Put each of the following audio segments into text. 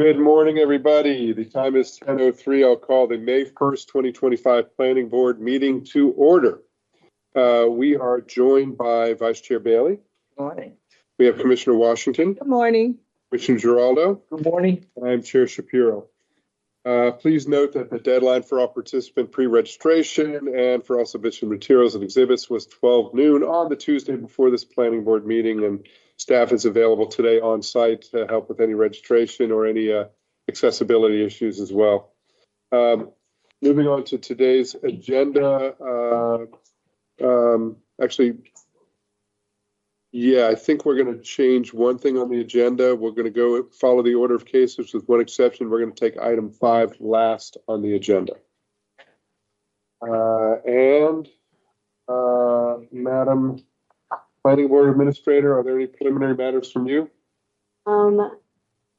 Good morning, everybody. The time is 10:03. I'll call the May 1st, 2025 Planning Board meeting to order. We are joined by Vice Chair Bailey. Good morning. We have Commissioner Washington, Good morning. Commissioner Giraldo. Good morning. I'm Chair Shapiro. Please note that the deadline for all participant pre-registration and for all submission materials and exhibits was 12 noon on the Tuesday before this Planning Board meeting, and staff is available today on site to help with any registration or any accessibility issues as well. Moving on to today's agenda. I think we're going to change one thing on the agenda. We're going to go follow the order of cases with one exception. We're going to take item 5 last on the agenda. Madam Planning Board Administrator, are there any preliminary matters from you?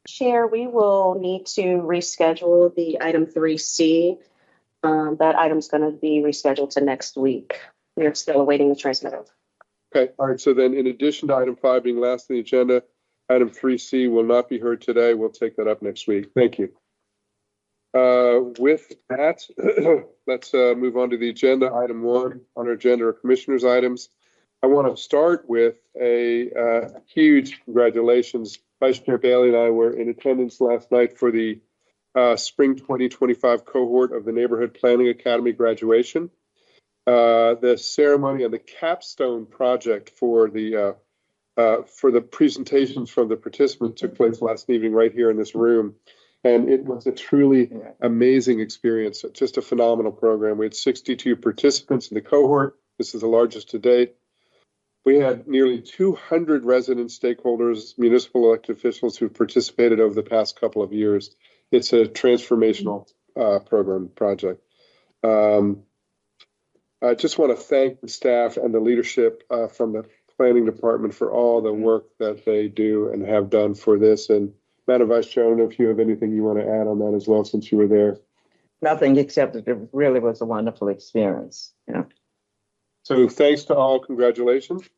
Chair, we will need to reschedule the item 3C. That item's going to be rescheduled to next week. We're still awaiting the transmitter. Okay, all right. So then in addition to item 5 being last on the agenda, item 3C will not be heard today. We'll take that up next week. Thank you. With that, let's move on to the agenda. Item 1 on our agenda are commissioners' items. I want to start with a huge congratulations. Vice Chair Bailey and I were in attendance last night for the spring 2025 cohort of the Neighborhood Planning Academy graduation. The ceremony and the capstone project for the presentations from the participants took place last evening right here in this room. And it was a truly amazing experience, just a phenomenal program. We had 62 participants in the cohort. This is the largest to date. We had nearly 200 resident stakeholders, municipal elected officials who participated over the past couple of years. It's a transformational project. I just want to thank the staff and the leadership from the planning department for all the work that they do and have done for this. And Madam Vice Chair, I don't know if you have anything you want to add on that as well, since you were there. Nothing except that it really was a wonderful experience. Yeah. So thanks to all, congratulations.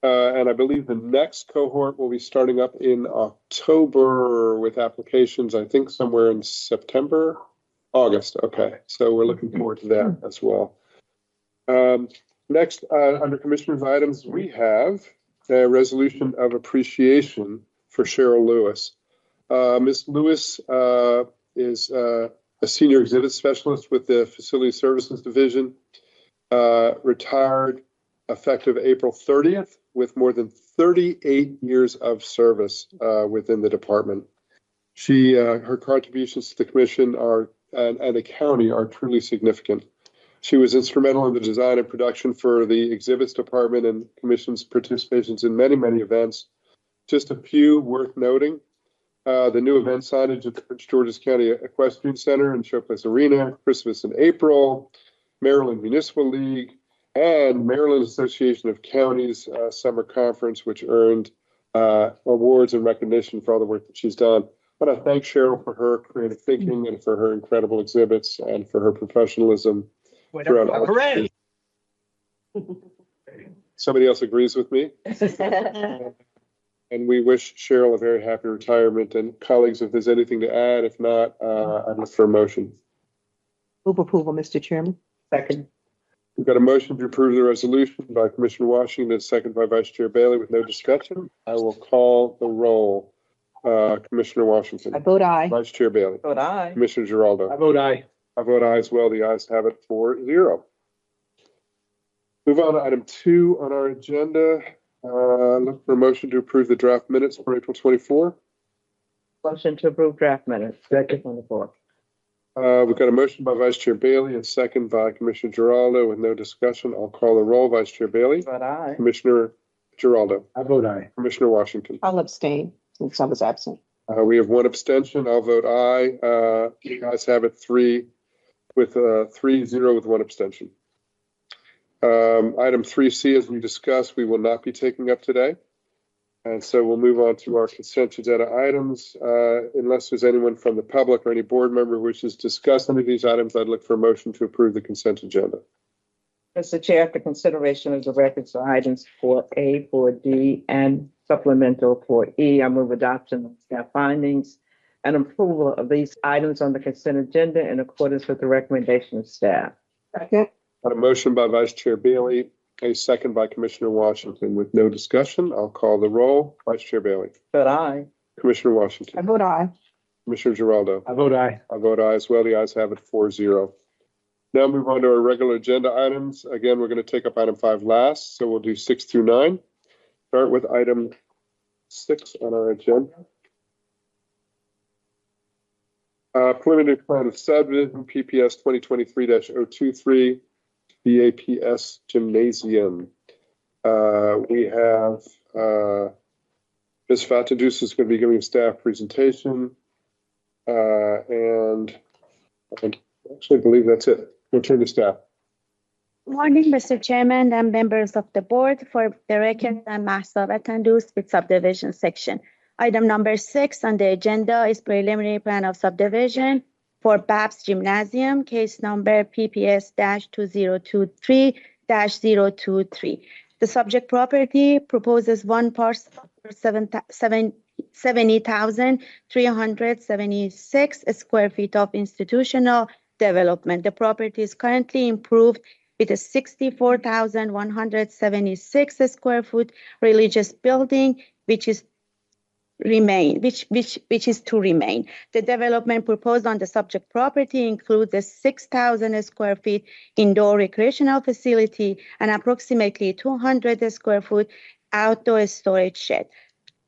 And I believe the next cohort will be starting up in October with applications, I think somewhere in September, August. Okay, so we're looking forward to that as well. Next, under Commissioner's items, we have a resolution of appreciation for Cheryl Lewis. Ms. Lewis is a senior exhibit specialist with the Facility Services Division. Retired effective April 30th with more than 38 years of service within the department. Her contributions to the commission and the county are truly significant. She was instrumental in the design and production for the exhibits department and commission's participations in many, many events. Just a few worth noting. The new event signage at the Prince George's County Equestrian Center and Showplace Arena, Christmas in April, Maryland Municipal League, and Maryland Association of Counties Summer Conference, which earned awards and recognition for all the work that she's done. I want to thank Cheryl for her creative thinking and for her incredible exhibits and for her professionalism. Hooray! Somebody else agrees with me. And we wish Cheryl a very happy retirement. And colleagues, if there's anything to add, if not, I'd look for a motion. Move approval, Mr. Chairman. Second. We've got a motion to approve the resolution by Commissioner Washington, second by Vice Chair Bailey with no discussion. I will call the roll. Commissioner Washington. I vote aye. Vice Chair Bailey. Vote aye. Commissioner Giraldo. I vote aye. I vote aye as well. The ayes have it 4-0. Move on to item 2 on our agenda. Look for a motion to approve the draft minutes for April 24. Motion to approve draft minutes. Second on the floor. We've got a motion by Vice Chair Bailey and second by Commissioner Giraldo with no discussion. I'll call the roll. Vice Chair Bailey. Vote aye. Commissioner Giraldo. I vote aye. Commissioner Washington. I'll abstain since I was absent. We have one abstention. I'll vote aye. You guys have it 3-0 with one abstention. Item 3C, as we discussed, we will not be taking up today. And so we'll move on to our consent agenda items. Unless there's anyone from the public or any board member who wishes to discuss any of these items, I'd look for a motion to approve the consent agenda. Mr. Chair, after consideration of the records for items 4A, 4D, and supplemental 4E, I move adoption of staff findings and approval of these items on the consent agenda in accordance with the recommendation of staff. Second. On a motion by Vice Chair Bailey, a second by Commissioner Washington. With no discussion, I'll call the roll. Vice Chair Bailey. Vote aye. Commissioner I Washington. vote aye. Commissioner Giraldo. I vote aye. I vote aye as well. The ayes have it 4-0. Now move on to our regular agenda items. Again, we're going to take up item 5 last, so we'll do 6 through 9. Start with item 6 on our agenda. Preliminary plan of subdivision, PPS 2023-023, BAPS Gymnasium. We have Ms. Fatadus is going to be giving a staff presentation. And I actually believe that's it. We'll turn to staff. Morning, Mr. Chairman and members of the board. For the record, I'm Mahsa Fatandus with subdivision section. Item number 6 on the agenda is preliminary plan of subdivision for BAPS Gymnasium, case number PPS-2023-023. The subject property proposes one parcel for 70,376 square feet of institutional development. The property is currently improved with a 64,176 square foot religious building, which is to remain. The development proposed on the subject property includes a 6,000 square feet indoor recreational facility and approximately 200 square foot outdoor storage shed.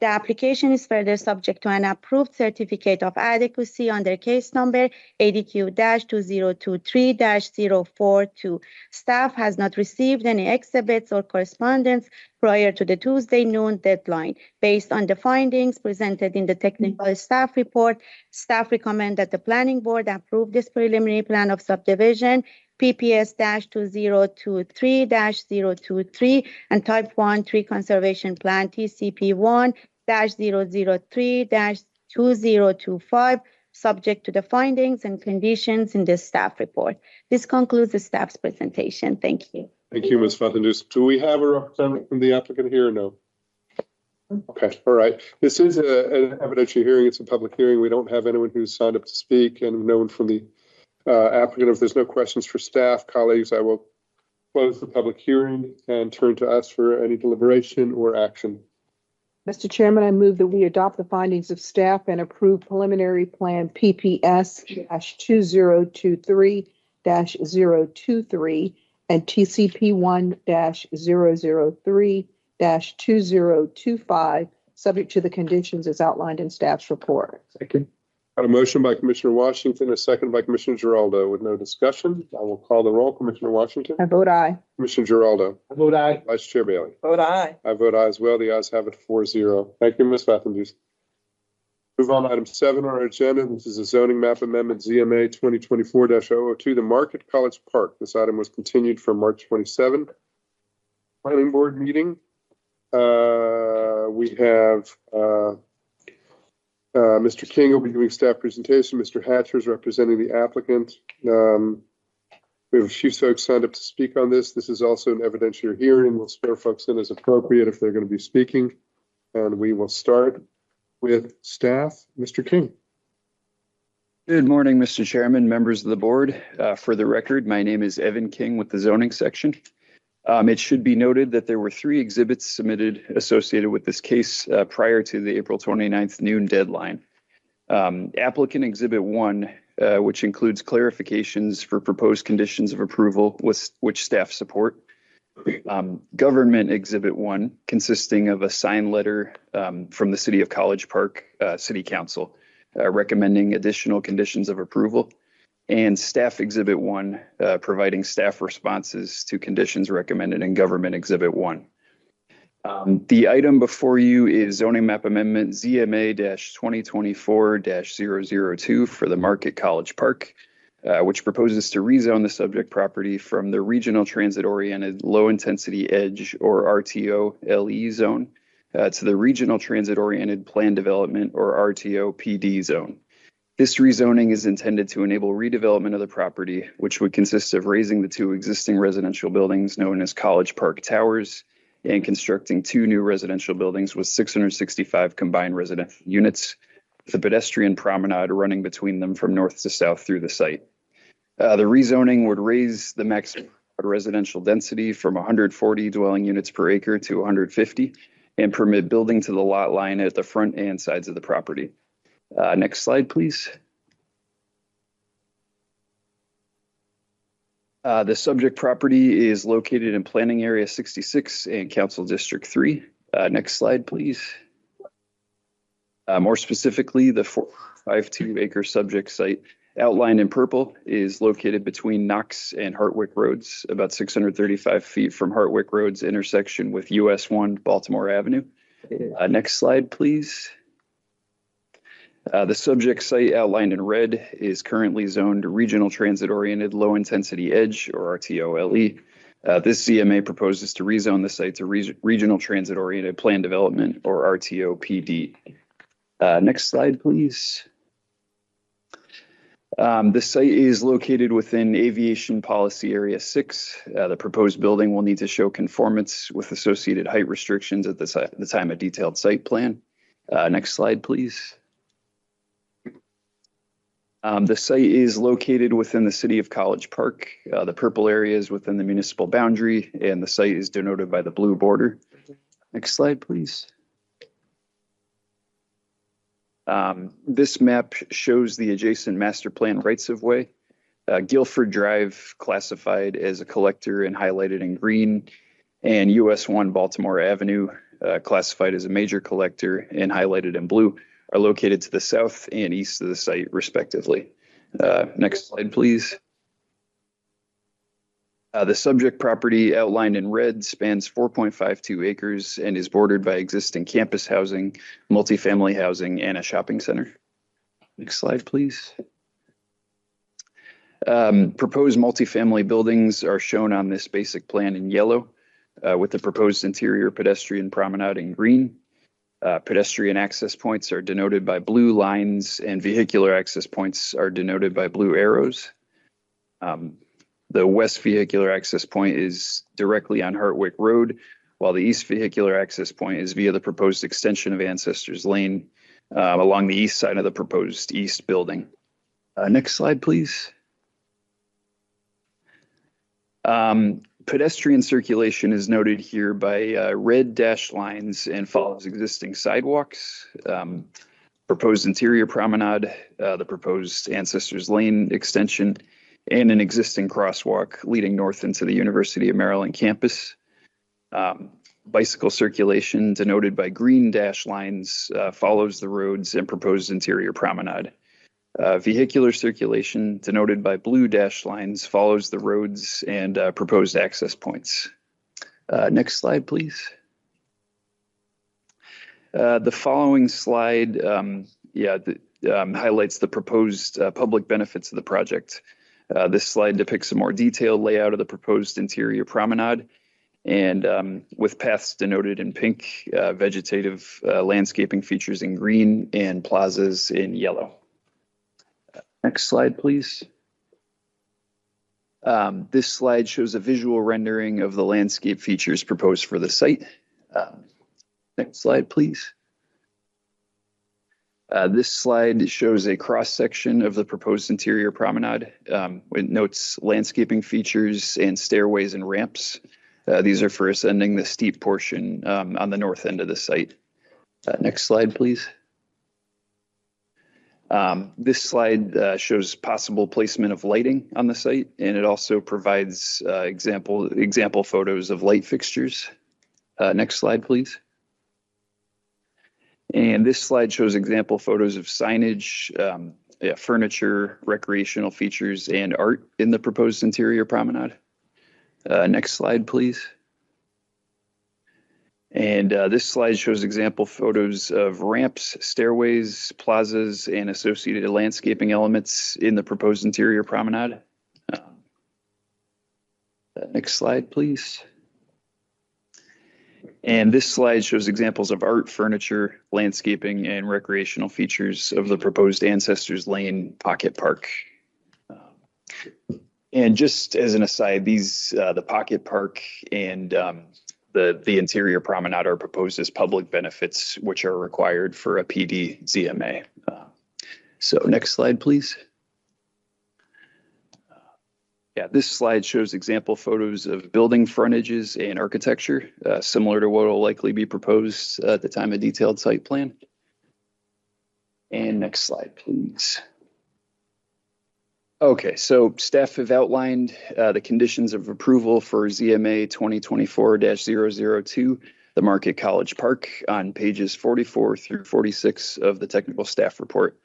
The application is further subject to an approved certificate of adequacy under case number ADQ-2023-042. Staff has not received any exhibits or correspondence prior to the Tuesday noon deadline. Based on the findings presented in the technical staff report, staff recommend that the planning board approve this preliminary plan of subdivision PPS-2023-023 and type 1 tree conservation plan TCP1-003-2025 subject to the findings and conditions in the staff report. This concludes the staff's presentation. Thank you. Thank you, Ms. Fatandus. Do we have a representative from the applicant here or no? Okay, all right. This is an evidentiary hearing. It's a public hearing. We don't have anyone who's signed up to speak and no one from the applicant. If there's no questions for staff, colleagues, I will close the public hearing and turn to us for any deliberation or action. Mr. Chairman, I move that we adopt the findings of staff and approve preliminary plan PPS-2023-023 and TCP1-003-2025, subject to the conditions as outlined in staff's report. Second. Got a motion by Commissioner Washington, a second by Commissioner Giraldo. With no discussion, I will call the roll. Commissioner Washington. I vote aye. Commissioner Giraldo. I vote aye. Vice Chair Bailey. Vote aye. I vote aye as well. The ayes have it 4-0. Thank you, Ms. Fatandus. Move on to item 7 on our agenda. This is a zoning map amendment, ZMA 2024-002, the Market College Park. This item was continued from March 27. Planning board meeting. We have Mr. King will be giving staff presentation. Mr. Hatcher is representing the applicant. We have a few folks signed up to speak on this. This is also an evidentiary hearing. We'll spare folks in as appropriate if they're going to be speaking. And we will start with staff. Mr. King. Good morning, Mr. Chairman, members of the board. For the record, my name is Evan King with the zoning section. It should be noted that there were 3 exhibits submitted associated with this case prior to the April 29th noon deadline. Applicant Exhibit 1, which includes clarifications for proposed conditions of approval, which staff support. Government Exhibit 1, consisting of a signed letter from the City of College Park City Council recommending additional conditions of approval. And Staff Exhibit 1, providing staff responses to conditions recommended in Government Exhibit 1. The item before you is zoning map amendment ZMA-2024-002 for the Market College Park, which proposes to rezone the subject property from the Regional Transit-Oriented Low-Intensity Edge, or RTO LE zone, to the Regional Transit-Oriented Plan Development, or RTO PD zone. This rezoning is intended to enable redevelopment of the property, which would consist of raising the 2 existing residential buildings known as College Park Towers and constructing 2 new residential buildings with 665 combined residential units, with a pedestrian promenade running between them from north to south through the site. The rezoning would raise the maximum residential density from 140 dwelling units per acre to 150 and permit building to the lot line at the front and sides of the property. Next slide, please. The subject property is located in Planning Area 66 and Council District 3. Next slide, please. More specifically, the 452 acre subject site outlined in purple is located between Knox and Hartwick Roads, about 635 feet from Hartwick Road's intersection with US 1 Baltimore Avenue. Next slide, please. The subject site outlined in red is currently zoned Regional Transit Oriented Low Intensity Edge, or RTOLE. This ZMA proposes to rezone the site to Regional Transit Oriented Plan Development, or RTOPD. Next slide, please. The site is located within Aviation Policy Area 6. The proposed building will need to show conformance with associated height restrictions at the time of detailed site plan. Next slide, please. The site is located within the city of College Park. The purple area is within the municipal boundary, and the site is denoted by the blue border. Next slide, please. This map shows the adjacent master plan rights of way. Guilford Drive classified as a collector and highlighted in green, and US 1 Baltimore Avenue classified as a major collector and highlighted in blue are located to the south and east of the site, respectively. Next slide, please. The subject property outlined in red spans 4.52 acres and is bordered by existing campus housing, multifamily housing, and a shopping center. Next slide, please. Proposed multifamily buildings are shown on this basic plan in yellow, with the proposed interior pedestrian promenade in green. Pedestrian access points are denoted by blue lines, and vehicular access points are denoted by blue arrows. The west vehicular access point is directly on Hartwick Road, while the east vehicular access point is via the proposed extension of Ancestors Lane along the east side of the proposed east building. Next slide, please. Pedestrian circulation is noted here by red dashed lines and follows existing sidewalks. Proposed interior promenade, the proposed Ancestors Lane extension, and an existing crosswalk leading north into the University of Maryland campus. Bicycle circulation, denoted by green dash lines, follows the roads and proposed interior promenade. Vehicular circulation, denoted by blue dash lines, follows the roads and proposed access points. Next slide, please. The following slide highlights the proposed public benefits of the project. This slide depicts a more detailed layout of the proposed interior promenade, and with paths denoted in pink, vegetative landscaping features in green, and plazas in yellow. Next slide, please. This slide shows a visual rendering of the landscape features proposed for the site. Next slide, please. This slide shows a cross-section of the proposed interior promenade. It notes landscaping features and stairways and ramps. These are for ascending the steep portion on the north end of the site. Next slide, please. This slide shows possible placement of lighting on the site, and it also provides example photos of light fixtures. Next slide, please. And this slide shows example photos of signage, furniture, recreational features, and art in the proposed interior promenade. Next slide, please. And this slide shows example photos of ramps, stairways, plazas, and associated landscaping elements in the proposed interior promenade. Next slide, please. And this slide shows examples of art, furniture, landscaping, and recreational features of the proposed Ancestors Lane Pocket Park. And just as an aside, the Pocket Park and the interior promenade are proposed as public benefits, which are required for a PD ZMA. So next slide, please. Yeah, this slide shows example photos of building frontages and architecture, similar to what will likely be proposed at the time of detailed site plan. And next slide, please. Okay, so staff have outlined the conditions of approval for ZMA 2024-002, the Market College Park, on pages 44 through 46 of the technical staff report.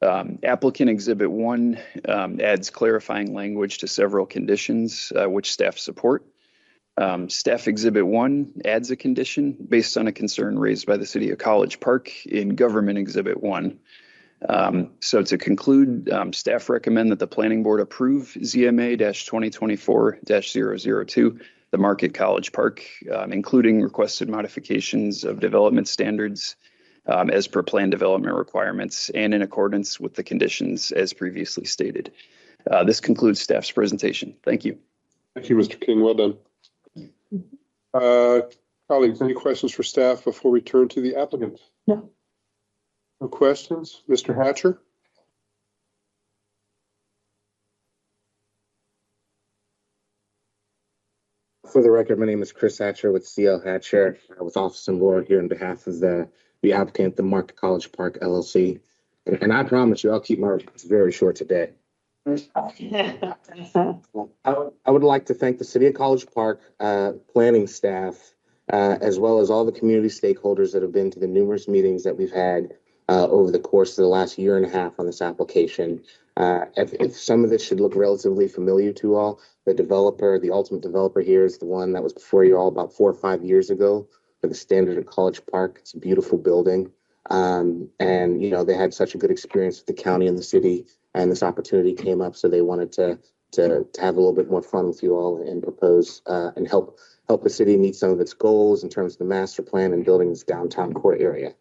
Applicant Exhibit 1 adds clarifying language to several conditions which staff support. Staff Exhibit 1 adds a condition based on a concern raised by the City of College Park in Government Exhibit 1. So to conclude, staff recommend that the Planning Board approve ZMA-2024-002, the Market College Park, including requested modifications of development standards as per plan development requirements and in accordance with the conditions as previously stated. This concludes staff's presentation. Thank you. Thank you, Mr. King. Well done. Colleagues, any questions for staff before we turn to the applicant? No. No questions? Mr. Hatcher? For the record, my name is Chris Hatcher with CL Hatcher, with Office and Board here on behalf of the applicant, the Market College Park LLC. And I promise you, I'll keep my remarks very short today. I would like to thank the City of College Park planning staff, as well as all the community stakeholders that have been to the numerous meetings that we've had over the course of the last year and a half on this application. If some of this should look relatively familiar to you all, the ultimate developer here is the one that was before you all about 4 or 5 years ago for the Standard at College Park. It's a beautiful building. And, you know, they had such a good experience with the county and the city, and this opportunity came up. So they wanted to have a little bit more fun with you all and propose and help the city meet some of its goals in terms of the master plan and building this downtown core area.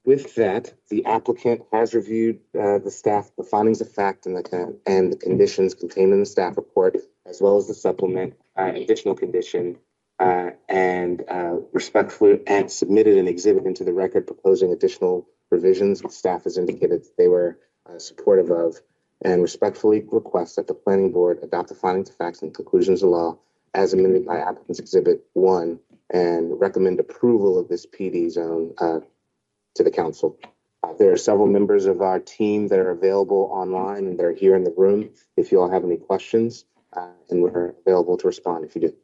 With that, the applicant has reviewed the findings of fact and the conditions contained in the staff report, as well as the supplement additional condition, and respectfully and submitted an exhibit into the record proposing additional revisions, which staff has indicated that they were supportive of, and respectfully request that the Planning Board adopt the findings of facts and conclusions of law as amended by applicant's Exhibit 1 and recommend approval of this PD zone to the council. There are several members of our team that are available online and they're here in the room if you all have any questions, and we're available to respond if you do.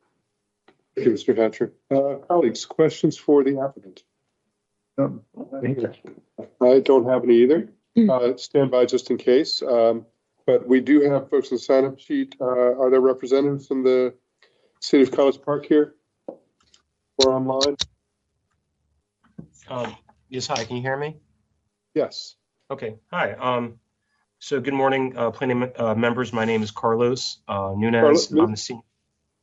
Thank you, Mr. Hatcher. Colleagues, questions for the applicant? I don't have any either. Stand by just in case. But we do have folks on the sign-up sheet. Are there representatives from the City of College Park here or online? Yes, hi, can you hear me? Yes. Okay, hi. So good morning, planning members. My name is Carlos Nunez. I'm the senior.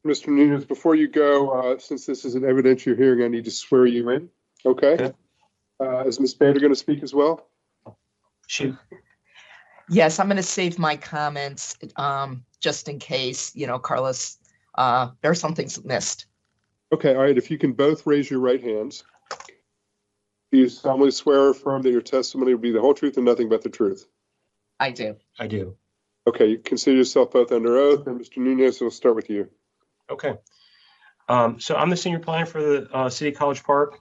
Mr. Nunez, before you go, since this is an evidentiary hearing, I need to swear you in. Okay. Is Ms. Bader going to speak as well? Shoot. Yes, I'm going to save my comments just in case, you know, Carlos, there's something missed. Okay, all right. If you can both raise your right hands. Do you solemnly swear or affirm that your testimony will be the whole truth and nothing but the truth? I do. I do. Okay, you consider yourself both under oath, and Mr. Nunez, we'll start with you. Okay. So I'm the senior planner for the City College Park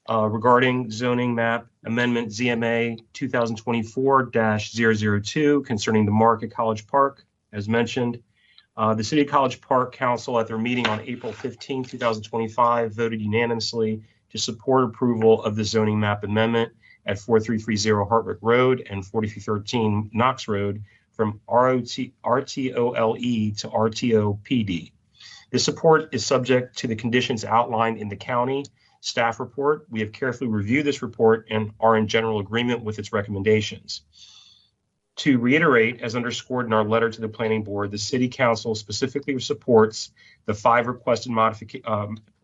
regarding zoning map amendment ZMA 2024-002 concerning the Market College Park. As mentioned, the City College Park Council at their meeting on April 15, 2025 voted unanimously to support approval of the zoning map amendment at 4330 Hartwick Road and 4313 Knox Road from RTOLE to RTOPD. This support is subject to the conditions outlined in the county staff report. We have carefully reviewed this report and are in general agreement with its recommendations. To reiterate, as underscored in our letter to the Planning Board, the City Council specifically supports the 5 requested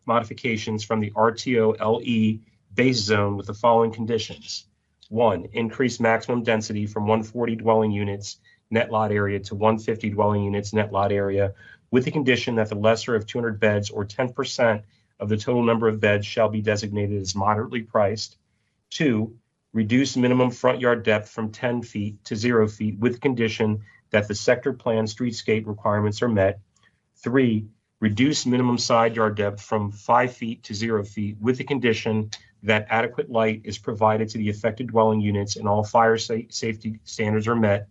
modifications from the RTOLE base zone with the following conditions. 1, increase maximum density from 140 dwelling units net lot area to 150 dwelling units net lot area, with the condition that the lesser of 200 beds or 10% of the total number of beds shall be designated as moderately priced. 2, reduce minimum front yard depth from 10 feet to 0 feet with condition that the sector plan streetscape requirements are met. 3, reduce minimum side yard depth from 5 feet to 0 feet with the condition that adequate light is provided to the affected dwelling units and all fire safety standards are met.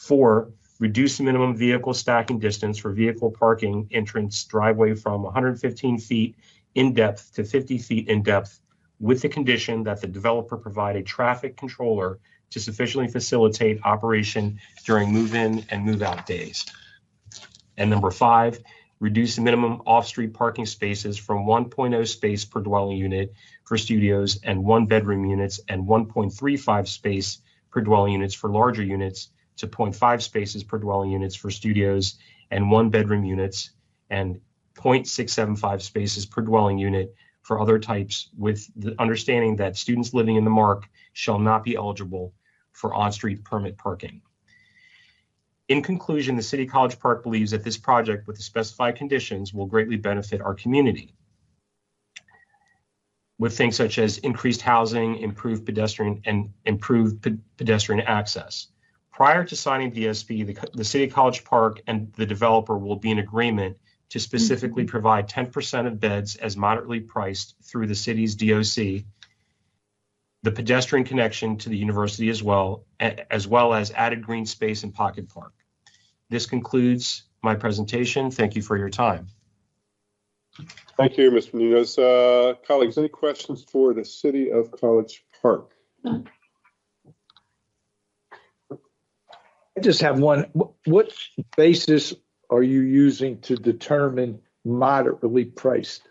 4, reduce the minimum vehicle stacking distance for vehicle parking entrance driveway from 115 feet in depth to 50 feet in depth with the condition that the developer provide a traffic controller to sufficiently facilitate operation during move-in and move-out days. And number 5, reduce the minimum off-street parking spaces from 1.0 space per dwelling unit for studios and 1 bedroom units and 1.35 space per dwelling units for larger units to 0.5 spaces per dwelling units for studios and 1 bedroom units and 0.675 spaces per dwelling unit for other types, with the understanding that students living in the MARC shall not be eligible for on-street permit parking. In conclusion, the City College Park believes that this project with the specified conditions will greatly benefit our community with things such as increased housing, improved pedestrian access. Prior to signing DSP, the City College Park and the developer will be in agreement to specifically provide 10% of beds as moderately priced through the city's DOC, the pedestrian connection to the university as well as added green space and pocket park. This concludes my presentation. Thank you for your time. Thank you, Mr. Munoz. Colleagues, any questions for the City of College Park? I just have one. What basis are you using to determine moderately priced?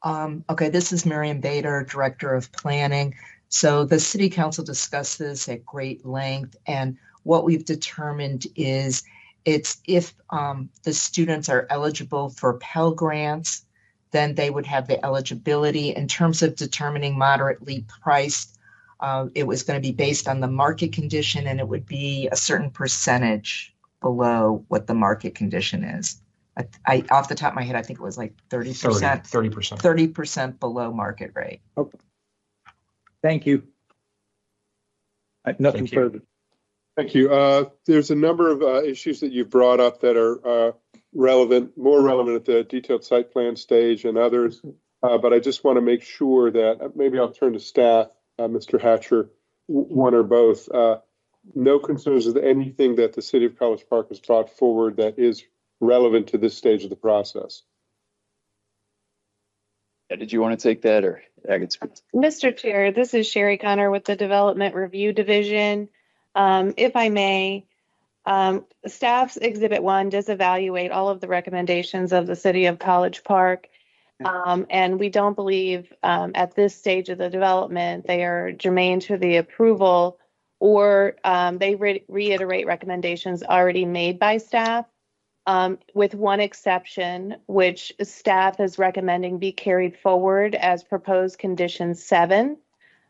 Okay, this is Miriam Bader, Director of Planning. So the City Council discussed this at great length, and what we've determined is it's if the students are eligible for Pell Grants, then they would have the eligibility. In terms of determining moderately priced, it was going to be based on the market condition, and it would be a certain percentage below what the market condition is. I off the top of my head, I think it was like 30%. 30%. 30% below market rate. Okay. Thank you. Nothing Thank you. further. Thank you. There's a number of issues that you've brought up that are more relevant at the detailed site plan stage and others. But I just want to make sure that maybe I'll turn to staff, Mr. Hatcher, one or both. No concerns with anything that the City of College Park has brought forward that is relevant to this stage of the process. Did you want to take that, or I could speak? Mr. Chair, this is Sherry Connor with the Development Review Division. If I may, staff's Exhibit 1 does evaluate all of the recommendations of the City of College Park. And we don't believe at this stage of the development they are germane to the approval, or they reiterate recommendations already made by staff. With one exception, which staff is recommending be carried forward as proposed condition 7.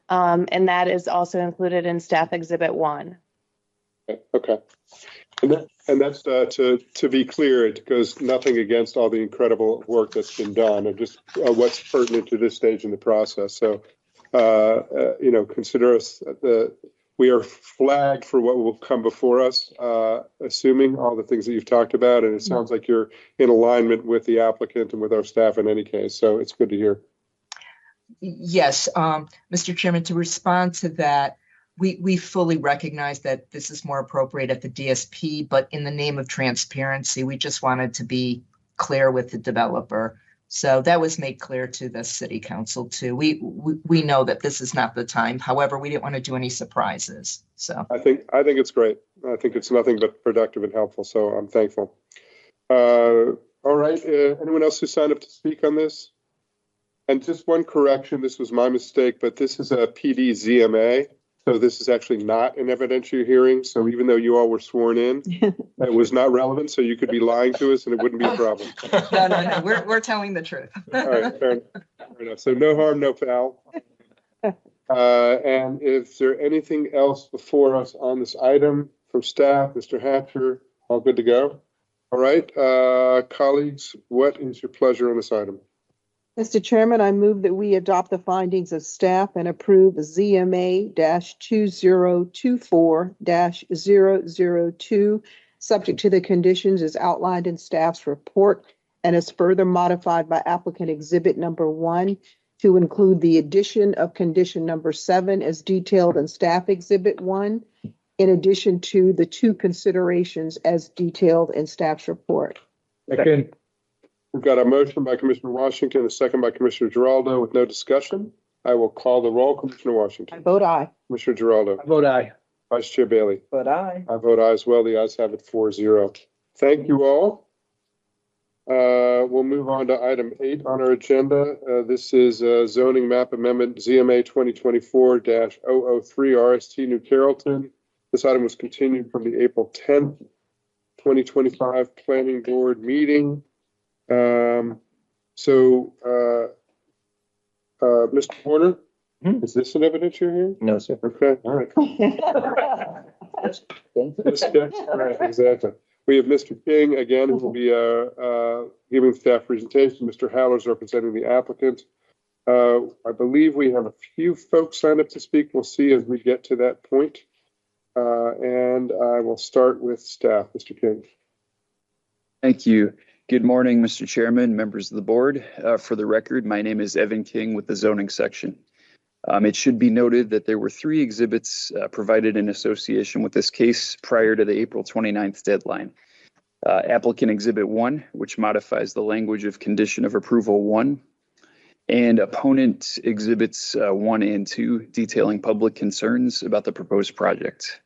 And that is also included in staff Exhibit 1. Okay. And that's to be clear, it goes nothing against all the incredible work that's been done, and just what's pertinent to this stage in the process. So, consider us we are flagged for what will come before us, assuming all the things that you've talked about. And it sounds like you're in alignment with the applicant and with our staff in any case. So it's good to hear. Yes, Mr. Chairman, to respond to that, we fully recognize that this is more appropriate at the DSP, but in the name of transparency, we just wanted to be clear with the developer. So that was made clear to the City Council too. We know that this is not the time. However, we didn't want to do any surprises. So I think it's great. I think it's nothing but productive and helpful. So I'm thankful. All right. Anyone else who signed up to speak on this? And just one correction. This was my mistake, but this is a PD ZMA. So this is actually not an evidentiary hearing. So even though you all were sworn in, it was not relevant. So you could be lying to us and it wouldn't be a problem. No. We're telling the truth. All right, fair enough. So no harm, no foul. And is there anything else before us on this item from staff? Mr. Hatcher, all good to go? All right, colleagues, what is your pleasure on this item? Mr. Chairman, I move that we adopt the findings of staff and approve ZMA-2024-002, subject to the conditions as outlined in staff's report and is further modified by applicant exhibit number 1 to include the addition of condition number 7 as detailed in staff exhibit 1, in addition to the 2 considerations as detailed in staff's report. Second. We've got a motion by Commissioner Washington, a second by Commissioner Giraldo with no discussion. I will call the roll. Commissioner I Washington. vote aye. Commissioner Giraldo. I vote aye. Vice Chair Bailey. But aye. I vote aye as well. The ayes have it 4-0. Thank you all. We'll move on to item 8 on our agenda. This is zoning map amendment ZMA 2024-003 RST New Carrollton. This item was continued from the April 10th, 2025 Planning Board meeting. Mr. Horner, is this an evidentiary hearing? No, sir. Okay, all right. Right, exactly. We have Mr. King again, who will be giving staff presentation. Mr. Howler's representing the applicant. I believe we have a few folks signed up to speak. We'll see as we get to that point. And I will start with staff. Mr. King. Thank you. Good morning, Mr. Chairman, members of the board. For the record, my name is Evan King with the zoning section. It should be noted that there were 3 exhibits provided in association with this case prior to the April 29th deadline. Applicant Exhibit 1, which modifies the language of Condition of Approval 1, and Opponent Exhibits 1 and 2, detailing public concerns about the proposed project.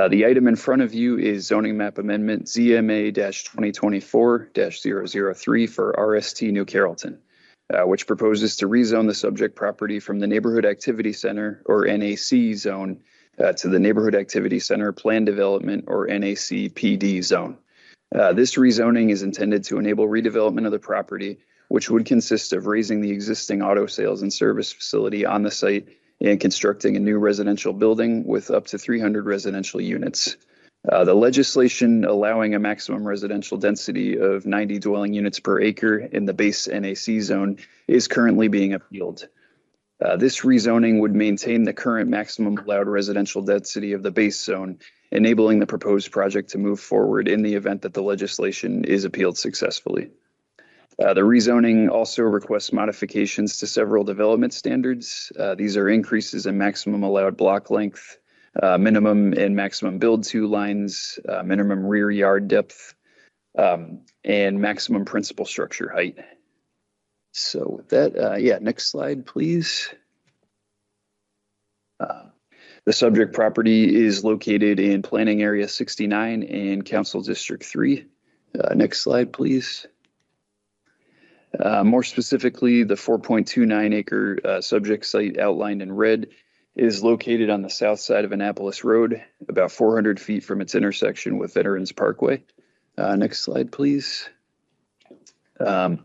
The item in front of you is zoning map amendment ZMA-2024-003 for RST New Carrollton, which proposes to rezone the subject property from the Neighborhood Activity Center, or NAC zone, to the Neighborhood Activity Center Plan Development, or NAC-PD zone. This rezoning is intended to enable redevelopment of the property, which would consist of raising the existing auto sales and service facility on the site and constructing a new residential building with up to 300 residential units. The legislation allowing a maximum residential density of 90 dwelling units per acre in the base NAC zone is currently being appealed. This rezoning would maintain the current maximum allowed residential density of the base zone, enabling the proposed project to move forward in the event that the legislation is appealed successfully. The rezoning also requests modifications to several development standards. These are increases in maximum allowed block length, minimum and maximum build-to lines, minimum rear yard depth, and maximum principal structure height. So with that, next slide, please. The subject property is located in Planning Area 69 and Council District 3. Next slide, please. More specifically, the 4.29 acre subject site outlined in red is located on the south side of Annapolis Road, about 400 feet from its intersection with Veterans Parkway. Next slide, please. The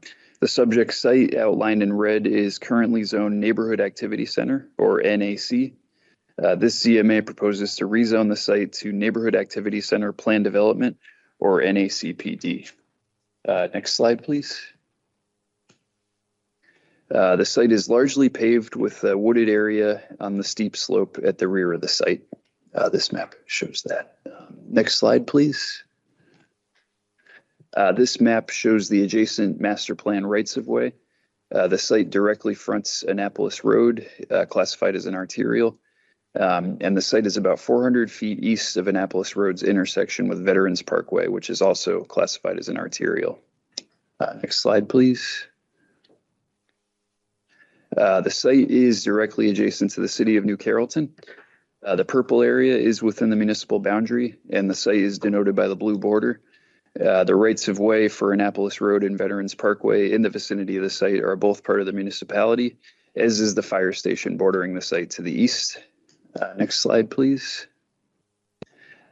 subject site outlined in red is currently zoned Neighborhood Activity Center, or NAC. This ZMA proposes to rezone the site to Neighborhood Activity Center Plan Development, or NACPD. Next slide, please. The site is largely paved with a wooded area on the steep slope at the rear of the site. This map shows that. Next slide, please. This map shows the adjacent master plan rights-of-way. The site directly fronts Annapolis Road, classified as an arterial. And the site is about 400 feet east of Annapolis Road's intersection with Veterans Parkway, which is also classified as an arterial. Next slide, please. The site is directly adjacent to the city of New Carrollton. The purple area is within the municipal boundary, and the site is denoted by the blue border. The rights-of-way for Annapolis Road and Veterans Parkway in the vicinity of the site are both part of the municipality, as is the fire station bordering the site to the east. Next slide, please.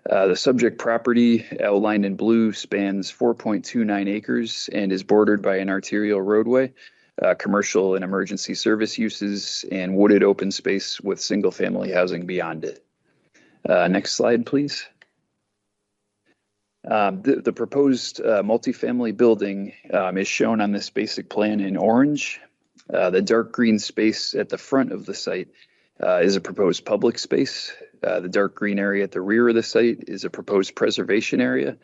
The subject property outlined in blue spans 4.29 acres and is bordered by an arterial roadway, commercial and emergency service uses, and wooded open space with single-family housing beyond it. Next slide, please. The proposed multifamily building is shown on this basic plan in orange. The dark green space at the front of the site is a proposed public space. The dark green area at the rear of the site is a proposed preservation area.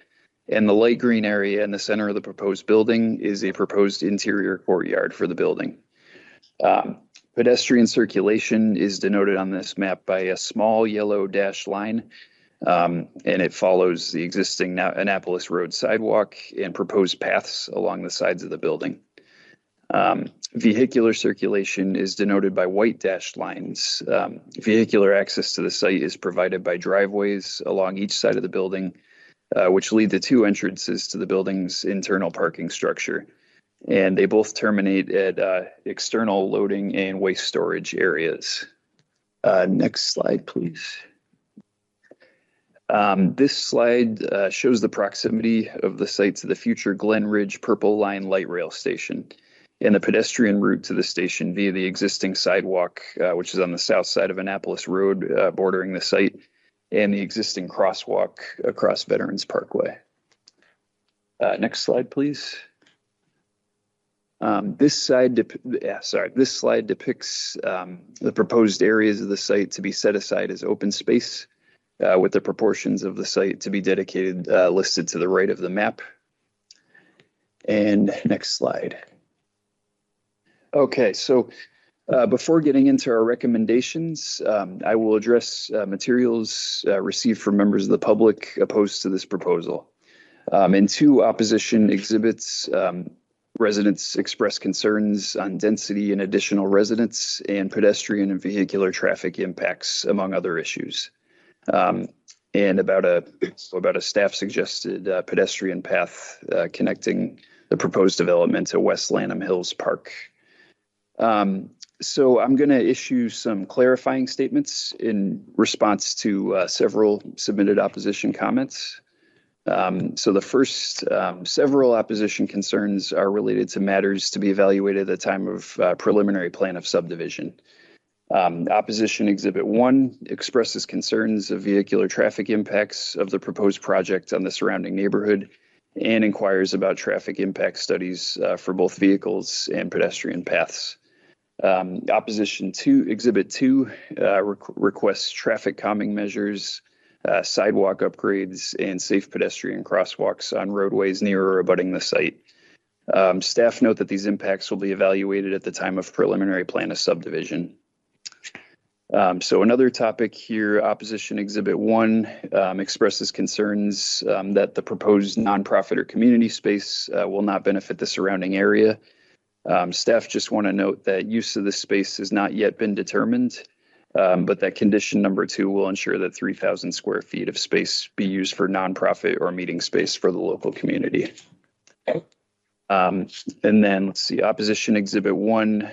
And the light green area in the center of the proposed building is a proposed interior courtyard for the building. Pedestrian circulation is denoted on this map by a small yellow dashed line, and it follows the existing Annapolis Road sidewalk and proposed paths along the sides of the building. Vehicular circulation is denoted by white dashed lines. Vehicular access to the site is provided by driveways along each side of the building, which lead to two entrances to the building's internal parking structure. And they both terminate at external loading and waste storage areas. Next slide, please. This slide shows the proximity of the site to the future Glen Ridge Purple Line light rail station and the pedestrian route to the station via the existing sidewalk, which is on the south side of Annapolis Road, bordering the site, and the existing crosswalk across Veterans Parkway. Next slide, please. This slide depicts the proposed areas of the site to be set aside as open space, with the proportions of the site to be dedicated listed to the right of the map. And next slide. Okay, so before getting into our recommendations, I will address materials received from members of the public opposed to this proposal. In two opposition exhibits, residents express concerns on density and additional residents and pedestrian and vehicular traffic impacts, among other issues. And about a staff suggested pedestrian path connecting the proposed development to West Lanham Hills Park. So I'm going to issue some clarifying statements in response to several submitted opposition comments. So the first, several opposition concerns are related to matters to be evaluated at the time of preliminary plan of subdivision. Opposition Exhibit 1 expresses concerns of vehicular traffic impacts of the proposed project on the surrounding neighborhood and inquires about traffic impact studies for both vehicles and pedestrian paths. Opposition to Exhibit 2 requests traffic calming measures, sidewalk upgrades, and safe pedestrian crosswalks on roadways near or abutting the site. Staff note that these impacts will be evaluated at the time of preliminary plan of subdivision. So another topic here, Opposition Exhibit 1 expresses concerns that the proposed nonprofit or community space will not benefit the surrounding area. Staff just want to note that use of this space has not yet been determined, but that condition number 2 will ensure that 3,000 square feet of space be used for nonprofit or meeting space for the local community. And then let's see, Opposition Exhibit 1,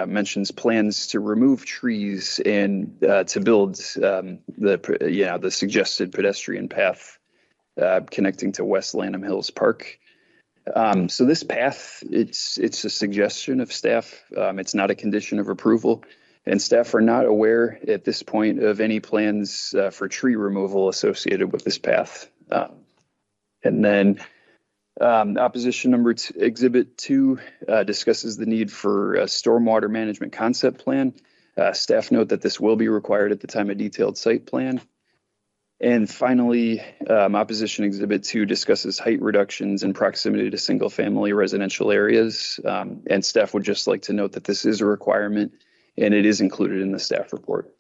mentions plans to remove trees and to build the suggested pedestrian path connecting to West Lanham Hills Park. So this path, it's a suggestion of staff. It's not a condition of approval, and staff are not aware at this point of any plans for tree removal associated with this path. And then Opposition number 2, Exhibit 2 discusses the need for a stormwater management concept plan. Staff note that this will be required at the time of detailed site plan. And finally, Opposition Exhibit 2 discusses height reductions in proximity to single-family residential areas. And staff would just like to note that this is a requirement and it is included in the staff report.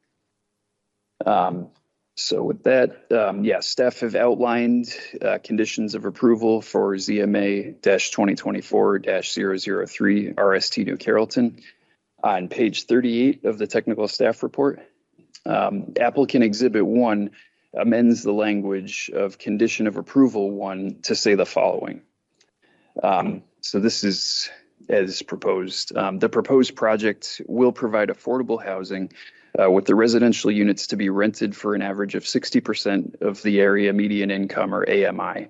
So with that, staff have outlined conditions of approval for ZMA-2024-003 RST New Carrollton on page 38 of the technical staff report. Applicant Exhibit 1 amends the language of condition of approval 1 to say the following. So this is as proposed. The proposed project will provide affordable housing with the residential units to be rented for an average of 60% of the area median income, or AMI.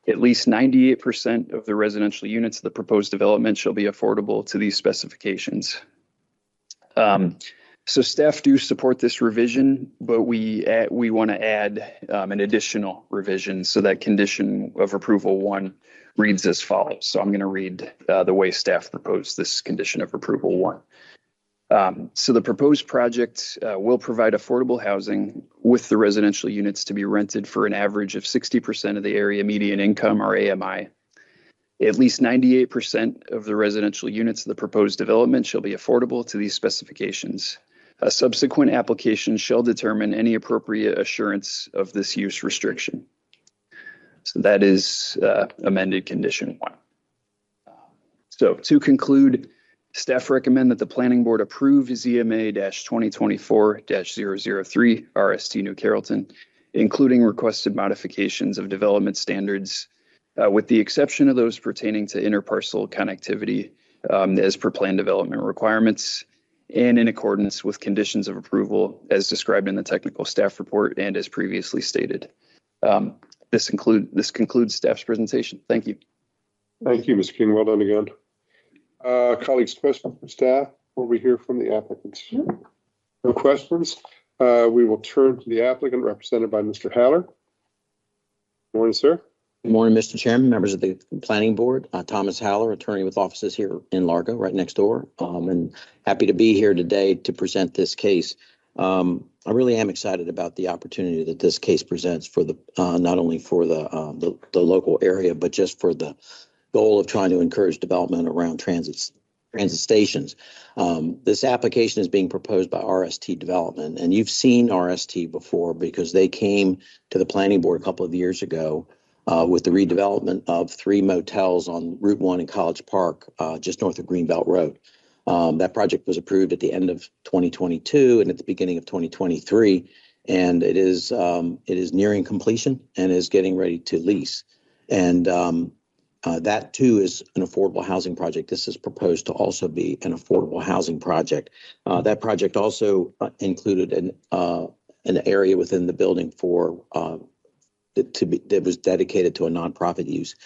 At least 98% of the residential units of the proposed development shall be affordable to these specifications. So staff do support this revision, but we want to add an additional revision. So that condition of approval 1 reads as follows. So I'm going to read the way staff proposed this condition of approval 1. So the proposed project will provide affordable housing with the residential units to be rented for an average of 60% of the area median income, or AMI. At least 98% of the residential units of the proposed development shall be affordable to these specifications. A subsequent application shall determine any appropriate assurance of this use restriction. So that is amended condition 1. So to conclude, staff recommend that the planning board approve ZMA-2024-003 RST New Carrollton, including requested modifications of development standards, with the exception of those pertaining to interparcel connectivity as per plan development requirements, and in accordance with conditions of approval as described in the technical staff report and as previously stated. This concludes staff's presentation. Thank you. Thank you, Mr. King. Well done again. Colleagues, questions for staff before we hear from the applicants? No questions. We will turn to the applicant represented by Mr. Haller. Morning, sir. Good morning, Mr. Chairman, members of the Planning Board. Thomas Haller, attorney with offices here in Largo, right next door, and happy to be here today to present this case. I really am excited about the opportunity that this case presents for the not only for the local area, but just for the goal of trying to encourage development around transit stations. This application is being proposed by RST Development, and you've seen RST before because they came to the Planning Board a couple of years ago with the redevelopment of 3 motels on Route 1 in College Park, just north of Greenbelt Road. That project was approved at the end of 2022 and at the beginning of 2023, and it is nearing completion and is getting ready to lease. And that too is an affordable housing project. This is proposed to also be an affordable housing project. That project also included an area within the building for that was dedicated to a nonprofit use.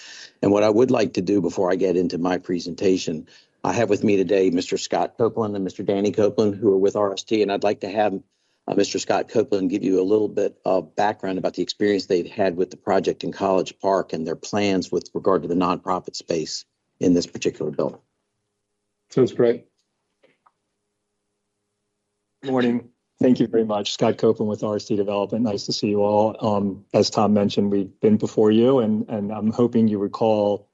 And what I would like to do before I get into my presentation, I have with me today Mr. Scott Copeland and Mr. Danny Copeland, who are with RST, and I'd like to have Mr. Scott Copeland give you a little bit of background about the experience they've had with the project in College Park and their plans with regard to the nonprofit space in this particular building. Sounds great. Good morning. Thank you very much. Scott Copeland with RST Development. Nice to see you all. As Tom mentioned, we've been before you, and I'm hoping you recall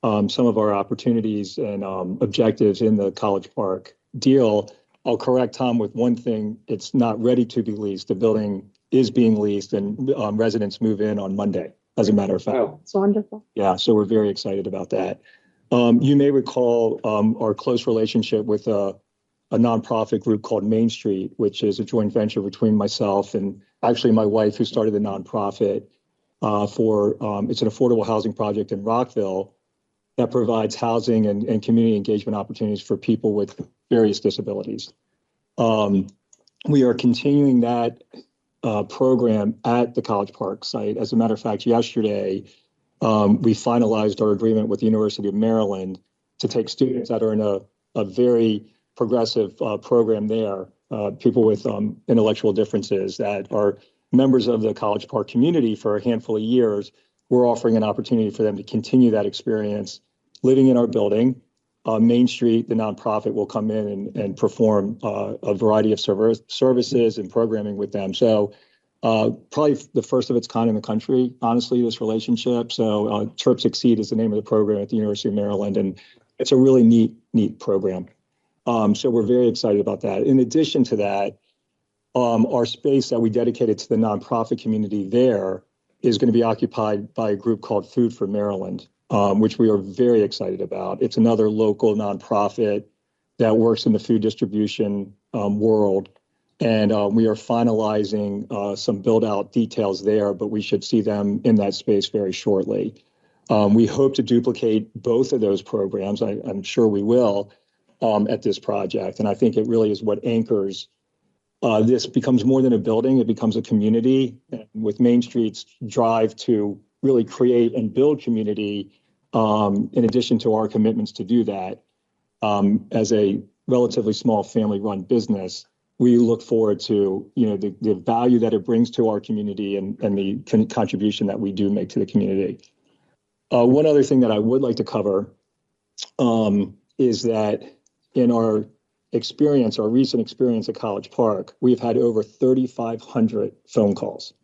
some of our opportunities and objectives in the College Park deal. I'll correct Tom with one thing. It's not ready to be leased. The building is being leased, and residents move in on Monday, as a matter of fact. Oh. It's wonderful. Yeah, so we're very excited about that. You may recall our close relationship with a nonprofit group called Main Street, which is a joint venture between myself and actually my wife, who started the nonprofit it's an affordable housing project in Rockville that provides housing and community engagement opportunities for people with various disabilities. We are continuing that program at the College Park site. As a matter of fact, yesterday, we finalized our agreement with the University of Maryland to take students that are in a very progressive program there, people with intellectual differences that are members of the College Park community for a handful of years. We're offering an opportunity for them to continue that experience living in our building. Main Street, the nonprofit, will come in and perform a variety of services and programming with them. So probably the first of its kind in the country, honestly, this relationship. So Chirp Succeed is the name of the program at the University of Maryland, and it's a really neat program. So we're very excited about that. In addition to that, our space that we dedicated to the nonprofit community there is going to be occupied by a group called Food for Maryland, which we are very excited about. It's another local nonprofit that works in the food distribution world. And we are finalizing some build out details there, but we should see them in that space very shortly. We hope to duplicate both of those programs. I'm sure we will at this project. And I think it really is what anchors this becomes more than a building. It becomes a community, with Main Street's drive to really create and build community, in addition to our commitments to do that. As a relatively small family-run business, we look forward to, the value that it brings to our community and the contribution that we do make to the community. One other thing that I would like to cover is that in our recent experience at College Park, we've had over 3,500 phone calls.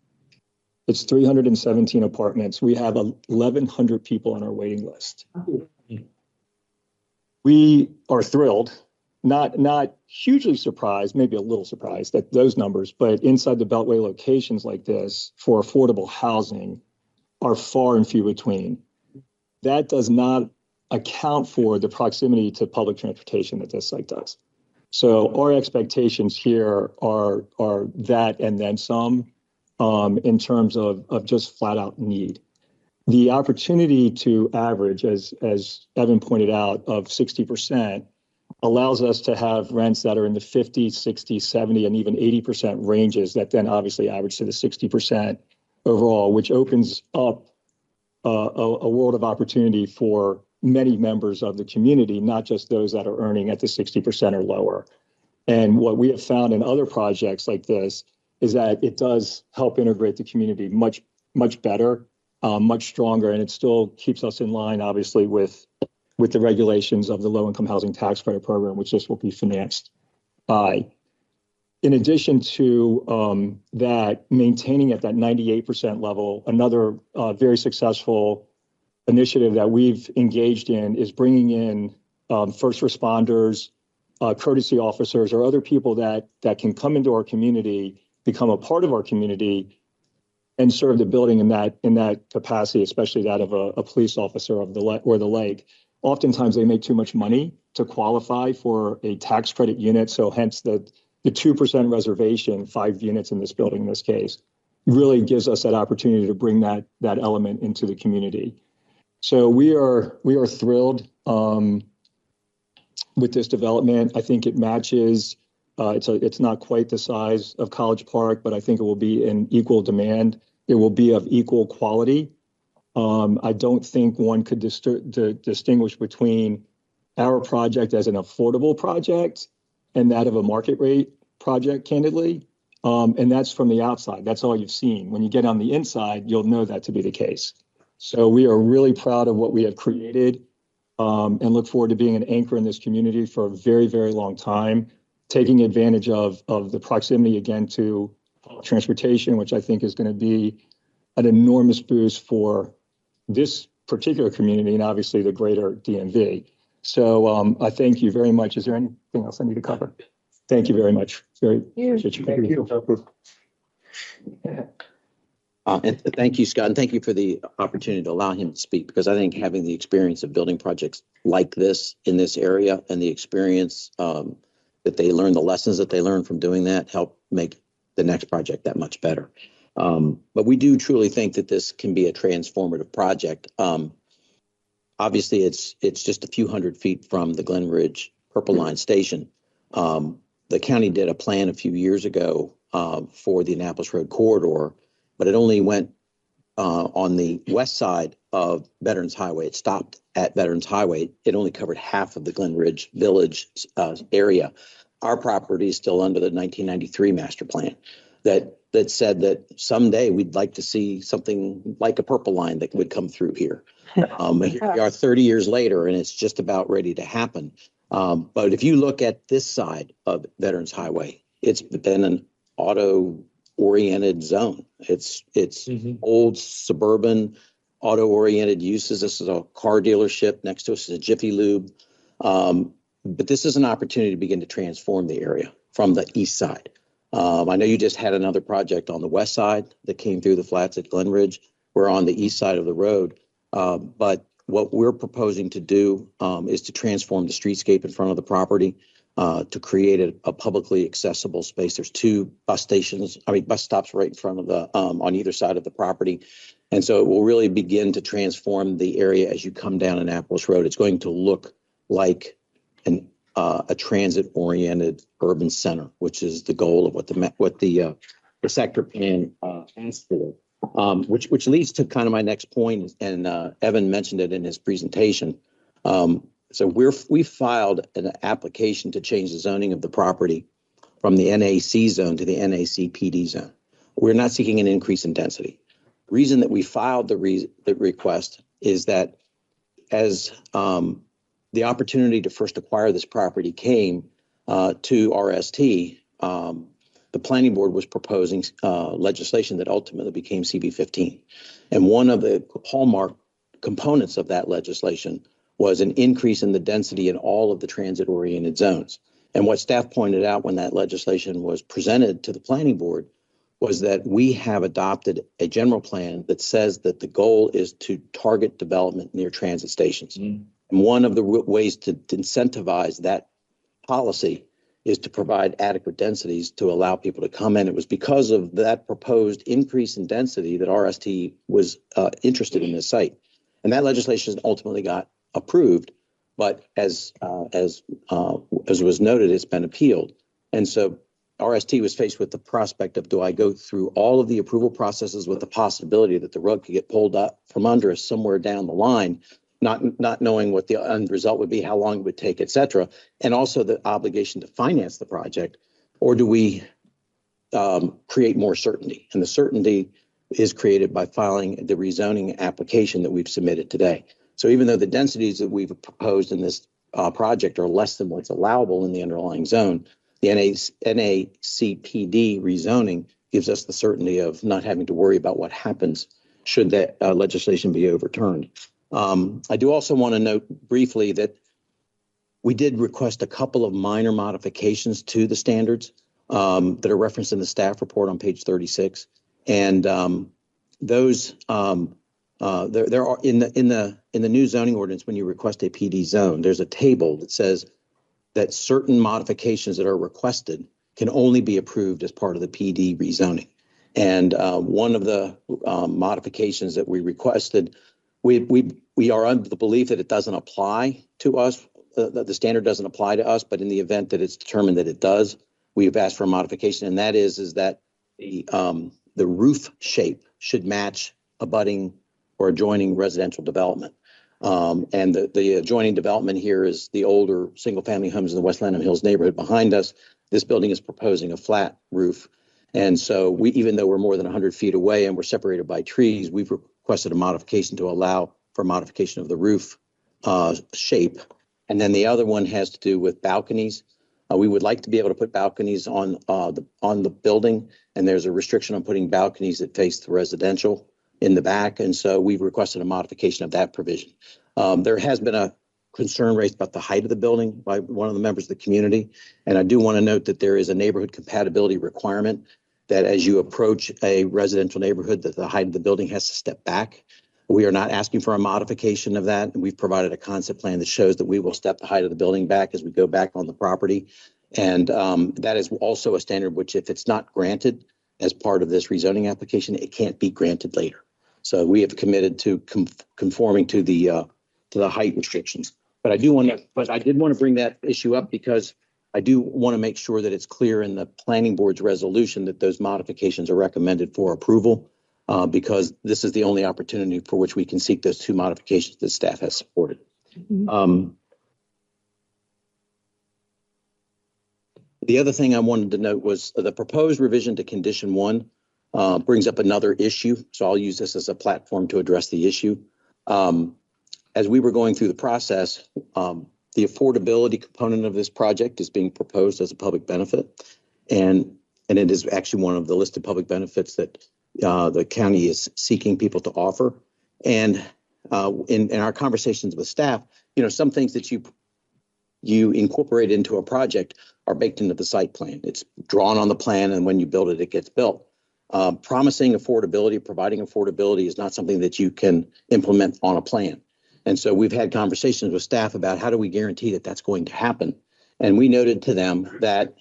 It's 317 apartments. We have 1,100 people on our waiting list. We are thrilled, not hugely surprised, maybe a little surprised at those numbers, but inside the Beltway locations like this for affordable housing are far and few between. That does not account for the proximity to public transportation that this site does. So our expectations here are that and then some in terms of just flat out need. The opportunity to average, as Evan pointed out, of 60% allows us to have rents that are in the 50, 60, 70, and even 80% ranges that then obviously average to the 60% overall, which opens up a world of opportunity for many members of the community, not just those that are earning at the 60% or lower. And what we have found in other projects like this is that it does help integrate the community much, much better, much stronger, and it still keeps us in line, obviously, with the regulations of the low-income housing tax credit program, which this will be financed by. In addition to that, maintaining at that 98% level, another very successful initiative that we've engaged in is bringing in first responders, courtesy officers, or other people that can come into our community, become a part of our community, and serve the building in that capacity, especially that of a police officer or the like. Oftentimes, they make too much money to qualify for a tax credit unit, so hence the 2% reservation, 5 units in this building in this case, really gives us that opportunity to bring that element into the community. So we are thrilled with this development. I think it matches. It's not quite the size of College Park, but I think it will be in equal demand. It will be of equal quality. I don't think one could distinguish between our project as an affordable project and that of a market rate project, candidly. And that's from the outside. That's all you've seen. When you get on the inside, you'll know that to be the case. So we are really proud of what we have created and look forward to being an anchor in this community for a very, very long time, taking advantage of the proximity, again, to transportation, which I think is going to be an enormous boost for this particular community and obviously the greater DMV. So I thank you very much. Is there anything else I need to cover? Thank you very much. Very appreciate you. Thank you. And thank you, Scott, and thank you for the opportunity to allow him to speak, because I think having the experience of building projects like this in this area and the experience that they learn, the lessons that they learn from doing that, help make the next project that much better. But we do truly think that this can be a transformative project. Obviously, it's just a few hundred feet from the Glen Ridge Purple Line station. The county did a plan a few years ago for the Annapolis Road corridor, but it only went on the west side of Veterans Highway. It stopped at Veterans Highway. It only covered half of the Glen Ridge Village area. Our property is still under the 1993 master plan that said that someday we'd like to see something like a purple line that would come through here. Here we are 30 years later, and it's just about ready to happen. But if you look at this side of Veterans Highway, it's been an auto-oriented zone. It's old suburban auto-oriented uses. This is a car dealership. Next to us is a Jiffy Lube. But this is an opportunity to begin to transform the area from the east side. I know you just had another project on the west side that came through the flats at Glen Ridge. We're on the east side of the road. But what we're proposing to do is to transform the streetscape in front of the property to create a publicly accessible space. There's 2 bus stops right in front of the, on either side of the property. And so it will really begin to transform the area as you come down Annapolis Road. It's going to look like a transit-oriented urban center, which is the goal of what the sector plan asks for. Which leads to kind of my next point, and Evan mentioned it in his presentation. So we filed an application to change the zoning of the property from the NAC zone to the NACPD zone. We're not seeking an increase in density. The reason that we filed the request is that as the opportunity to first acquire this property came to RST, the planning board was proposing legislation that ultimately became CB 15. And one of the hallmark components of that legislation was an increase in the density in all of the transit-oriented zones. And what staff pointed out when that legislation was presented to the planning board was that we have adopted a general plan that says that the goal is to target development near transit stations. And one of the ways to incentivize that policy is to provide adequate densities to allow people to come in. It was because of that proposed increase in density that RST was interested in this site. And that legislation ultimately got approved, but as was noted, it's been appealed. And so RST was faced with the prospect of, do I go through all of the approval processes with the possibility that the rug could get pulled up from under us somewhere down the line, not knowing what the end result would be, how long it would take, et cetera, and also the obligation to finance the project, or do we create more certainty? And the certainty is created by filing the rezoning application that we've submitted today. So even though the densities that we've proposed in this project are less than what's allowable in the underlying zone, the NACPD rezoning gives us the certainty of not having to worry about what happens should that legislation be overturned. I do also want to note briefly that we did request a couple of minor modifications to the standards that are referenced in the staff report on page 36. And those there are in the new zoning ordinance, when you request a PD zone, there's a table that says that certain modifications that are requested can only be approved as part of the PD rezoning. And one of the modifications that we requested, we are under the belief that it doesn't apply to us, the standard doesn't apply to us, but in the event that it's determined that it does, we've asked for a modification, and that is that the roof shape should match abutting or adjoining residential development. And the adjoining development here is the older single-family homes in the West Lanham Hills neighborhood behind us. This building is proposing a flat roof. And so even though we're more than 100 feet away and we're separated by trees, we've requested a modification to allow for modification of the roof shape. And then the other one has to do with balconies. We would like to be able to put balconies on the building, and there's a restriction on putting balconies that face the residential in the back. And so we've requested a modification of that provision. There has been a concern raised about the height of the building by one of the members of the community. And I do want to note that there is a neighborhood compatibility requirement that as you approach a residential neighborhood, that the height of the building has to step back. We are not asking for a modification of that. And we've provided a concept plan that shows that we will step the height of the building back as we go back on the property. And that is also a standard which, if it's not granted as part of this rezoning application, it can't be granted later. So we have committed to conforming to the height restrictions. But I did want to bring that issue up because I do want to make sure that it's clear in the planning board's resolution that those modifications are recommended for approval, because this is the only opportunity for which we can seek those two modifications that staff has supported. The other thing I wanted to note was the proposed revision to condition 1 brings up another issue. So I'll use this as a platform to address the issue. As we were going through the process, the affordability component of this project is being proposed as a public benefit. And it is actually one of the listed public benefits that the county is seeking people to offer. And in our conversations with staff, some things that you incorporate into a project are baked into the site plan. It's drawn on the plan, and when you build it, it gets built. Promising affordability, providing affordability is not something that you can implement on a plan. And so we've had conversations with staff about how do we guarantee that that's going to happen. And we noted to them that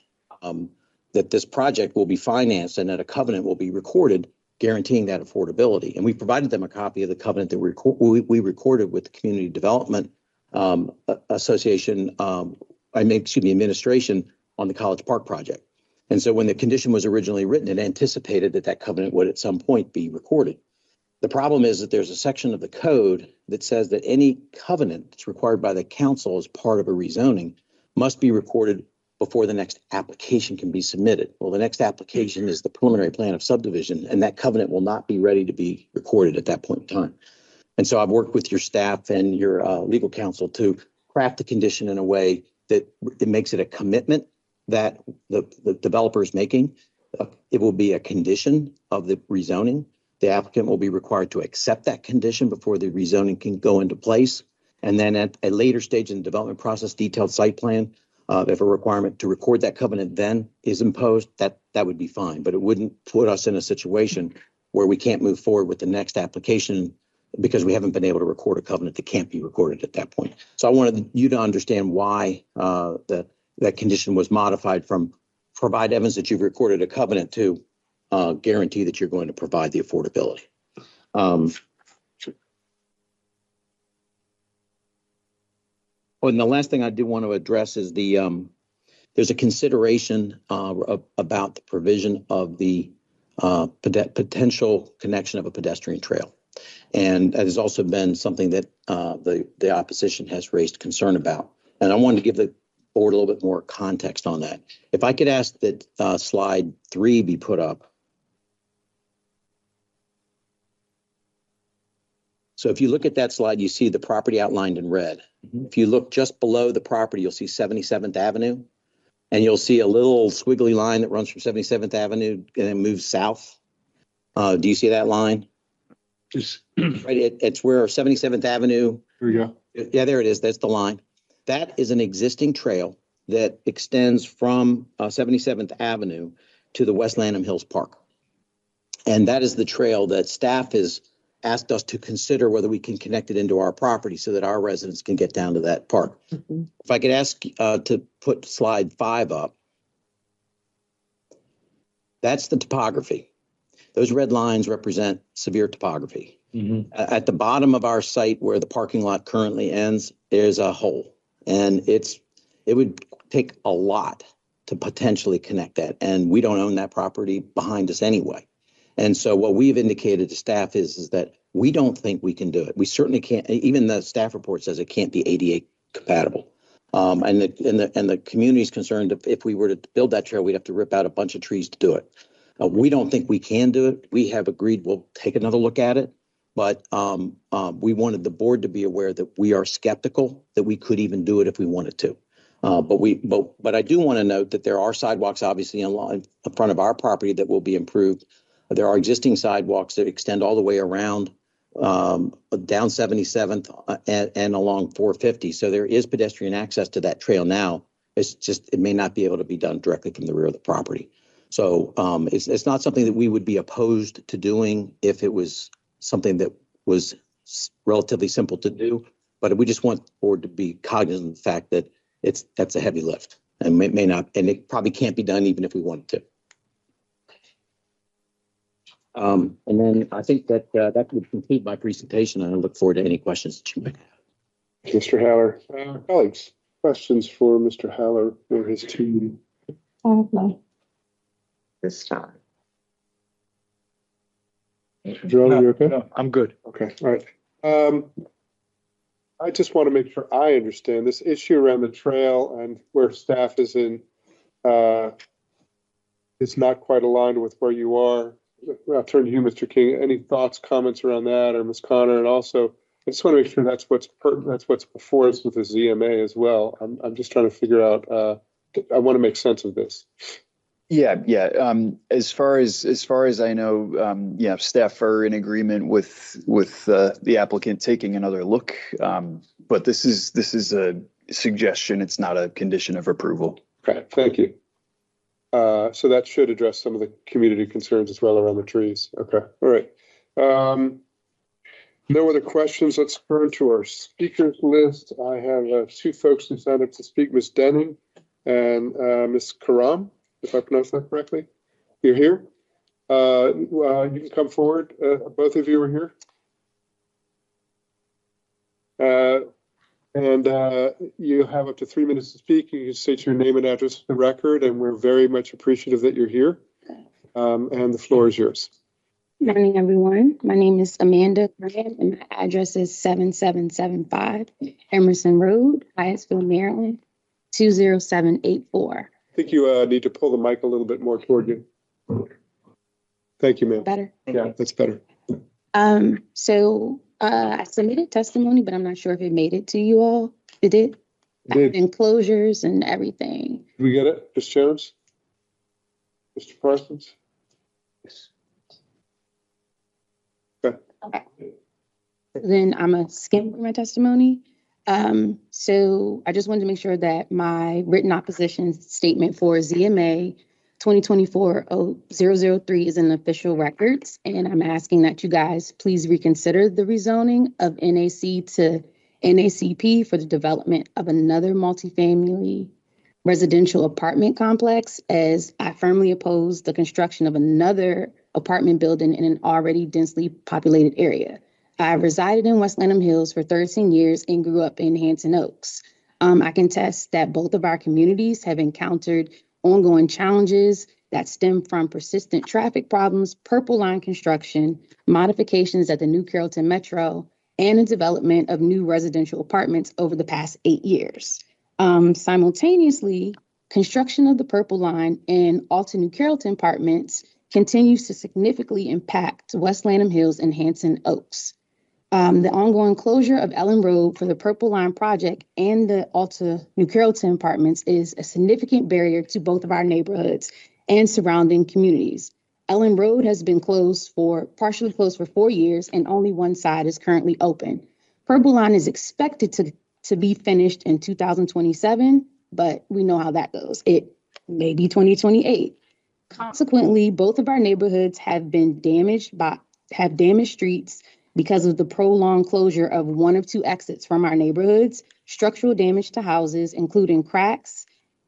that this project will be financed and that a covenant will be recorded guaranteeing that affordability. And we provided them a copy of the covenant that we recorded with the Community Development Association, administration on the College Park project. And so when the condition was originally written, it anticipated that that covenant would at some point be recorded. The problem is that there's a section of the code that says that any covenant that's required by the council as part of a rezoning must be recorded before the next application can be submitted. Well, the next application is the preliminary plan of subdivision, and that covenant will not be ready to be recorded at that point in time. And so I've worked with your staff and your legal counsel to craft the condition in a way that it makes it a commitment that the developer is making. It will be a condition of the rezoning. The applicant will be required to accept that condition before the rezoning can go into place. And then at a later stage in the development process, detailed site plan, if a requirement to record that covenant then is imposed, that would be fine. But it wouldn't put us in a situation where we can't move forward with the next application because we haven't been able to record a covenant that can't be recorded at that point. So I wanted you to understand why that condition was modified from provide evidence that you've recorded a covenant to guarantee that you're going to provide the affordability. And the last thing I do want to address is there's a consideration about the provision of the potential connection of a pedestrian trail. And that has also been something that the opposition has raised concern about. And I wanted to give the board a little bit more context on that. If I could ask that slide 3 be put up. So if you look at that slide, you see the property outlined in red. If you look just below the property, you'll see 77th Avenue, and you'll see a little squiggly line that runs from 77th Avenue and then moves south. Do you see that line? Right, it's where 77th Avenue. Here we go. Yeah, there it is. That's the line. That is an existing trail that extends from 77th Avenue to the West Lanham Hills Park. And that is the trail that staff has asked us to consider whether we can connect it into our property so that our residents can get down to that park. Mm-hmm. If I could ask to put slide 5 up. That's the topography. Those red lines represent severe topography. Mm-hmm. At the bottom of our site where the parking lot currently ends, there's a hole. And it would take a lot to potentially connect that. And we don't own that property behind us anyway. And so what we've indicated to staff is that we don't think we can do it. We certainly can't. Even the staff report says it can't be ADA compatible. And the community is concerned if we were to build that trail, we'd have to rip out a bunch of trees to do it. We don't think we can do it. We have agreed we'll take another look at it. But we wanted the board to be aware that we are skeptical that we could even do it if we wanted to. But I do want to note that there are sidewalks obviously in front of our property that will be improved. There are existing sidewalks that extend all the way around down 77th and along 450. So there is pedestrian access to that trail now. It's just it may not be able to be done directly from the rear of the property. So it's not something that we would be opposed to doing if it was something that was relatively simple to do. But we just want the board to be cognizant of the fact that that's a heavy lift and may not, and it probably can't be done even if we wanted to. And then I think that would conclude my presentation, and I look forward to any questions that you may have. Mr. Haller, colleagues, questions for Mr. Haller or his team? No. This time. Jerome, you okay? No, I'm good. Okay, all right. I just want to make sure I understand this issue around the trail and where staff is in. It's not quite aligned with where you are. I'll turn to you, Mr. King. Any thoughts, comments around that, or Ms. Connor? And also, I just want to make sure that's what's before us with the ZMA as well. I'm just trying to figure out. I want to make sense of this. Yeah. As far as I know, staff are in agreement with the applicant taking another look. But this is a suggestion. It's not a condition of approval. Okay, thank you. So that should address some of the community concerns as well around the trees. Okay, all right. No other questions. Let's turn to our speakers list. I have 2 folks who signed up to speak, Ms. Denning and Ms. Karam, if I pronounced that correctly. You're here. You can come forward. Both of you are here. And you have up to 3 minutes to speak. You can state your name and address for the record, and we're very much appreciative that you're here. And the floor is yours. Good morning, everyone. My name is Amanda Graham, and my address is 7775 Emerson Road, Hyattsville, Maryland, 20784. I think you need to pull the mic a little bit more toward you. Thank you, ma'am. Better? Yeah, that's better. I submitted testimony, but I'm not sure if it made it to you all. It did? Did Enclosures and everything. we get it, Ms. Jones? Mr. Parsons? Okay. Okay. Then I'm a skim through my testimony. So I just wanted to make sure that my written opposition statement for ZMA 2024-003 is in the official records. And I'm asking that you guys please reconsider the rezoning of NAC to NACP for the development of another multifamily residential apartment complex, as I firmly oppose the construction of another apartment building in an already densely populated area. I resided in West Lanham Hills for 13 years and grew up in Hampton Oaks. I can attest that both of our communities have encountered ongoing challenges that stem from persistent traffic problems, Purple Line construction, modifications at the New Carrollton Metro, and the development of new residential apartments over the past 8 years. Simultaneously, construction of the Purple Line and Alta New Carrollton apartments continues to significantly impact West Lanham Hills and Hampton Oaks. The ongoing closure of Ellen Road for the Purple Line project and the Alta New Carrollton apartments is a significant barrier to both of our neighborhoods and surrounding communities. Ellen Road has been partially closed for 4 years, and only one side is currently open. Purple Line is expected to be finished in 2027, but we know how that goes. It may be 2028. Consequently, both of our neighborhoods have damaged streets because of the prolonged closure of one of two exits from our neighborhoods, structural damage to houses, including cracks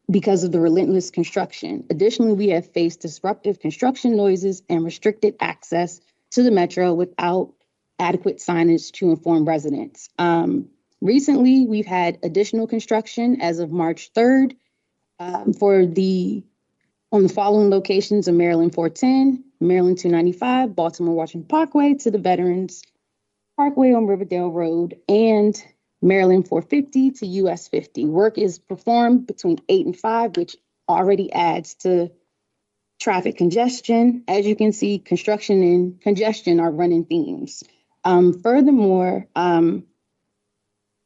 because of the relentless construction. Additionally, we have faced disruptive construction noises and restricted access to the metro without adequate signage to inform residents. Recently, we've had additional construction as of March 3rd on the following locations of Maryland 410, Maryland 295, Baltimore Washington Parkway to the Veterans Parkway on Riverdale Road, and Maryland 450 to US 50. Work is performed between 8 and 5, which already adds to traffic congestion. As you can see, construction and congestion are running themes. Furthermore,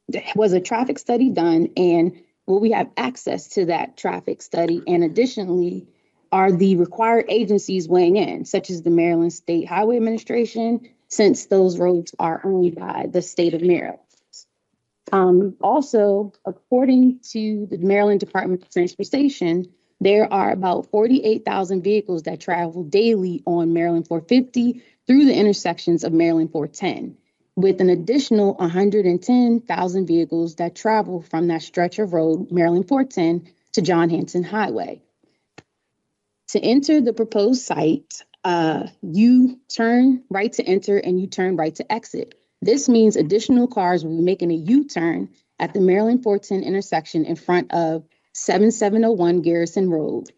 there was a traffic study done, and we have access to that traffic study, and additionally are the required agencies weighing in, such as the Maryland State Highway Administration, since those roads are owned by the state of Maryland. Also, according to the Maryland Department of Transportation, there are about 48,000 vehicles that travel daily on Maryland 450 through the intersections of Maryland 410, with an additional 110,000 vehicles that travel from that stretch of road, Maryland 410, to John Hanson Highway. To enter the proposed site, you turn right to enter and you turn right to exit. This means additional cars will be making a U-turn at the Maryland 410 intersection in front of 7701 Garrison Road.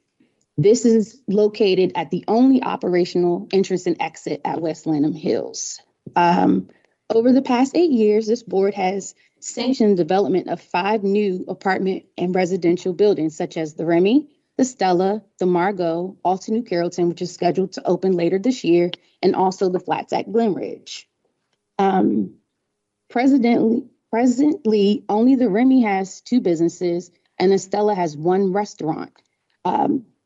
This is located at the only operational entrance and exit at West Lanham Hills. Over the past 8 years, this board has sanctioned development of 5 new apartment and residential buildings, such as the Remy, the Stella, the Margot, Alta New Carrollton, which is scheduled to open later this year, and also the Flats at Glenridge. Presently, only the Remy has 2 businesses and the Stella has 1 restaurant.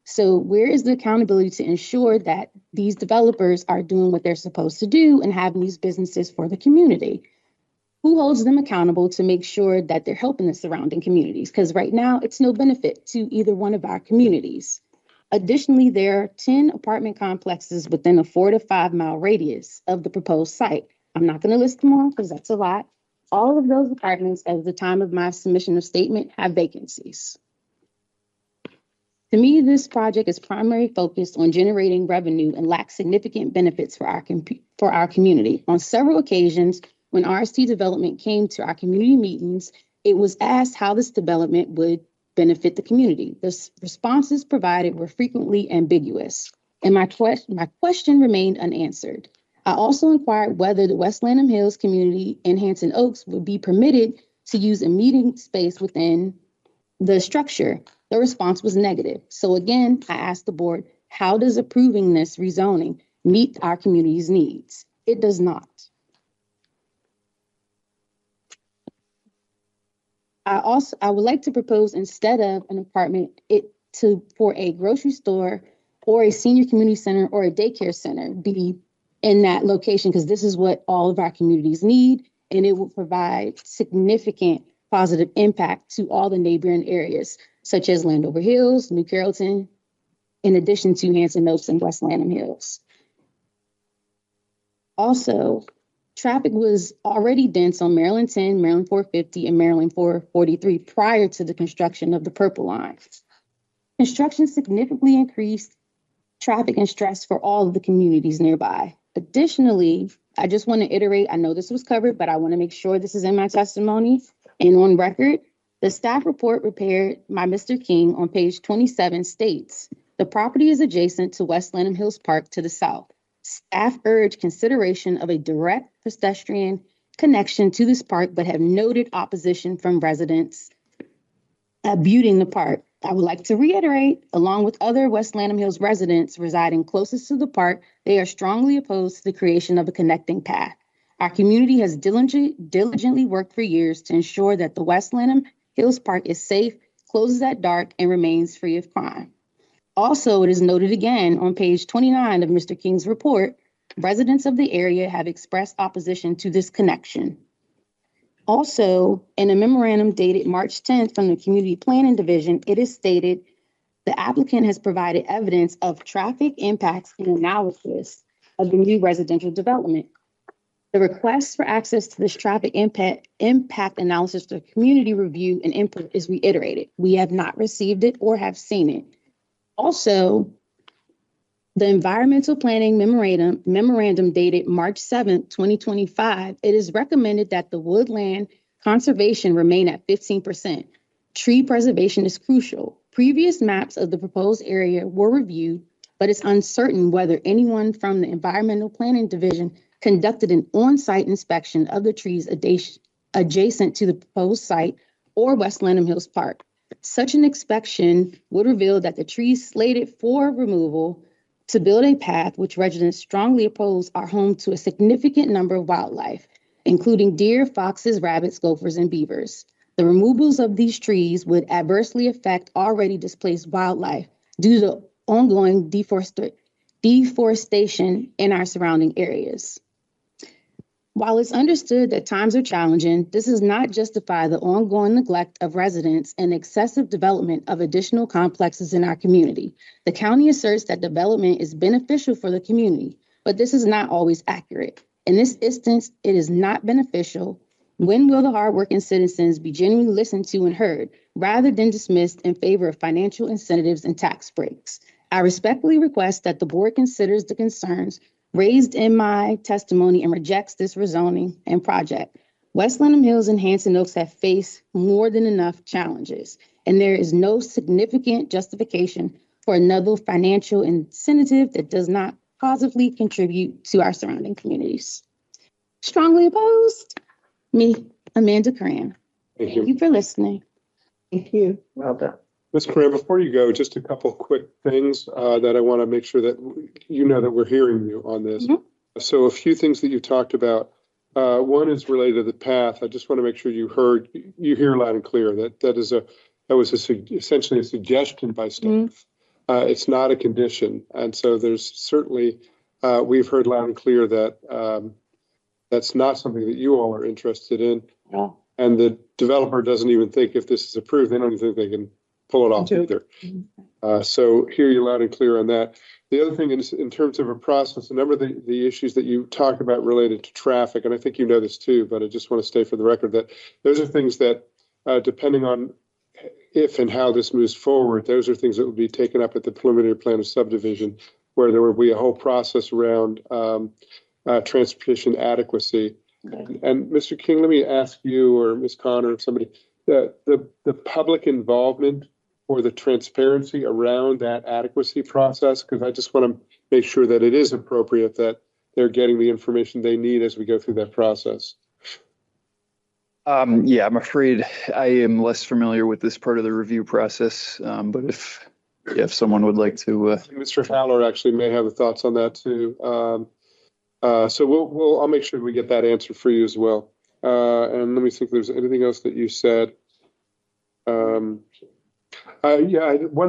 So where is the accountability to ensure that these developers are doing what they're supposed to do and having these businesses for the community? Who holds them accountable to make sure that they're helping the surrounding communities? Because right now it's no benefit to either one of our communities. Additionally, there are 10 apartment complexes within a 4 to 5 mile radius of the proposed site. I'm not going to list them all because that's a lot. All of those apartments at the time of my submission of statement have vacancies. To me, this project is primarily focused on generating revenue and lacks significant benefits for our community. On several occasions, when RST development came to our community meetings, it was asked how this development would benefit the community. The responses provided were frequently ambiguous, and my question remained unanswered. I also inquired whether the West Lanham Hills community in Hampton Oaks would be permitted to use a meeting space within the structure. The response was negative. So again, I asked the board, how does approving this rezoning meet our community's needs? It does not. I would like to propose, instead of an apartment, for a grocery store or a senior community center or a daycare center be in that location, because this is what all of our communities need, and it will provide significant positive impact to all the neighboring areas, such as Landover Hills, New Carrollton, in addition to Hanson Oaks and West Lanham Hills. Also, traffic was already dense on Maryland 10, Maryland 450, and Maryland 443 prior to the construction of the Purple Line. Construction significantly increased traffic and stress for all of the communities nearby. Additionally, I just want to iterate, I know this was covered, but I want to make sure this is in my testimony and on record. The staff report prepared by Mr. King on page 27 states, the property is adjacent to West Lanham Hills Park to the south. Staff urged consideration of a direct pedestrian connection to this park, but have noted opposition from residents abutting the park. I would like to reiterate, along with other West Lanham Hills residents residing closest to the park, they are strongly opposed to the creation of a connecting path. Our community has diligently worked for years to ensure that the West Lanham Hills Park is safe, closes at dark, and remains free of crime. Also, it is noted again on page 29 of Mr. King's report, residents of the area have expressed opposition to this connection. Also, in a memorandum dated March 10th from the Community Planning Division, it is stated the applicant has provided evidence of traffic impacts and analysis of the new residential development. The request for access to this traffic impact analysis for community review and input is reiterated. We have not received it or have seen it. Also, the environmental planning memorandum dated March 7th, 2025, it is recommended that the woodland conservation remain at 15%. Tree preservation is crucial. Previous maps of the proposed area were reviewed, but it's uncertain whether anyone from the Environmental Planning Division conducted an on-site inspection of the trees adjacent to the proposed site or West Lanham Hills Park. Such an inspection would reveal that the trees slated for removal to build a path which residents strongly oppose are home to a significant number of wildlife, including deer, foxes, rabbits, gophers, and beavers. The removals of these trees would adversely affect already displaced wildlife due to ongoing deforestation in our surrounding areas. While it's understood that times are challenging, this does not justify the ongoing neglect of residents and excessive development of additional complexes in our community. The county asserts that development is beneficial for the community, but this is not always accurate. In this instance, it is not beneficial. When will the hardworking citizens be genuinely listened to and heard, rather than dismissed in favor of financial incentives and tax breaks? I respectfully request that the board considers the concerns raised in my testimony and rejects this rezoning and project. West Lanham Hills and Hanson Oaks have faced more than enough challenges, and there is no significant justification for another financial incentive that does not positively contribute to our surrounding communities. Strongly opposed, me, Amanda Cran. Thank Thank you for listening. Thank you. Well done. Ms. Coran, before you go, just a couple quick things that I want to make sure that you know that we're hearing you on this. So a few things that you talked about. One is related to the path. I just want to make sure you hear loud and clear that was essentially a suggestion by staff. It's not a condition, and so there's certainly we've heard loud and clear that that's not something that you all are interested in. Yeah. And the developer doesn't even think if this is approved, they don't even think they can pull it off either. So hear you loud and clear on that. The other thing is in terms of a process, a number of the issues that you talked about related to traffic, and I think you know this too, but I just want to state for the record that those are things that, depending on if and how this moves forward, those are things that will be taken up at the preliminary plan of subdivision, where there will be a whole process around transportation adequacy. Okay. And Mr. King, let me ask you or Ms. Connor or somebody, the public involvement or the transparency around that adequacy process, because I just want to make sure that it is appropriate that they're getting the information they need as we go through that process. Yeah, I'm afraid I am less familiar with this part of the review process. But if someone would like to, Mr. Fowler actually may have thoughts on that too. So I'll make sure we get that answer for you as well. And let me think if there's anything else that you said. One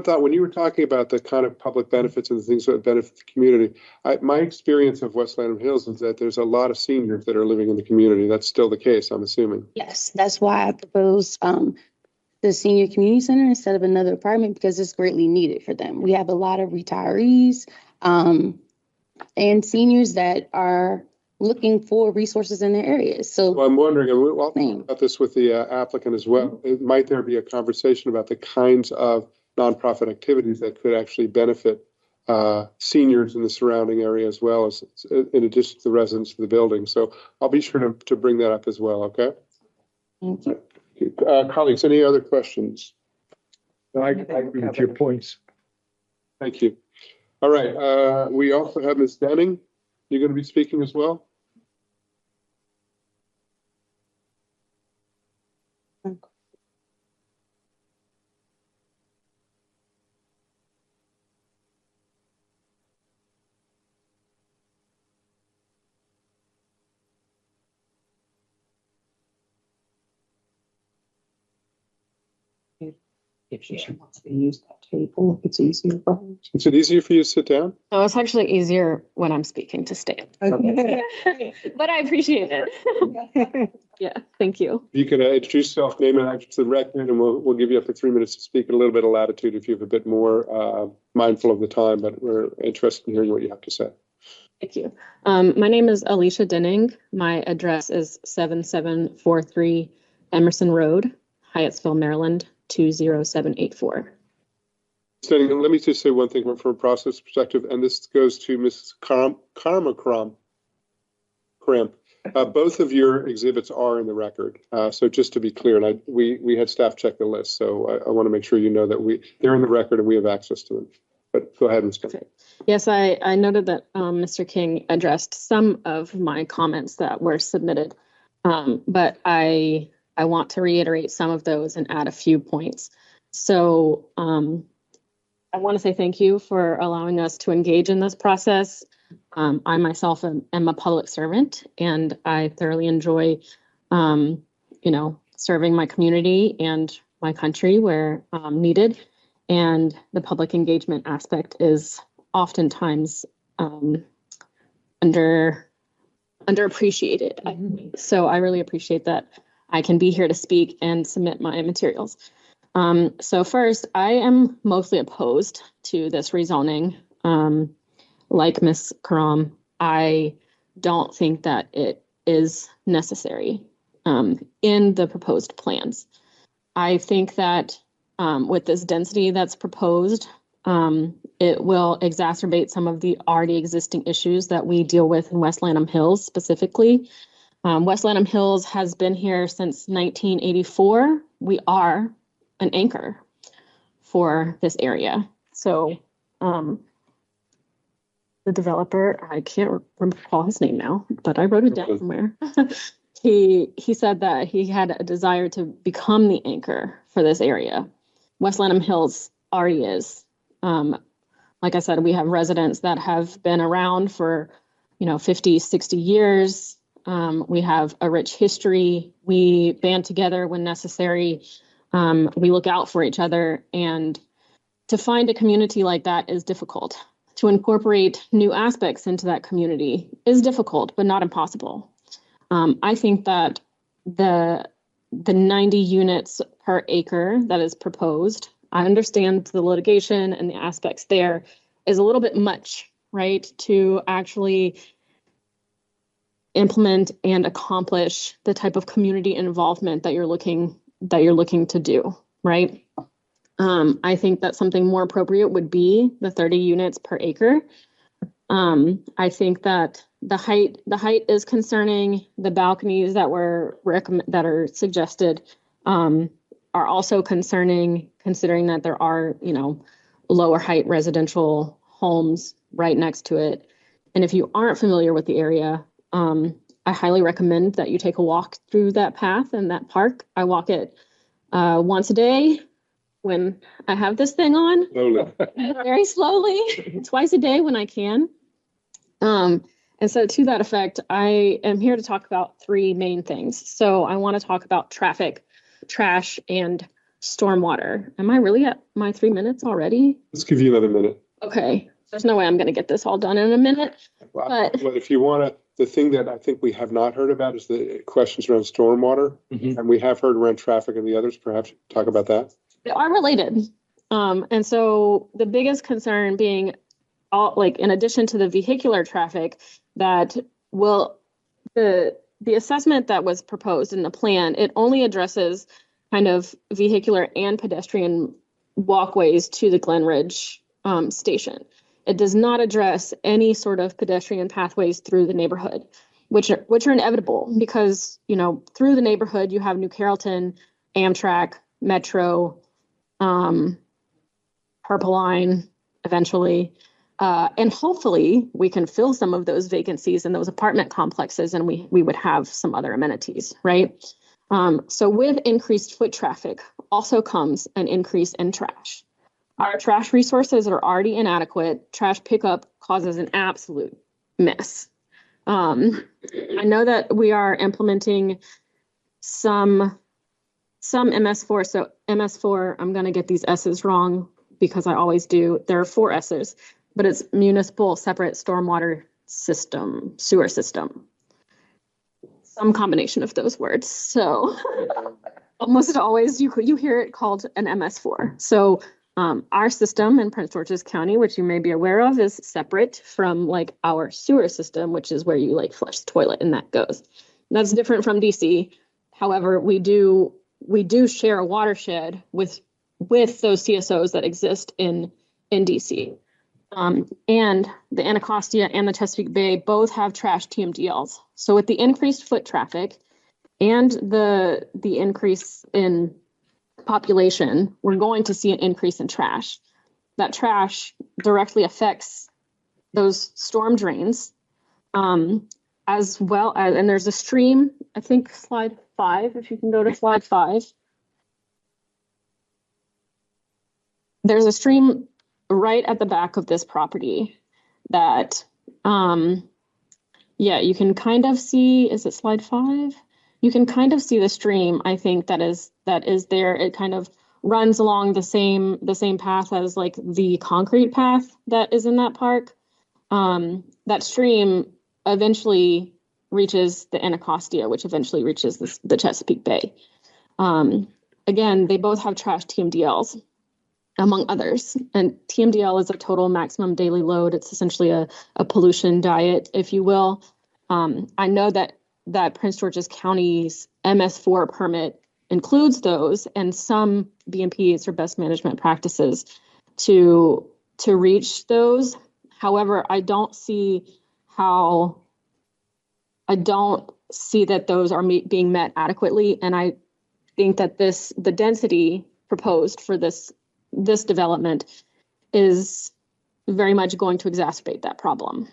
thought when you were talking about the kind of public benefits and the things that benefit the community, my experience of West Lanham Hills is that there's a lot of seniors that are living in the community. That's still the case, I'm assuming. Yes, that's why I proposed the senior community center instead of another apartment because it's greatly needed for them. We have a lot of retirees and seniors that are looking for resources in their areas. So Well, I'm wondering, and we'll talk about this with the applicant as well. Might there be a conversation about the kinds of nonprofit activities that could actually benefit seniors in the surrounding area as well as in addition to the residents of the building? So I'll be sure to bring that up as well, okay? thank you. Colleagues, any other questions? I agree with your points. Thank you. All right, we also have Ms. Denning. You're going to be speaking as well? If she wants to use that table, it's easier for her. Is it easier for you to sit down? No, it's actually easier when I'm speaking to stand. Okay. But I appreciate it. Yeah, thank you. You can introduce yourself, name and address to the record, and we'll give you up to 3 minutes to speak, and a little bit of latitude if you have a bit more mindful of the time, but we're interested in hearing what you have to say. Thank you. My name is Alicia Denning. My address is 7743 Emerson Road, Hyattsville, Maryland, 20784. Standing, let me just say one thing from a process perspective, and this goes to Mrs. Karma Cramp. Both of your exhibits are in the record. So just to be clear, and we had staff check the list, so I want to make sure you know that they're in the record and we have access to them. But go ahead, Ms. Cramp. Okay. Yes, I noted that Mr. King addressed some of my comments that were submitted, but I want to reiterate some of those and add a few points. So I want to say thank you for allowing us to engage in this process. I myself am a public servant, and I thoroughly enjoy, serving my community and my country where needed. And the public engagement aspect is oftentimes underappreciated. So I really appreciate that I can be here to speak and submit my materials. So first, I am mostly opposed to this rezoning. Like Ms. Karam, I don't think that it is necessary in the proposed plans. I think that with this density that's proposed, it will exacerbate some of the already existing issues that we deal with in West Lanham Hills specifically. West Lanham Hills has been here since 1984. We are an anchor for this area. So the developer, I can't recall his name now, but I wrote it down somewhere. He said that he had a desire to become the anchor for this area. West Lanham Hills already is. Like I said, we have residents that have been around for, 50, 60 years. We have a rich history. We band together when necessary. We look out for each other. And to find a community like that is difficult. To incorporate new aspects into that community is difficult, but not impossible. I think that the 90 units per acre that is proposed, I understand the litigation and the aspects there is a little bit much, right, to actually implement and accomplish the type of community involvement that you're looking to do, right? I think that something more appropriate would be the 30 units per acre. I think that the height is concerning. The balconies that are suggested are also concerning, considering that there are, lower height residential homes right next to it. And if you aren't familiar with the area, I highly recommend that you take a walk through that path and that park. I walk it once a day when I have this thing on, very slowly, twice a day when I can. And so to that effect, I am here to talk about three main things. So I want to talk about traffic, trash, and stormwater. Am I really at my 3 minutes already? Let's give you another minute. Okay. There's no way I'm going to get this all done in a minute. But Well, if you want to, the thing that I think we have not heard about is the questions around stormwater. And we have heard around traffic and the others. Perhaps you could talk about that. they are related. And so the biggest concern being in addition to the vehicular traffic, that the assessment that was proposed in the plan, it only addresses kind of vehicular and pedestrian walkways to the Glen Ridge station. It does not address any sort of pedestrian pathways through the neighborhood, which are inevitable because, through the neighborhood, you have New Carrollton, Amtrak, Metro, Purple Line, eventually. And hopefully we can fill some of those vacancies in those apartment complexes and we would have some other amenities, right? So with increased foot traffic also comes an increase in trash. Our trash resources are already inadequate. Trash pickup causes an absolute mess. I know that we are implementing some MS4. So MS4, I'm going to get these S's wrong because I always do. There are 4 S's, but it's municipal separate stormwater system, sewer system. Some combination of those words. So almost always you hear it called an MS4. So our system in Prince George's County, which you may be aware of, is separate from our sewer system, which is where you flush the toilet and that goes. That's different from DC. However, we do share a watershed with those CSOs that exist in DC. And the Anacostia and the Chesapeake Bay both have trash TMDLs. So with the increased foot traffic and the increase in population, we're going to see an increase in trash. That trash directly affects those storm drains, as well as, and there's a stream, I think slide 5, if you can go to slide 5. There's a stream right at the back of this property that, you can kind of see, is it slide 5? You can kind of see the stream, I think, that is there. It kind of runs along the same path as the concrete path that is in that park. That stream eventually reaches the Anacostia, which eventually reaches the Chesapeake Bay. Again, they both have trash TMDLs, among others. And TMDL is a total maximum daily load. It's essentially a pollution diet, if you will. I know that Prince George's County's MS4 permit includes those and some BMPs or best management practices to reach those. However, I don't see that those are being met adequately. And I think that the density proposed for this development is very much going to exacerbate that problem.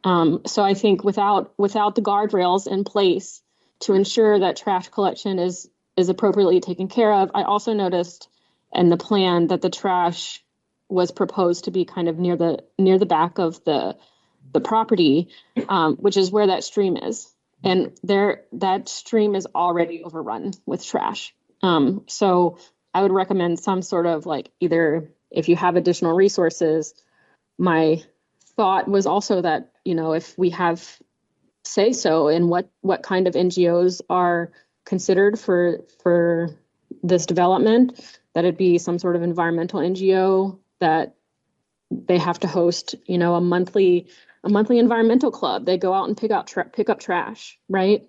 So I think without the guardrails in place to ensure that trash collection is appropriately taken care of, I also noticed in the plan that the trash was proposed to be kind of near the back of the property, which is where that stream is. And that stream is already overrun with trash. So I would recommend some sort of either if you have additional resources. My thought was also that, if we have say so in what kind of NGOs are considered for this development, that it be some sort of environmental NGO, that they have to host, a monthly environmental club. They go out and pick up trash, right?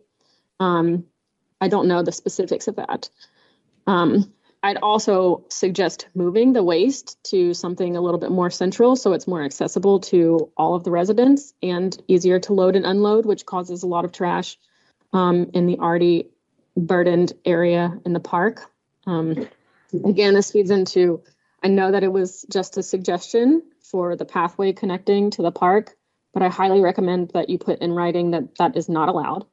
I don't know the specifics of that. I'd also suggest moving the waste to something a little bit more central so it's more accessible to all of the residents and easier to load and unload, which causes a lot of trash in the already burdened area in the park. Again, this feeds into, I know that it was just a suggestion for the pathway connecting to the park, but I highly recommend that you put in writing that that is not allowed.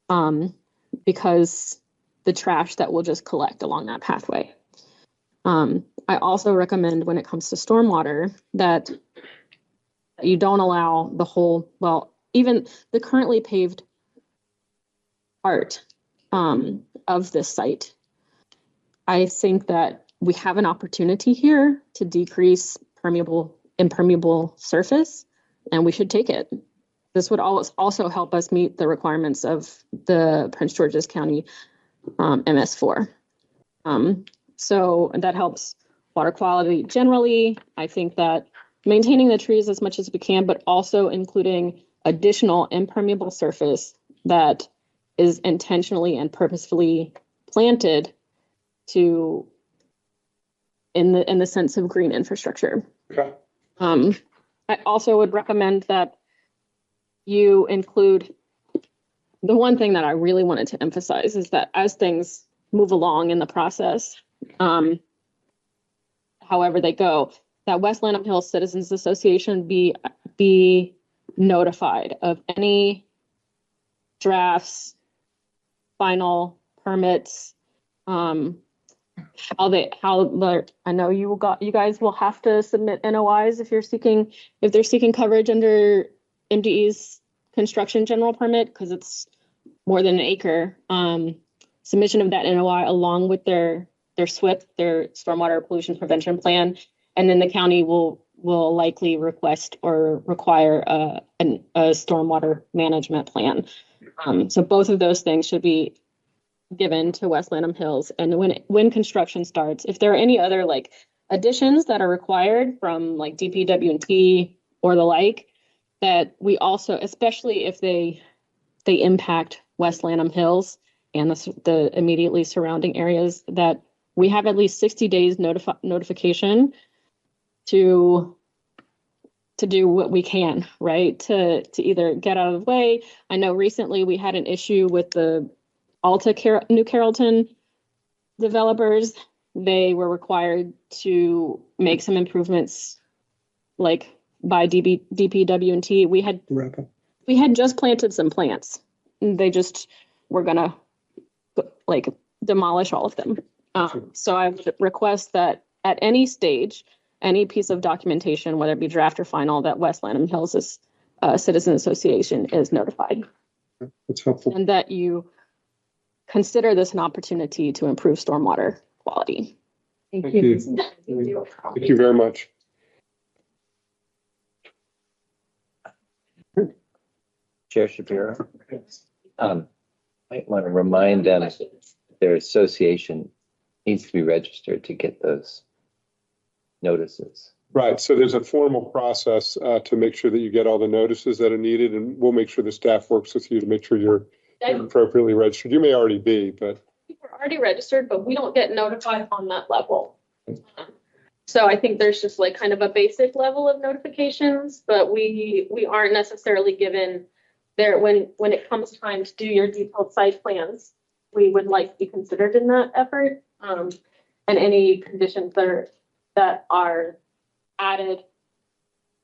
because the trash that will just collect along that pathway. I also recommend when it comes to stormwater that you don't allow the whole, well, even the currently paved part of this site. I think that we have an opportunity here to decrease impermeable surface, and we should take it. This would also help us meet the requirements of the Prince George's County MS4. So that helps water quality generally. I think that maintaining the trees as much as we can, but also including additional impermeable surface that is intentionally and purposefully planted to in the sense of green infrastructure. Okay. I also would recommend that you include, the one thing that I really wanted to emphasize is that as things move along in the process, however they go, that West Lanham Hills Citizens Association be notified of any drafts, final permits, I know you guys will have to submit NOIs if they're seeking coverage under MDE's construction general permit, because it's more than an acre. Submission of that NOI along with their SWIP, their stormwater pollution prevention plan, and then the county will likely request or require a stormwater management plan. So both of those things should be given to West Lanham Hills. And when construction starts, if there are any other like additions that are required from like DPW&T or the like, that we also, especially if they impact West Lanham Hills and the immediately surrounding areas, that we have at least 60 days notification to do what we can, right? To either get out of the way. I know recently we had an issue with the New Carrollton developers. They were required to make some improvements, like by DPW&T. We had just planted some plants. They just were gonna like demolish all of them. So I would request that at any stage, any piece of documentation, whether it be draft or final, that West Lanham Hills Citizen Association is notified. That's helpful. And that you consider this an opportunity to improve stormwater quality. Thank you. Thank you very much. Chair Shapiro, might want to remind them that their association needs to be registered to get those notices. Right. So there's a formal process to make sure that you get all the notices that are needed, and we'll make sure the staff works with you to make sure you're appropriately registered. You may already be, but we're already registered, but we don't get notified on that level. So I think there's just like kind of a basic level of notifications, but we aren't necessarily given there when it comes time to do your detailed site plans. We would like to be considered in that effort, and any conditions that are added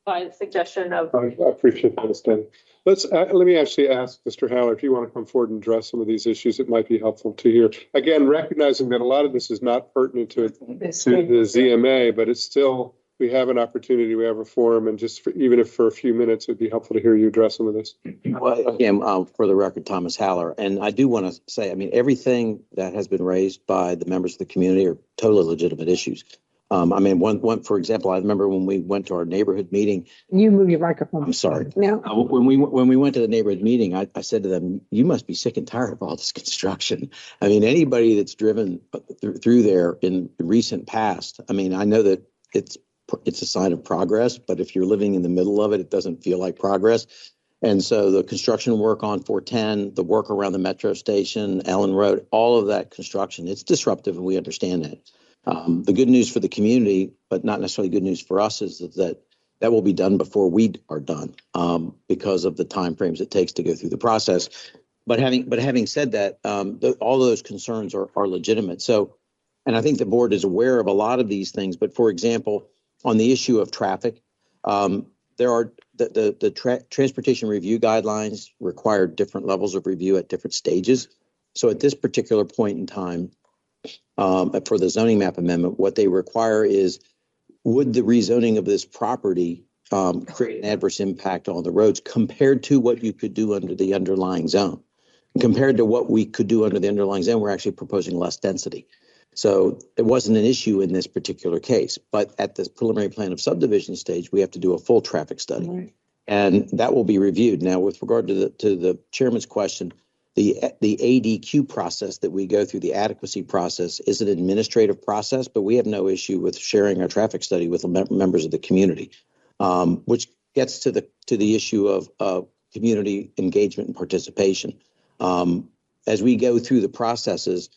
by the suggestion of. I appreciate that understanding. Let me actually ask Mr. Haller if you want to come forward and address some of these issues. It might be helpful to hear. Again, recognizing that a lot of this is not pertinent to the ZMA, but it's still, we have an opportunity, we have a forum, and just even if for a few minutes, it'd be helpful to hear you address some of this. Well, again, for the record, Thomas Haller, and I do want to say, I mean, everything that has been raised by the members of the community are totally legitimate issues. I mean, one, for example, I remember when we went to our neighborhood meeting. You move your microphone. I'm sorry. No. When we went to the neighborhood meeting, I said to them, you must be sick and tired of all this construction. I mean, anybody that's driven through there in the recent past, I mean, I know that it's a sign of progress, but if you're living in the middle of it, it doesn't feel like progress. And so the construction work on 410, the work around the metro station, Ellen Road, all of that construction, it's disruptive, and we understand that. The good news for the community, but not necessarily good news for us, is that will be done before we are done, because of the timeframes it takes to go through the process. But having said that, all those concerns are legitimate. So, and I think the board is aware of a lot of these things. But for example, on the issue of traffic, there are transportation review guidelines require different levels of review at different stages. So at this particular point in time, for the zoning map amendment, what they require is, would the rezoning of this property create an adverse impact on the roads compared to what you could do under the underlying zone? And compared to what we could do under the underlying zone, we're actually proposing less density. So it wasn't an issue in this particular case, but at the preliminary plan of subdivision stage, we have to do a full traffic study. Right. And that will be reviewed. Now, with regard to the chairman's question, the ADQ process that we go through, the adequacy process, is an administrative process, but we have no issue with sharing our traffic study with members of the community, which gets to the issue of community engagement and participation. As we go through the processes,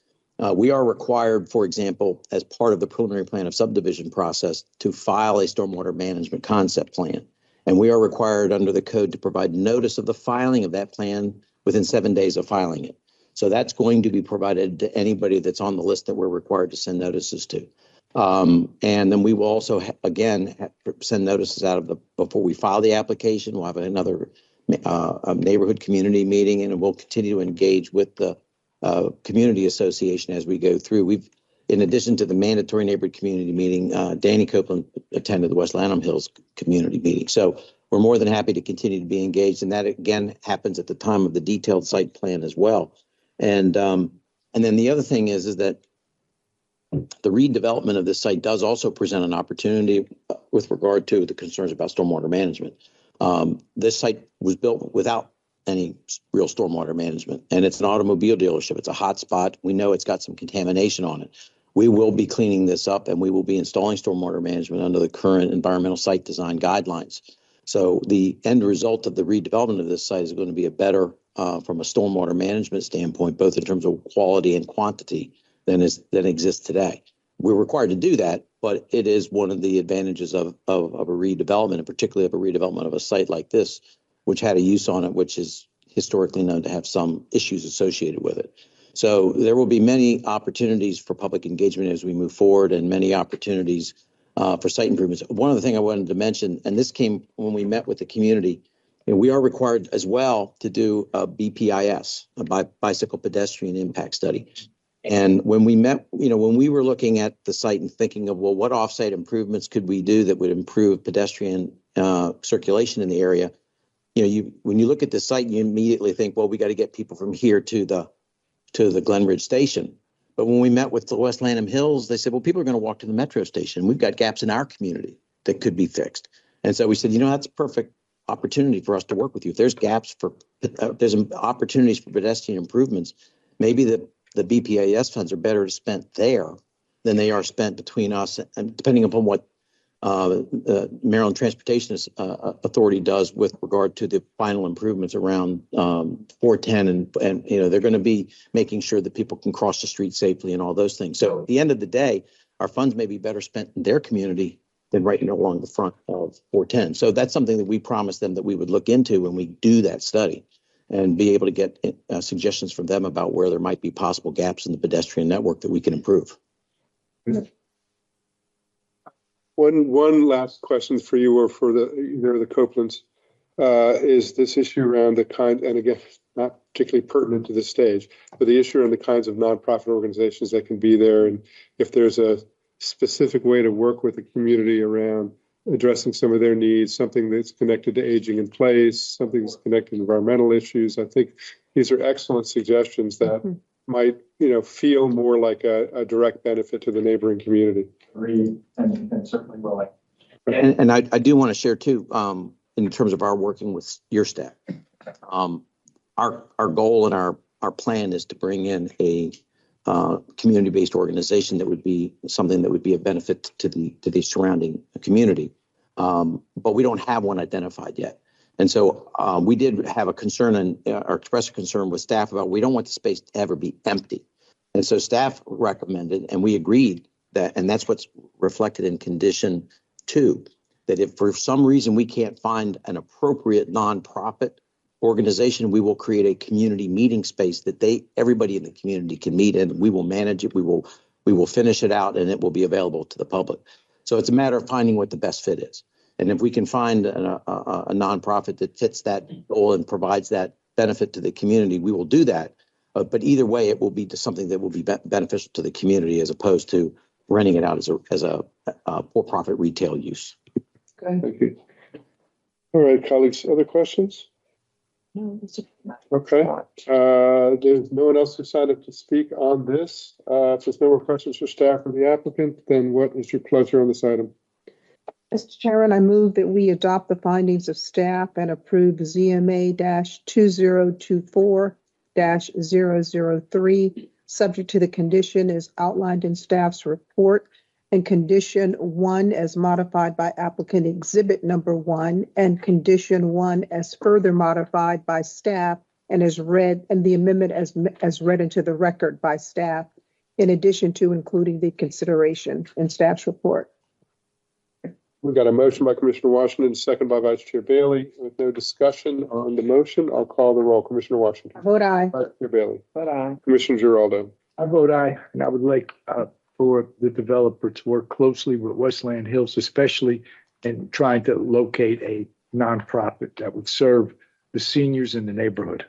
we are required, for example, as part of the preliminary plan of subdivision process, to file a stormwater management concept plan. And we are required under the code to provide notice of the filing of that plan within 7 days of filing it. So that's going to be provided to anybody that's on the list that we're required to send notices to. And then we will also, send notices out before we file the application. We'll have another neighborhood community meeting, and we'll continue to engage with the community association as we go through. In addition to the mandatory neighborhood community meeting, Danny Copeland attended the West Lanham Hills community meeting. So we're more than happy to continue to be engaged. And that, again, happens at the time of the detailed site plan as well. And then the other thing is that the redevelopment of this site does also present an opportunity with regard to the concerns about stormwater management. This site was built without any real stormwater management, and it's an automobile dealership. It's a hot spot. We know it's got some contamination on it. We will be cleaning this up, and we will be installing stormwater management under the current environmental site design guidelines. So the end result of the redevelopment of this site is going to be a better from a stormwater management standpoint, both in terms of quality and quantity than exists today. We're required to do that, but it is one of the advantages of a redevelopment, and particularly of a redevelopment of a site like this, which had a use on it, which is historically known to have some issues associated with it. So there will be many opportunities for public engagement as we move forward, and many opportunities for site improvements. One other thing I wanted to mention, and this came when we met with the community, we are required as well to do a BPIS, a bicycle pedestrian impact study. And when we met, when we were looking at the site and thinking of, well, what offsite improvements could we do that would improve pedestrian circulation in the area? When you look at the site, you immediately think, well, we got to get people from here to the Glenridge station. But when we met with the West Lanham Hills, they said, well, people are going to walk to the metro station. We've got gaps in our community that could be fixed. And so we said, that's a perfect opportunity for us to work with you. If there's gaps there's opportunities for pedestrian improvements, maybe the BPAS funds are better spent there than they are spent between us, and depending upon what Maryland Transportation Authority does with regard to the final improvements around 410, and they're going to be making sure that people can cross the street safely and all those things. So at the end of the day, our funds may be better spent in their community than right along the front of 410. So that's something that we promised them that we would look into when we do that study, and be able to get suggestions from them about where there might be possible gaps in the pedestrian network that we can improve. One last question for you or for either the Copelands is this issue around the kind, and again, not particularly pertinent to this stage, but the issue around the kinds of nonprofit organizations that can be there, and if there's a specific way to work with the community around addressing some of their needs, something that's connected to aging in place, something that's connected to environmental issues. I think these are excellent suggestions that might, feel more like a direct benefit to the neighboring community. And certainly will. And I do want to share too, in terms of our working with your staff. Our goal and our plan is to bring in a community-based organization that would be something that would be a benefit to the surrounding community. But we don't have one identified yet. And so we did have a concern or express a concern with staff about, we don't want the space to ever be empty. And so staff recommended, and we agreed that, and that's what's reflected in condition 2, that if for some reason we can't find an appropriate nonprofit organization, we will create a community meeting space that everybody in the community can meet in. We will manage it. We will finish it out, and it will be available to the public. So it's a matter of finding what the best fit is. And if we can find a nonprofit that fits that goal and provides that benefit to the community, we will do that. But either way, it will be something that will be beneficial to the community as opposed to renting it out as a for-profit retail use. Okay. Thank you. All right, colleagues, other questions? Okay. There's no one else who signed up to speak on this. If there's no more questions for staff or the applicant, then what is your pleasure on this item? Mr. Chairman, I move that we adopt the findings of staff and approve ZMA-2024-003, subject to the condition as outlined in staff's report, and condition 1 as modified by applicant exhibit number 1, and condition 1 as further modified by staff and as read, and the amendment as read into the record by staff, in addition to including the consideration in staff's report. We've got a motion by Commissioner Washington, second by Vice Chair Bailey. With no discussion on the motion, I'll call the roll. Commissioner Washington. Vote aye. Vice Chair Bailey. Vote aye. Commissioner Giraldo. I vote aye, and I would like for the developer to work closely with Westland Hills, especially in trying to locate a nonprofit that would serve the seniors in the neighborhood.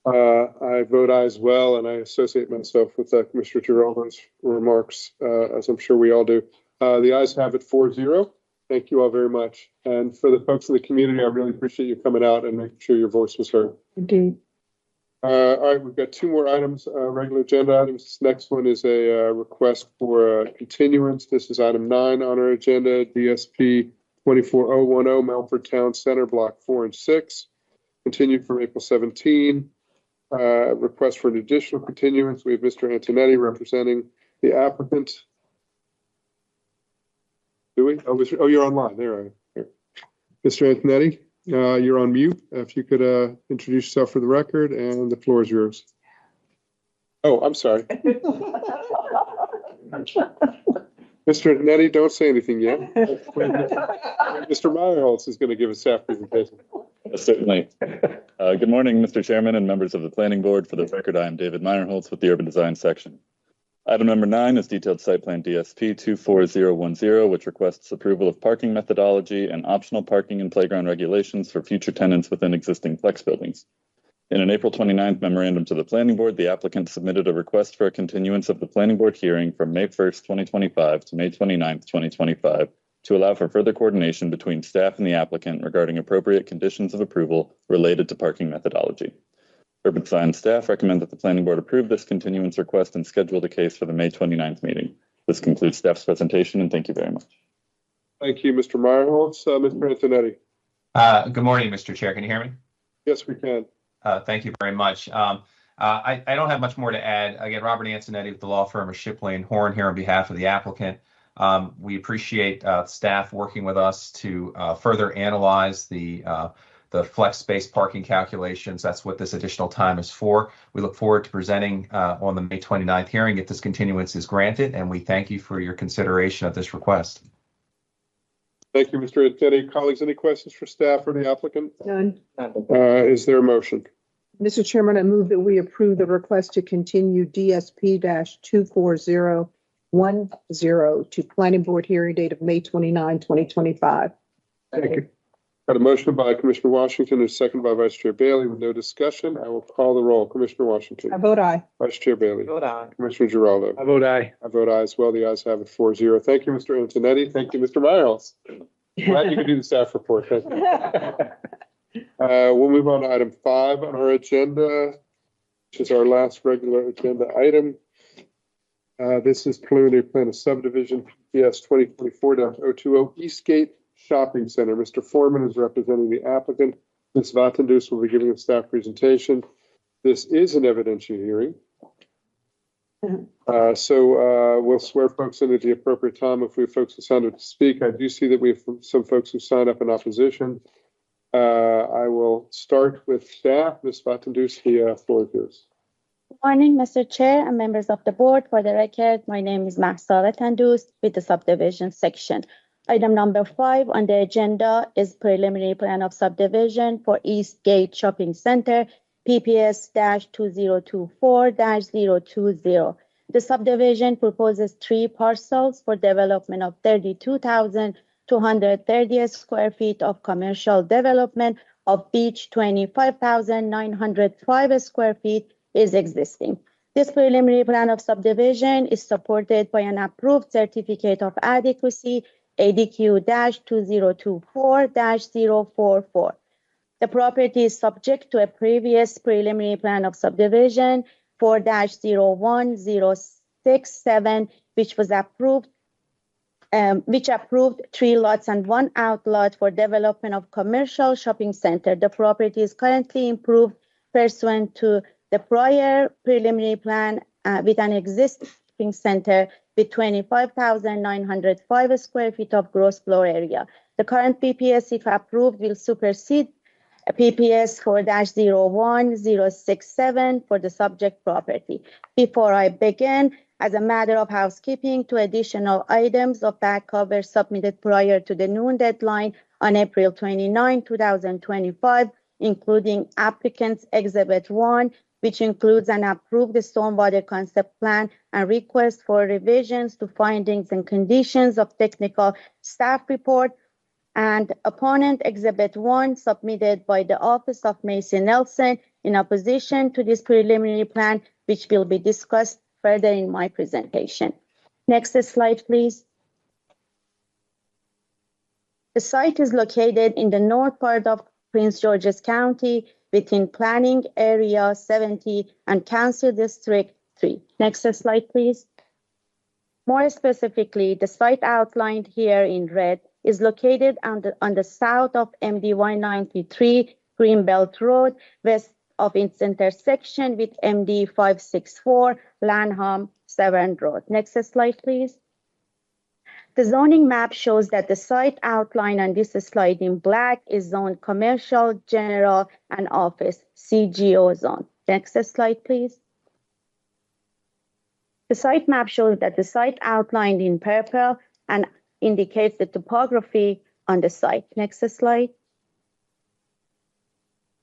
I vote aye as well, and I associate myself with Commissioner Giraldo's remarks, as I'm sure we all do. The ayes have it 4-0. Thank you all very much. And for the folks in the community, I really appreciate you coming out and making sure your voice was heard. Indeed. All right, we've got two more items, regular agenda items. This next one is a request for continuance. This is item 9 on our agenda, DSP 24010, Melford Town Center, Block 4 and 6. Continued from April 17. Request for an additional continuance. We have Mr. Antonetti representing the applicant. Do we? Oh, you're online. There I am. Here. Mr. Antonetti, you're on mute. If you could introduce yourself for the record, and the floor is yours. Oh, I'm sorry. Mr. Antonetti, don't say anything yet. Mr. Meyerholtz is going to give a staff presentation. Yes, certainly. Good morning, Mr. Chairman and members of the Planning Board. For the record, I am David Meyerholtz with the Urban Design Section. Item number 9 is detailed site plan DSP 24010, which requests approval of parking methodology and optional parking and playground regulations for future tenants within existing flex buildings. In an April 29th memorandum to the Planning Board, the applicant submitted a request for a continuance of the Planning Board hearing from May 1st, 2025 to May 29th, 2025 to allow for further coordination between staff and the applicant regarding appropriate conditions of approval related to parking methodology. Urban Design staff recommend that the Planning Board approve this continuance request and schedule the case for the May 29th meeting. This concludes staff's presentation, and thank you very much. Thank you, Mr. Meyerholtz. Mr. Antonetti. Good morning, Mr. Chair. Can you hear me? Yes, we can. Thank you very much. I don't have much more to add. Again, Robert Antonetti with the law firm of Shipley and Horn here on behalf of the applicant. We appreciate staff working with us to further analyze the flex space parking calculations. That's what this additional time is for. We look forward to presenting on the May 29th hearing if this continuance is granted, and we thank you for your consideration of this request. Thank you, Mr. Antonetti. Colleagues, any questions for staff or the applicant? None. Is there a motion? Mr. Chairman, I move that we approve the request to continue DSP-24010 to Planning Board hearing date of May 29, 2025. Thank you. Got a motion by Commissioner Washington and a second by Vice Chair Bailey. With no discussion, I will call the roll. Commissioner Washington. I vote aye. Vice Chair Bailey. Vote aye. Commissioner Giraldo. I vote aye. I vote aye as well. The ayes have it 4-0. Thank you, Mr. Antonetti. Thank you, Mr. Meyerholtz. Glad you could do the staff report. Thank you. We'll move on to item 5 on our agenda, which is our last regular agenda item. This is preliminary plan of subdivision, PS 2024-020 Eastgate Shopping Center. Mr. Foreman is representing the applicant. Ms. Vatendus will be giving a staff presentation. This is an evidentiary hearing. So we'll swear folks in at the appropriate time if we have folks who signed up to speak. I do see that we have some folks who signed up in opposition. I will start with staff. Ms. Vatendus, the floor is yours. Good morning, Mr. Chair and members of the board. For the record, my name is Mahsa Vatendus with the subdivision section. Item number 5 on the agenda is preliminary plan of subdivision for Eastgate Shopping Center, PPS-2024-020. The subdivision proposes 3 parcels for development of 32,230 square feet of commercial development, of which 25,905 square feet is existing. This preliminary plan of subdivision is supported by an approved certificate of adequacy, ADQ-2024-044. The property is subject to a previous preliminary plan of subdivision 4-01067, which approved 3 lots and 1 outlot for development of commercial shopping center. The property is currently improved pursuant to the prior preliminary plan with an existing center with 25,905 square feet of gross floor area. The current PPS, if approved, will supersede PPS 4-01067 for the subject property. Before I begin, as a matter of housekeeping, 2 additional items of back cover submitted prior to the noon deadline on April 29, 2025, including applicant's Exhibit 1, which includes an approved stormwater concept plan and request for revisions to findings and conditions of technical staff report, and opponent Exhibit 1 submitted by the Office of Macy Nelson in opposition to this preliminary plan, which will be discussed further in my presentation. Next slide, please. The site is located in the north part of Prince George's County within Planning Area 70 and Council District 3. Next slide, please. More specifically, the site outlined here in red is located on the south of MD 193 Greenbelt Road, west of its intersection with MD 564 Lanham Severn Road. Next slide, please. The zoning map shows that the site outlined on this slide in black is zoned commercial, general, and office, CGO zone. Next slide, please. The site map shows that the site outlined in purple and indicates the topography on the site. Next slide.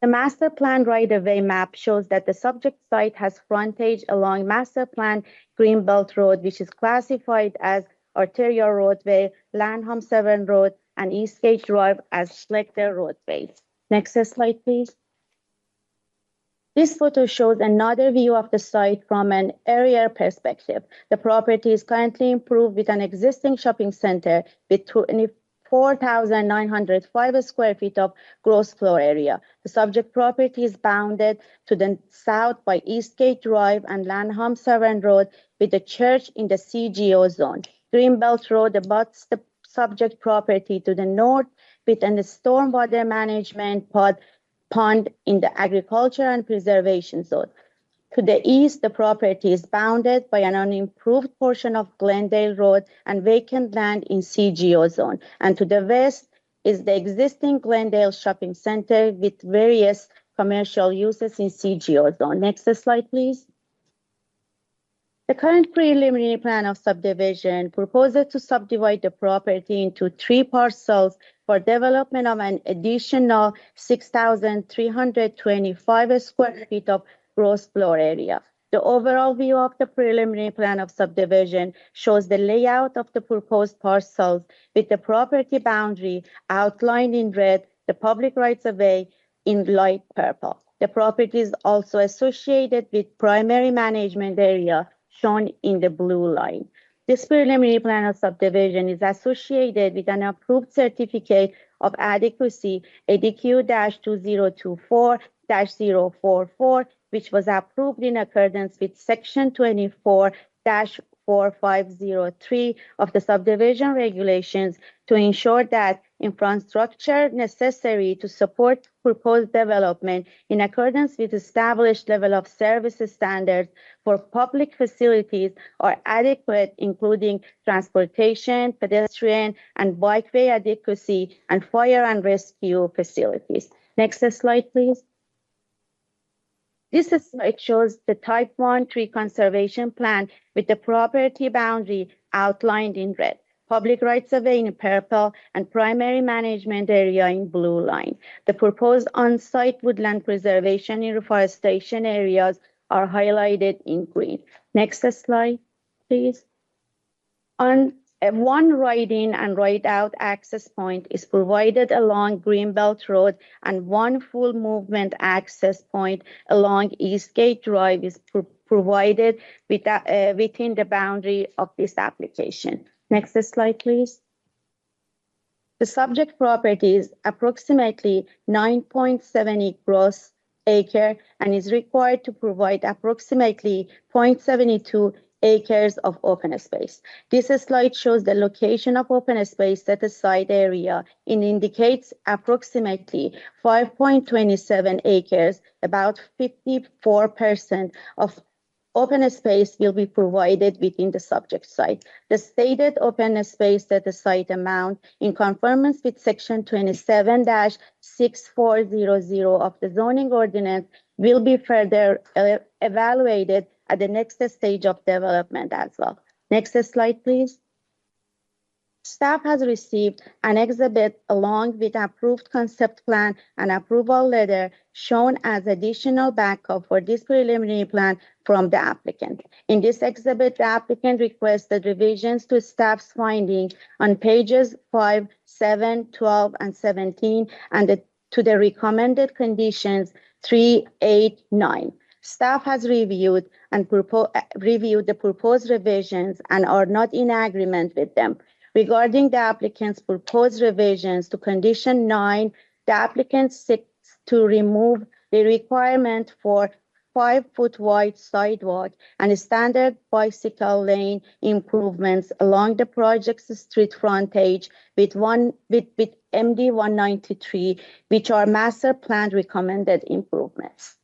The master plan right-of-way map shows that the subject site has frontage along master plan Greenbelt Road, which is classified as arterial roadway, Lanham Severn Road, and Eastgate Drive as selected roadways. Next slide, please. This photo shows another view of the site from an aerial perspective. The property is currently improved with an existing shopping center with 24,905 square feet of gross floor area. The subject property is bounded to the south by Eastgate Drive and Lanham Severn Road with the church in the CGO zone. Greenbelt Road abuts the subject property to the north within the stormwater management pond in the agriculture and preservation zone. To the east, the property is bounded by an unimproved portion of Glendale Road and vacant land in CGO zone. And to the west is the existing Glendale Shopping Center with various commercial uses in CGO zone. Next slide, please. The current preliminary plan of subdivision proposes to subdivide the property into 3 parcels for development of an additional 6,325 square feet of gross floor area. The overall view of the preliminary plan of subdivision shows the layout of the proposed parcels with the property boundary outlined in red, the public rights-of-way in light purple. The property is also associated with primary management area shown in the blue line. This preliminary plan of subdivision is associated with an approved certificate of adequacy, ADQ-2024-044, which was approved in accordance with Section 24-4503 of the subdivision regulations to ensure that infrastructure necessary to support proposed development in accordance with established level of service standards for public facilities are adequate, including transportation, pedestrian, and bikeway adequacy, and fire and rescue facilities. Next slide, please. This slide shows the Type 1 tree conservation plan with the property boundary outlined in red, public rights-of-way in purple, and primary management area in blue line. The proposed on-site woodland preservation and reforestation areas are highlighted in green. Next slide, please. On one right-in and right-out access point is provided along Greenbelt Road, and one full movement access point along Eastgate Drive is provided within the boundary of this application. Next slide, please. The subject property is approximately 9.70 gross acre and is required to provide approximately 0.72 acres of open space. This slide shows the location of open space set aside area. It indicates approximately 5.27 acres, about 54% of open space will be provided within the subject site. The stated open space set aside amount in conformance with section 27-6400 of the zoning ordinance will be further evaluated at the next stage of development as well. Next slide, please. Staff has received an exhibit along with approved concept plan and approval letter shown as additional backup for this preliminary plan from the applicant. In this exhibit, the applicant requested revisions to staff's findings on pages 5, 7, 12, and 17, and to the recommended conditions 3, 8, 9. Staff has reviewed the proposed revisions and are not in agreement with them. Regarding the applicant's proposed revisions to condition 9, the applicant seeks to remove the requirement for 5-foot wide sidewalk and standard bicycle lane improvements along the project's street frontage with MD 193, which are master plan recommended improvements.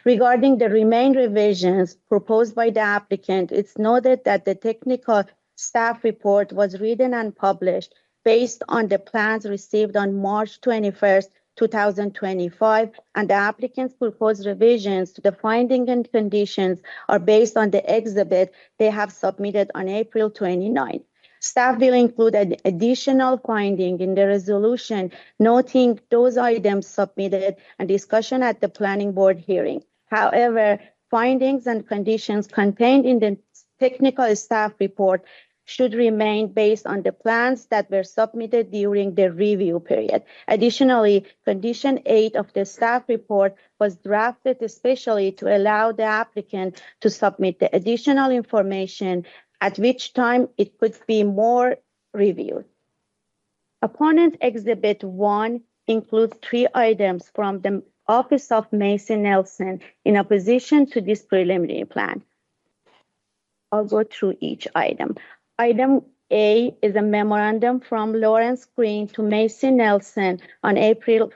Regarding the remaining revisions proposed by the applicant, it's noted that the technical staff report was written and published based on the plans received on March 21st, 2025, and the applicant's proposed revisions to the findings and conditions are based on the exhibit they have submitted on April 29. Staff will include an additional finding in the resolution, noting those items submitted and discussion at the planning board hearing. However, findings and conditions contained in the technical staff report should remain based on the plans that were submitted during the review period. Additionally, condition 8 of the staff report was drafted especially to allow the applicant to submit the additional information, at which time it could be more reviewed. Opponent Exhibit 1 includes 3 items from the Office of Macy Nelson in opposition to this preliminary plan. I'll go through each item. Item A is a memorandum from Lawrence Green to Macy Nelson on April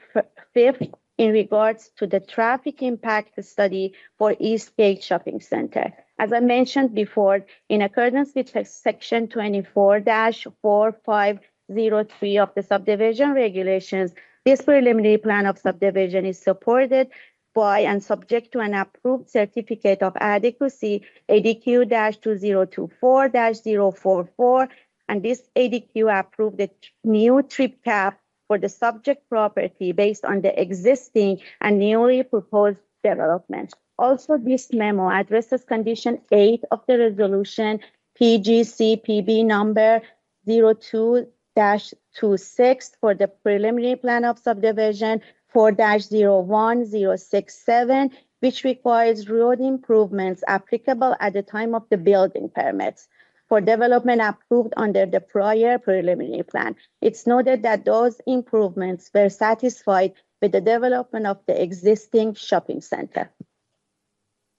5th in regards to the traffic impact study for Eastgate Shopping Center. As I mentioned before, in accordance with section 24-4503 of the subdivision regulations, this preliminary plan of subdivision is supported by and subject to an approved certificate of adequacy, ADQ-2024-044, and this ADQ approved the new trip cap for the subject property based on the existing and newly proposed development. Also, this memo addresses condition 8 of the resolution PGCPB number 02-26 for the preliminary plan of subdivision 4-01067, which requires road improvements applicable at the time of the building permits for development approved under the prior preliminary plan. It's noted that those improvements were satisfied with the development of the existing shopping center.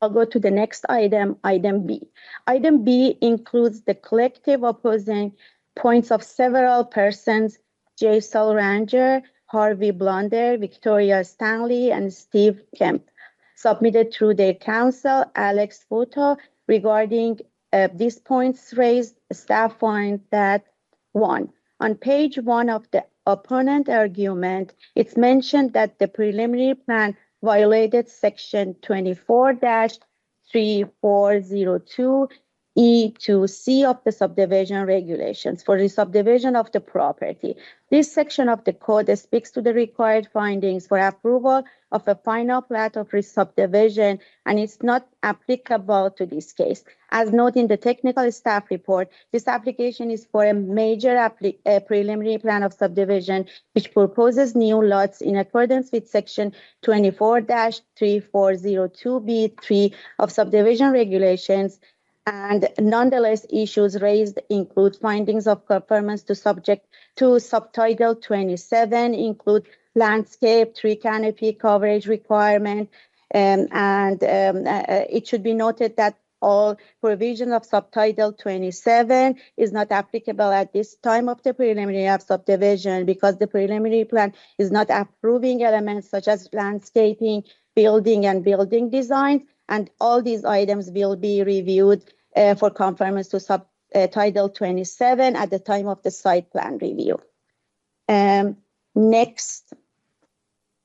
I'll go to the next item, item B. Item B includes the collective opposing points of several persons, Jaisal Ranger, Harvey Blunder, Victoria Stanley, and Steve Kemp, submitted through their counsel, Alex Futo. Regarding these points raised, staff finds that 1. On page 1 of the opponent argument, it's mentioned that the preliminary plan violated section 24-3402 E to C of the subdivision regulations for the subdivision of the property. This section of the code speaks to the required findings for approval of a final plat of subdivision, and it's not applicable to this case. As noted in the technical staff report, this application is for a major preliminary plan of subdivision, which proposes new lots in accordance with section 24-3402B3 of subdivision regulations. And nonetheless, issues raised include findings of conformance to subtitle 27, include landscape, tree canopy coverage requirement, it should be noted that all provisions of subtitle 27 is not applicable at this time of the preliminary of subdivision because the preliminary plan is not approving elements such as landscaping, building, and building design. And all these items will be reviewed for conformance to subtitle 27 at the time of the site plan review. Next,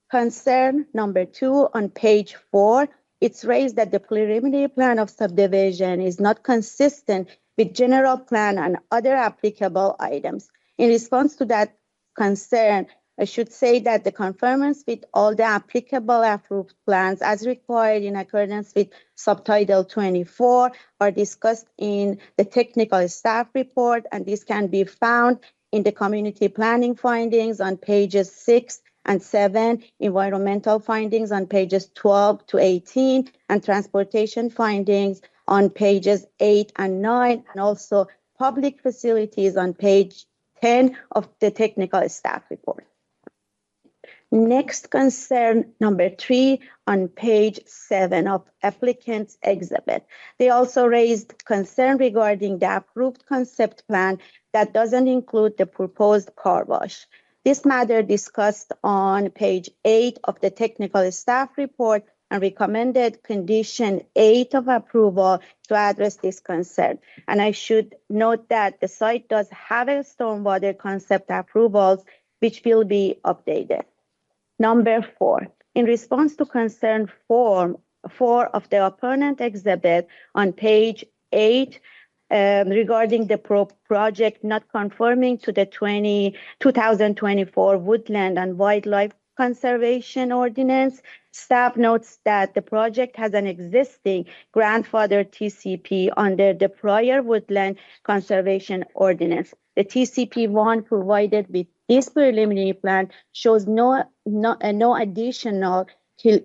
concern number 2 on page 4. It's raised that the preliminary plan of subdivision is not consistent with general plan and other applicable items. In response to that concern, I should say that the conformance with all the applicable approved plans as required in accordance with subtitle 24 are discussed in the technical staff report, and this can be found in the community planning findings on pages 6 and 7, environmental findings on pages 12 to 18, and transportation findings on pages 8 and 9, and also public facilities on page 10 of the technical staff report. Next, concern number 3 on page 7 of applicant's exhibit. They also raised concern regarding the approved concept plan that doesn't include the proposed car wash. This matter discussed on page 8 of the technical staff report and recommended condition 8 of approval to address this concern. And I should note that the site does have a stormwater concept approvals, which will be updated. Number 4, in response to concern 4 of the opponent exhibit on page 8, regarding the project not conforming to the 2024 Woodland and Wildlife Conservation Ordinance, staff notes that the project has an existing grandfathered TCP under the prior Woodland Conservation Ordinance. The TCP1 provided with this preliminary plan shows no additional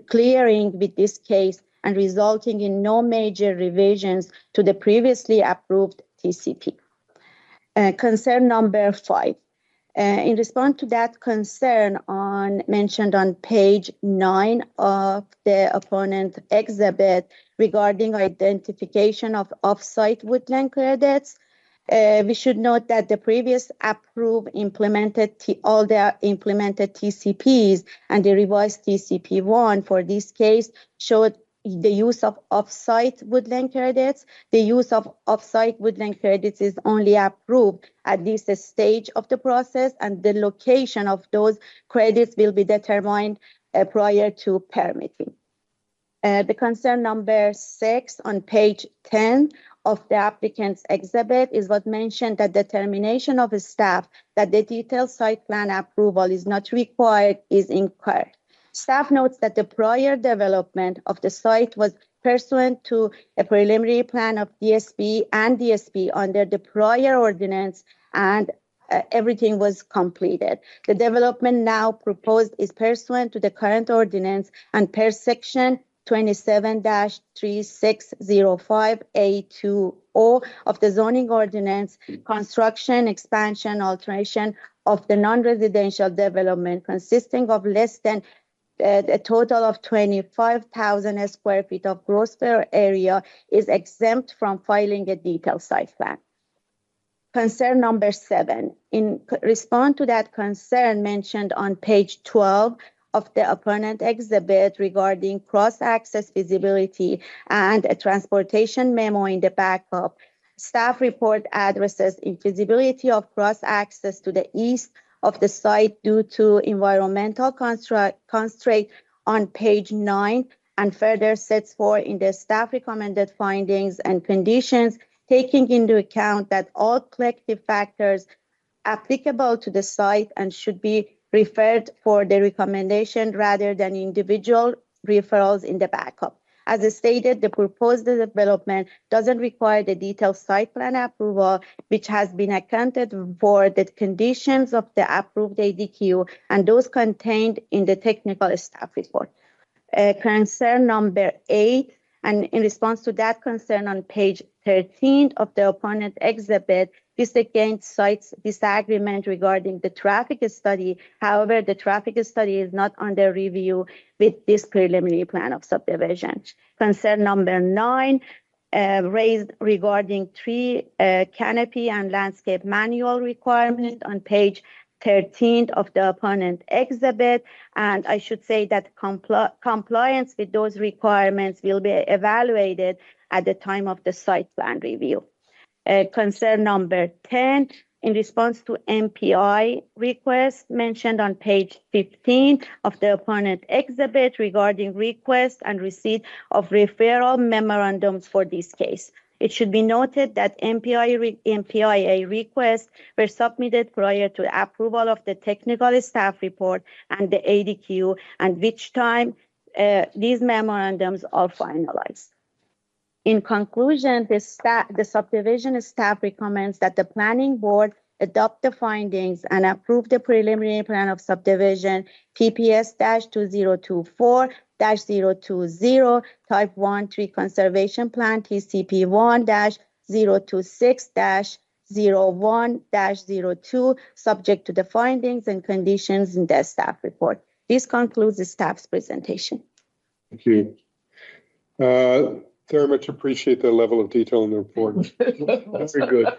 clearing with this case and resulting in no major revisions to the previously approved TCP. Concern number 5. In response to that concern mentioned on page 9 of the opponent exhibit regarding identification of off-site woodland credits, we should note that the previous approved all the implemented TCPs and the revised TCP1 for this case showed the use of off-site woodland credits. The use of off-site woodland credits is only approved at this stage of the process, and the location of those credits will be determined prior to permitting. The concern number 6 on page 10 of the applicant's exhibit is what mentioned that determination of staff that the detailed site plan approval is not required is incorrect. Staff notes that the prior development of the site was pursuant to a preliminary plan of DSP and DSP under the prior ordinance, and everything was completed. The development now proposed is pursuant to the current ordinance and per section 27-3605A2O of the zoning ordinance, construction, expansion, alteration of the non-residential development consisting of less than a total of 25,000 square feet of gross floor area is exempt from filing a detailed site plan. Concern number 7. In response to that concern mentioned on page 12 of the opponent exhibit regarding cross-access feasibility and a transportation memo in the backup, staff report addresses infeasibility of cross-access to the east of the site due to environmental constraint on page 9, and further sets forth in the staff recommended findings and conditions taking into account that all collective factors applicable to the site and should be referred for the recommendation rather than individual referrals in the backup. As stated, the proposed development doesn't require the detailed site plan approval, which has been accounted for the conditions of the approved ADQ and those contained in the technical staff report. Concern number 8, and in response to that concern on page 13 of the opponent exhibit, this again cites disagreement regarding the traffic study. However, the traffic study is not under review with this preliminary plan of subdivision. Concern number 9, raised regarding tree canopy and landscape manual requirement on page 13 of the opponent exhibit. And I should say that compliance with those requirements will be evaluated at the time of the site plan review. Concern number 10, in response to MPI request mentioned on page 15 of the opponent exhibit regarding request and receipt of referral memorandums for this case. It should be noted that MPIA requests were submitted prior to approval of the technical staff report and the ADQ, and which time these memorandums are finalized. In conclusion, the subdivision staff recommends that the planning board adopt the findings and approve the preliminary plan of subdivision PPS-2024-020 type 1 tree conservation plan TCP1-026-01-02 subject to the findings and conditions in the staff report. This concludes the staff's presentation. Thank you. Very much appreciate the level of detail in the report. Very good.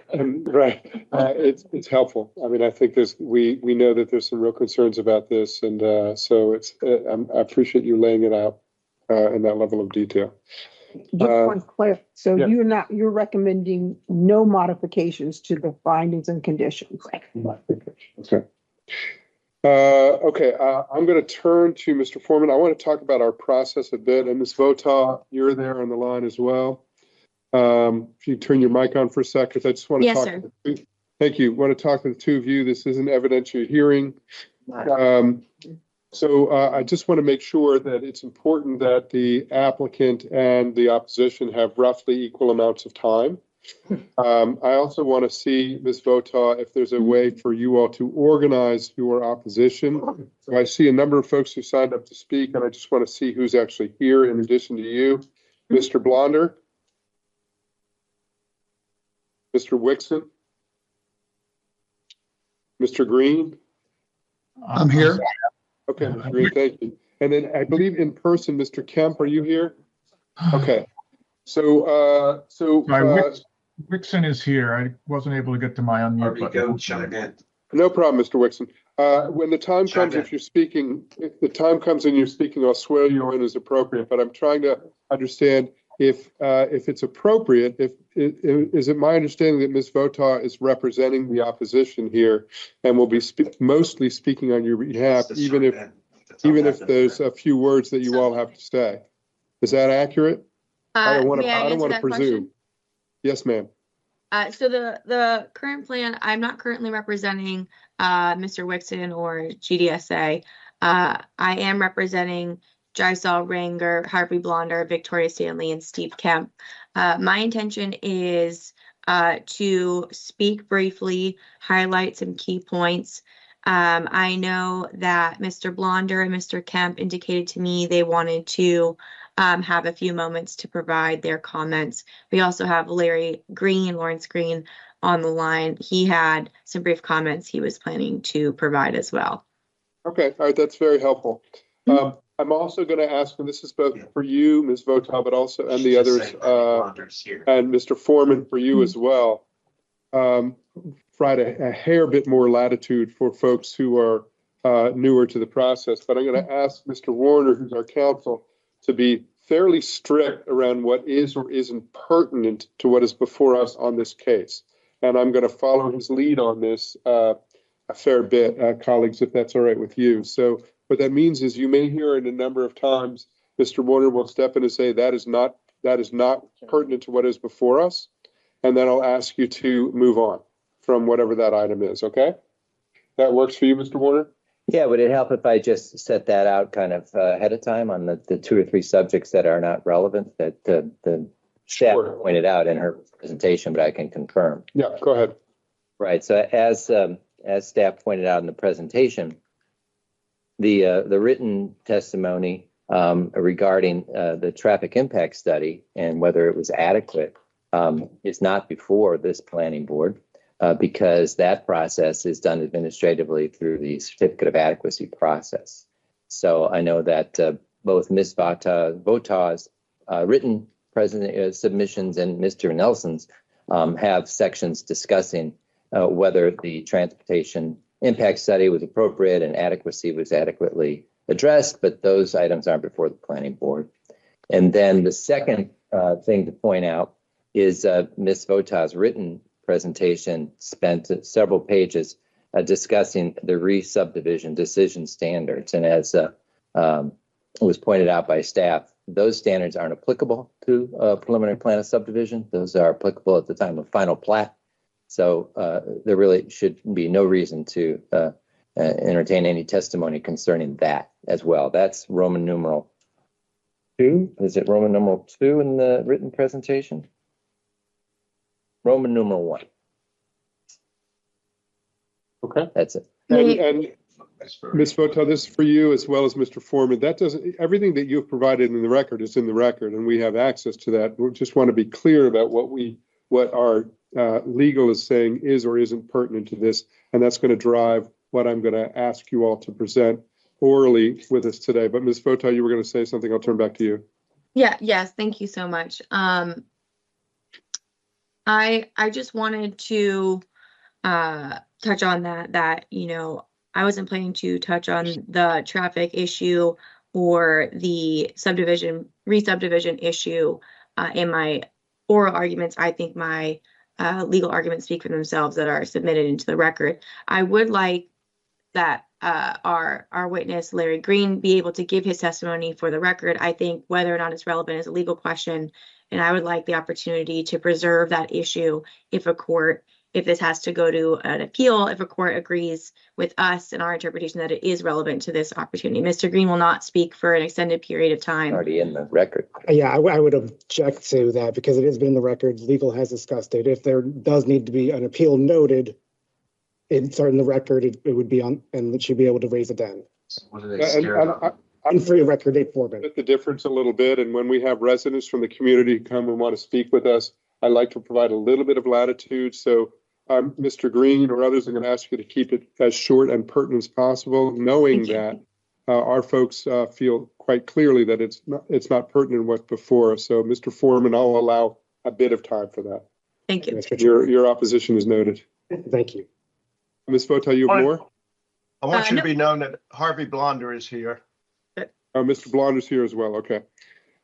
Right. It's helpful. I mean, I think we know that there's some real concerns about this, and so I appreciate you laying it out in that level of detail. Just one clarify. So yeah. you're recommending no modifications to the findings and conditions. Okay. Okay, I'm going to turn to Mr. Foreman. I want to talk about our process a bit. And Ms. Votaw, you're there on the line as well. If you turn your mic on for a second, I just want to Yes, talk. sir. Thank you. I want to talk to the two of you. This is an evidentiary hearing. So I just want to make sure that it's important that the applicant and the opposition have roughly equal amounts of time. I also want to see, Ms. Votaw, if there's a way for you all to organize your opposition. So I see a number of folks who signed up to speak, and I just want to see who's actually here in addition to you. Mr. Blonder, Mr. Wixon, Mr. Green. I'm here. Okay, Mr. Green, thank you. And then I believe in person, Mr. Kemp, are you here? Okay. So, Wixon is here. I wasn't able to get to my unmute button. No problem, Mr. Wixon. When the time comes, if the time comes and you're speaking, I'll swear you in as appropriate, but I'm trying to understand if it's appropriate, is it my understanding that Ms. Votaw is representing the opposition here and will be mostly speaking on your behalf, even if there's a few words that you all have to say. Is that accurate? I don't want to presume. Yes, ma'am. So the current plan, I'm not currently representing Mr. Wixon or GDSA. I am representing Jaisal Ranger, Harvey Blonder, Victoria Stanley, and Steve Kemp. My intention is to speak briefly, highlight some key points. I know that Mr. Blonder and Mr. Kemp indicated to me they wanted to have a few moments to provide their comments. We also have Lawrence Green on the line. He had some brief comments he was planning to provide as well. Okay, all right, that's very helpful. I'm also going to ask, and this is both for you, Ms. Votaw, but also, and the others, and Mr. Foreman, for you as well. Provide a hair bit more latitude for folks who are newer to the process, but I'm going to ask Mr. Warner, who's our counsel, to be fairly strict around what is or isn't pertinent to what is before us on this case. And I'm going to follow his lead on this a fair bit, colleagues, if that's all right with you. So what that means is you may hear it a number of times, Mr. Warner will step in and say that is not pertinent to what is before us. and then I'll ask you to move on from whatever that item is, okay? That works for you, Mr. Warner? Yeah, would it help if I just set that out kind of ahead of time on the 2 or 3 subjects that are not relevant that the staff pointed out in her presentation, but I can confirm? Yeah, go ahead. Right. So as staff pointed out in the presentation, the written testimony regarding the traffic impact study and whether it was adequate is not before this planning board. Because that process is done administratively through the certificate of adequacy process. So I know that both Ms. Votah's written submissions and Mr. Nelson's have sections discussing whether the transportation impact study was appropriate and adequacy was adequately addressed, but those items aren't before the planning board. And then the second thing to point out is Ms. Votah's written presentation spent several pages discussing the re-subdivision decision standards. And as was pointed out by staff, those standards aren't applicable to a preliminary plan of subdivision. Those are applicable at the time of final plat. So there really should be no reason to entertain any testimony concerning that as well. That's Roman numeral 2. Is it Roman numeral 2 in the written presentation? Roman numeral 1. Okay. That's it. And Ms. Votah, this is for you as well as Mr. Foreman. That doesn't, everything that you've provided in the record is in the record, and we have access to that. We just want to be clear about what our legal is saying is or isn't pertinent to this, and that's going to drive what I'm going to ask you all to present orally with us today. But Ms. Votah, you were going to say something. I'll turn back to you. Yes, thank you so much. I just wanted to touch on that, you know, I wasn't planning to touch on the traffic issue or the re-subdivision issue in my oral arguments. I think my legal arguments speak for themselves that are submitted into the record. I would like that our witness, Larry Green, be able to give his testimony for the record. I think whether or not it's relevant is a legal question, and I would like the opportunity to preserve that issue if this has to go to an appeal, if a court agrees with us and our interpretation that it is relevant to this opportunity. Mr. Green will not speak for an extended period of time. Already in the record. Yeah, I would object to that because it has been in the record. Legal has discussed it. If there does need to be an appeal noted, it's in the record, it would be on, and it should be able to raise it then. What are they scared of? I'm free of record date for it. The difference a little bit, and when we have residents from the community come and want to speak with us, I like to provide a little bit of latitude. So Mr. Green or others are going to ask you to keep it as short and pertinent as possible, knowing that our folks feel quite clearly that it's not pertinent what's before us. So Mr. Foreman, I'll allow a bit of time for that. Thank you. Your opposition is noted. Thank you. Ms. Votah, you have more? I want you to be known that Harvey Blonder is here. Mr. Blonder's here as well. Okay.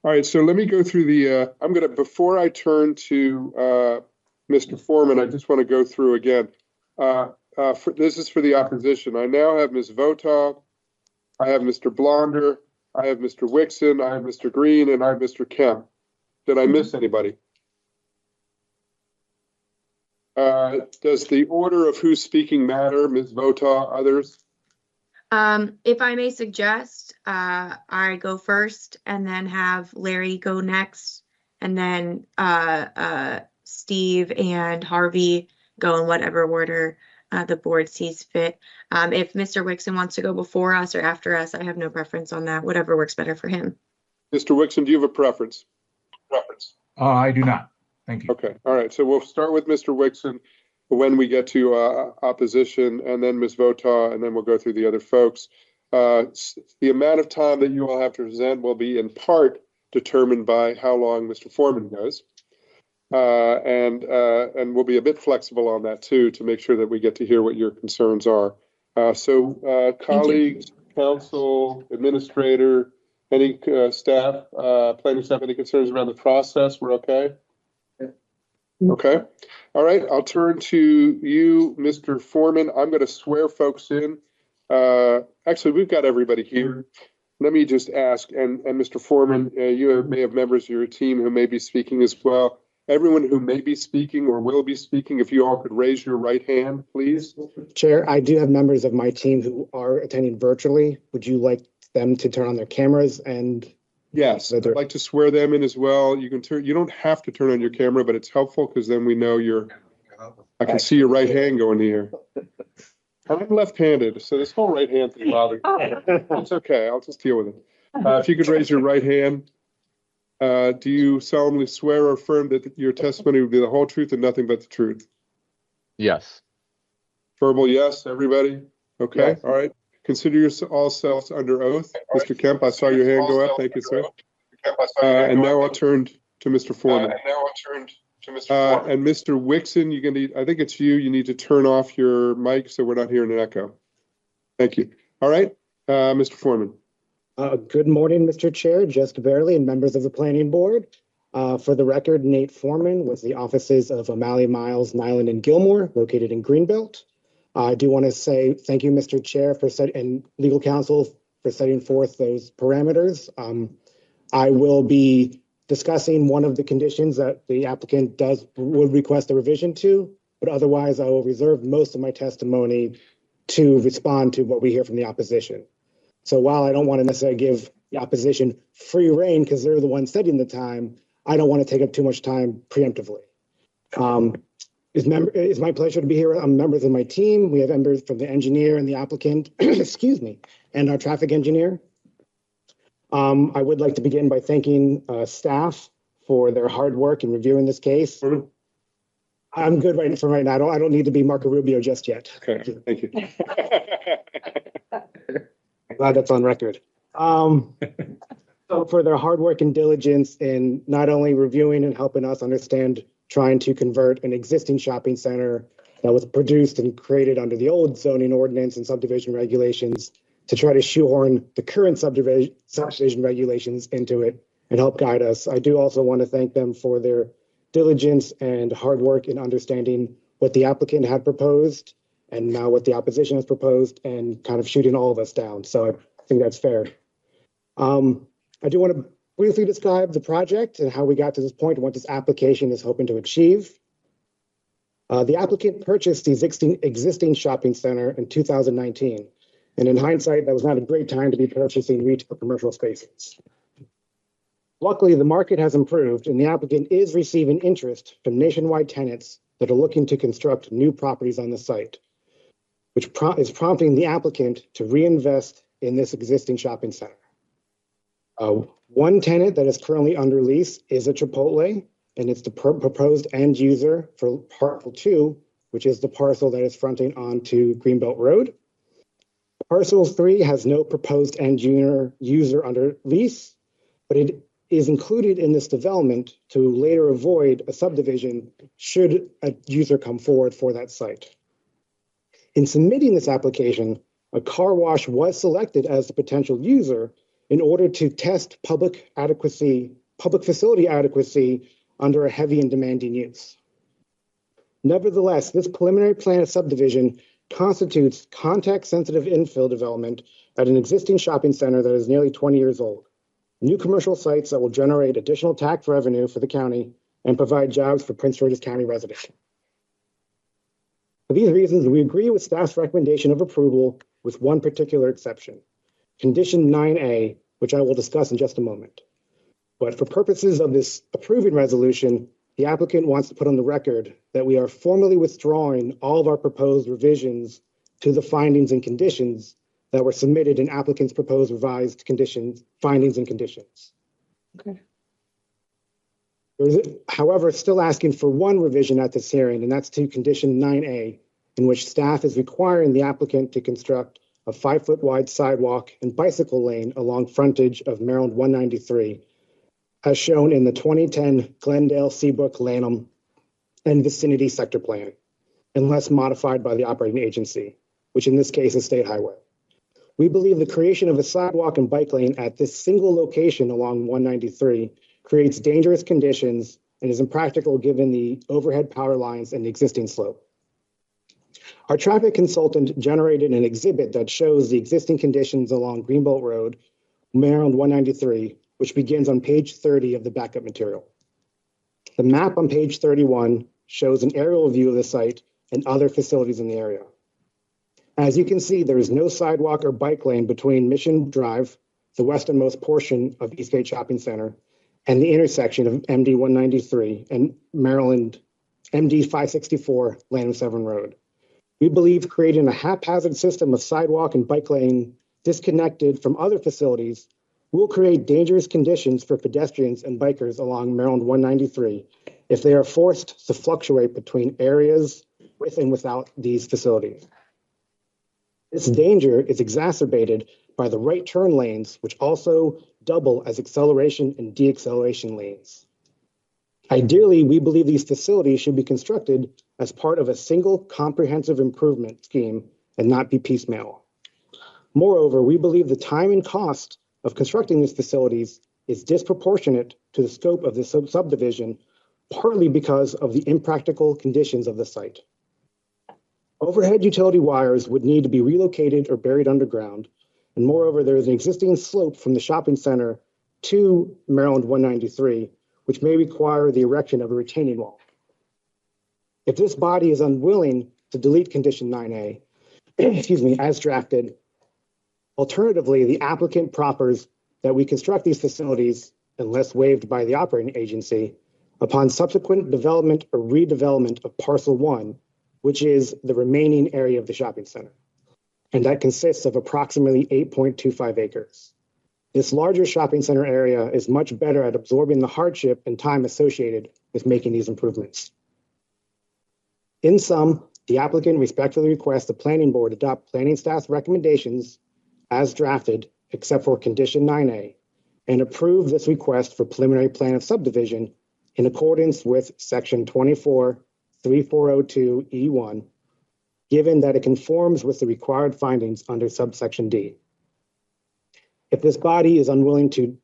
All right. So let me go through the, before I turn to Mr. Foreman, I just want to go through again. This is for the opposition. I now have Ms. Votah, I have Mr. Blonder, I have Mr. Wixon, I have Mr. Green, and I have Mr. Kemp. Did I miss anybody? Does the order of who's speaking matter, Ms. Votah, others? If I may suggest, I go first and then have Larry go next, and then Steve and Harvey go in whatever order the board sees fit. If Mr. Wixon wants to go before us or after us, I have no preference on that, whatever works better for him. Mr. Wixon, do you have a preference? I do not. Thank you. Okay. All right. So we'll start with Mr. Wixon when we get to opposition, and then Ms. Votah, and then we'll go through the other folks. The amount of time that you all have to present will be in part determined by how long Mr. Foreman goes. And we'll be a bit flexible on that too, to make sure that we get to hear what your concerns are. So colleagues, council, administrator, any staff, planning staff, any concerns around the process? We're okay? Okay. All right. I'll turn to you, Mr. Foreman. I'm going to swear folks in. Actually, we've got everybody here. Let me just ask, and Mr. Foreman, you may have members of your team who may be speaking as well. everyone who may be speaking or will be speaking, if you all could raise your right hand, please. Chair, I do have members of my team who are attending virtually. Would you like them to turn on their cameras and? Yes, I'd like to swear them in as well. You can turn, you don't have to turn on your camera, but it's helpful because then we know I can see your right hand going here. I'm left-handed, so this whole right hand thing bothers me. It's okay, I'll just deal with it. If you could raise your right hand. Do you solemnly swear or affirm that your testimony will be the whole truth and nothing but the truth? Yes. Verbal yes, everybody? Okay, Yes. all right. Consider yourselves under oath. Mr. Kemp, I saw your hand go up. Thank you, sir. And now I'll turn to Mr. Foreman. And Mr. Wixon, you're gonna need, I think it's you. You need to turn off your mic so we're not hearing an echo. Thank you. All right, Mr. Foreman. Good morning, Mr. Chair, just barely, and members of the planning board. For the record, Nate Foreman with the offices of O'Malley, Miles, Nyland, and Gilmore, located in Greenbelt. I do want to say thank you, Mr. Chair, and legal counsel for setting forth those parameters. I will be discussing one of the conditions that the applicant would request a revision to, but otherwise I will reserve most of my testimony to respond to what we hear from the opposition. So while I don't want to necessarily give the opposition free rein because they're the ones setting the time, I don't want to take up too much time preemptively. It's my pleasure to be here. I'm members of my team. We have members from the engineer and the applicant, excuse me, and our traffic engineer. I would like to begin by thanking staff for their hard work in reviewing this case. I'm good right now. I don't need to be Marco Rubio just yet. Okay, thank you. I'm glad that's on record. So for their hard work and diligence in not only reviewing and helping us understand trying to convert an existing shopping center that was produced and created under the old zoning ordinance and subdivision regulations to try to shoehorn the current subdivision regulations into it and help guide us. I do also want to thank them for their diligence and hard work in understanding what the applicant had proposed and now what the opposition has proposed and kind of shooting all of us down. So I think that's fair. I do want to briefly describe the project and how we got to this point and what this application is hoping to achieve. The applicant purchased the existing shopping center in 2019. And in hindsight, that was not a great time to be purchasing retail commercial spaces. Luckily, the market has improved and the applicant is receiving interest from nationwide tenants that are looking to construct new properties on the site, which is prompting the applicant to reinvest in this existing shopping center. One tenant that is currently under lease is a Chipotle, and it's the proposed end user for parcel 2, which is the parcel that is fronting onto Greenbelt Road. Parcel 3 has no proposed end user under lease, but it is included in this development to later avoid a subdivision should a user come forward for that site. In submitting this application, a car wash was selected as the potential user in order to test public facility adequacy under a heavy and demanding use. Nevertheless, this preliminary plan of subdivision constitutes context-sensitive infill development at an existing shopping center that is nearly 20 years old. New commercial sites that will generate additional tax revenue for the county and provide jobs for Prince George's County residents. For these reasons, we agree with staff's recommendation of approval with one particular exception. Condition 9A, which I will discuss in just a moment. But for purposes of this approving resolution, the applicant wants to put on the record that we are formally withdrawing all of our proposed revisions to the findings and conditions that were submitted in applicant's proposed revised findings and conditions. Okay. However, still asking for one revision at this hearing, and that's to condition 9A, in which staff is requiring the applicant to construct a 5-foot wide sidewalk and bicycle lane along frontage of Maryland 193, as shown in the 2010 Glendale, Seabrook, Lanham, and vicinity sector plan, unless modified by the operating agency, which in this case is State Highway. We believe the creation of a sidewalk and bike lane at this single location along 193 creates dangerous conditions and is impractical given the overhead power lines and the existing slope. Our traffic consultant generated an exhibit that shows the existing conditions along Greenbelt Road, Maryland 193, which begins on page 30 of the backup material. The map on page 31 shows an aerial view of the site and other facilities in the area. As you can see, there is no sidewalk or bike lane between Mission Drive, the westernmost portion of Eastgate Shopping Center, and the intersection of MD 193 and Maryland MD 564 Lanham Severn Road. We believe creating a haphazard system of sidewalk and bike lane disconnected from other facilities will create dangerous conditions for pedestrians and bikers along Maryland 193 if they are forced to fluctuate between areas with and without these facilities. This danger is exacerbated by the right turn lanes, which also double as acceleration and deacceleration lanes. Ideally, we believe these facilities should be constructed as part of a single comprehensive improvement scheme and not be piecemeal. Moreover, we believe the time and cost of constructing these facilities is disproportionate to the scope of this subdivision, partly because of the impractical conditions of the site. Overhead utility wires would need to be relocated or buried underground, and moreover, there is an existing slope from the shopping center to Maryland 193, which may require the erection of a retaining wall. If this body is unwilling to delete condition 9A, as drafted, alternatively, the applicant proffers that we construct these facilities, unless waived by the operating agency, upon subsequent development or redevelopment of parcel 1, which is the remaining area of the shopping center. And that consists of approximately 8.25 acres. This larger shopping center area is much better at absorbing the hardship and time associated with making these improvements. In sum, the applicant respectfully requests the planning board adopt planning staff's recommendations as drafted, except for condition 9A, and approve this request for preliminary plan of subdivision in accordance with section 24-3402E1, given that it conforms with the required findings under subsection D. If this body is unwilling to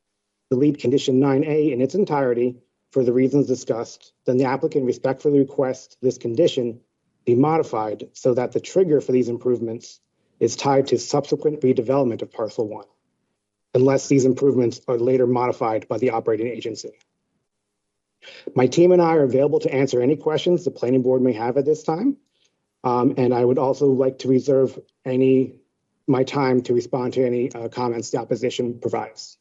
delete condition 9A in its entirety for the reasons discussed, then the applicant respectfully requests this condition be modified so that the trigger for these improvements is tied to subsequent redevelopment of parcel 1, unless these improvements are later modified by the operating agency. My team and I are available to answer any questions the planning board may have at this time. And I would also like to reserve my time to respond to any comments the opposition provides.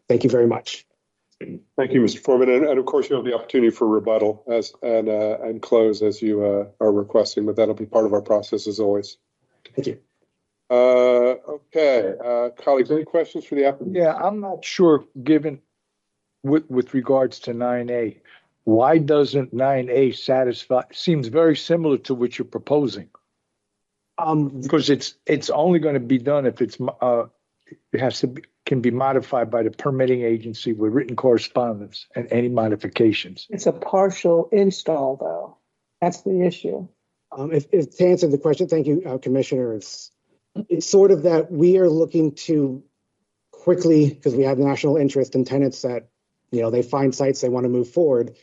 Thank you very much. Thank you, Mr. Foreman. And of course, you'll have the opportunity for rebuttal and close as you are requesting, but that'll be part of our process as always. Thank you. Okay, colleagues, any questions for the applicant? Yeah, I'm not sure, given with regards to 9A, why doesn't 9A satisfy, seems very similar to what you're proposing? Because it's only going to be done if it has to be, can be modified by the permitting agency with written correspondence and any modifications. It's a partial install, though. That's the issue. If to answer the question, thank you, Commissioner. It's sort of that we are looking to quickly, because we have national interest in tenants that, they find sites they want to move forward.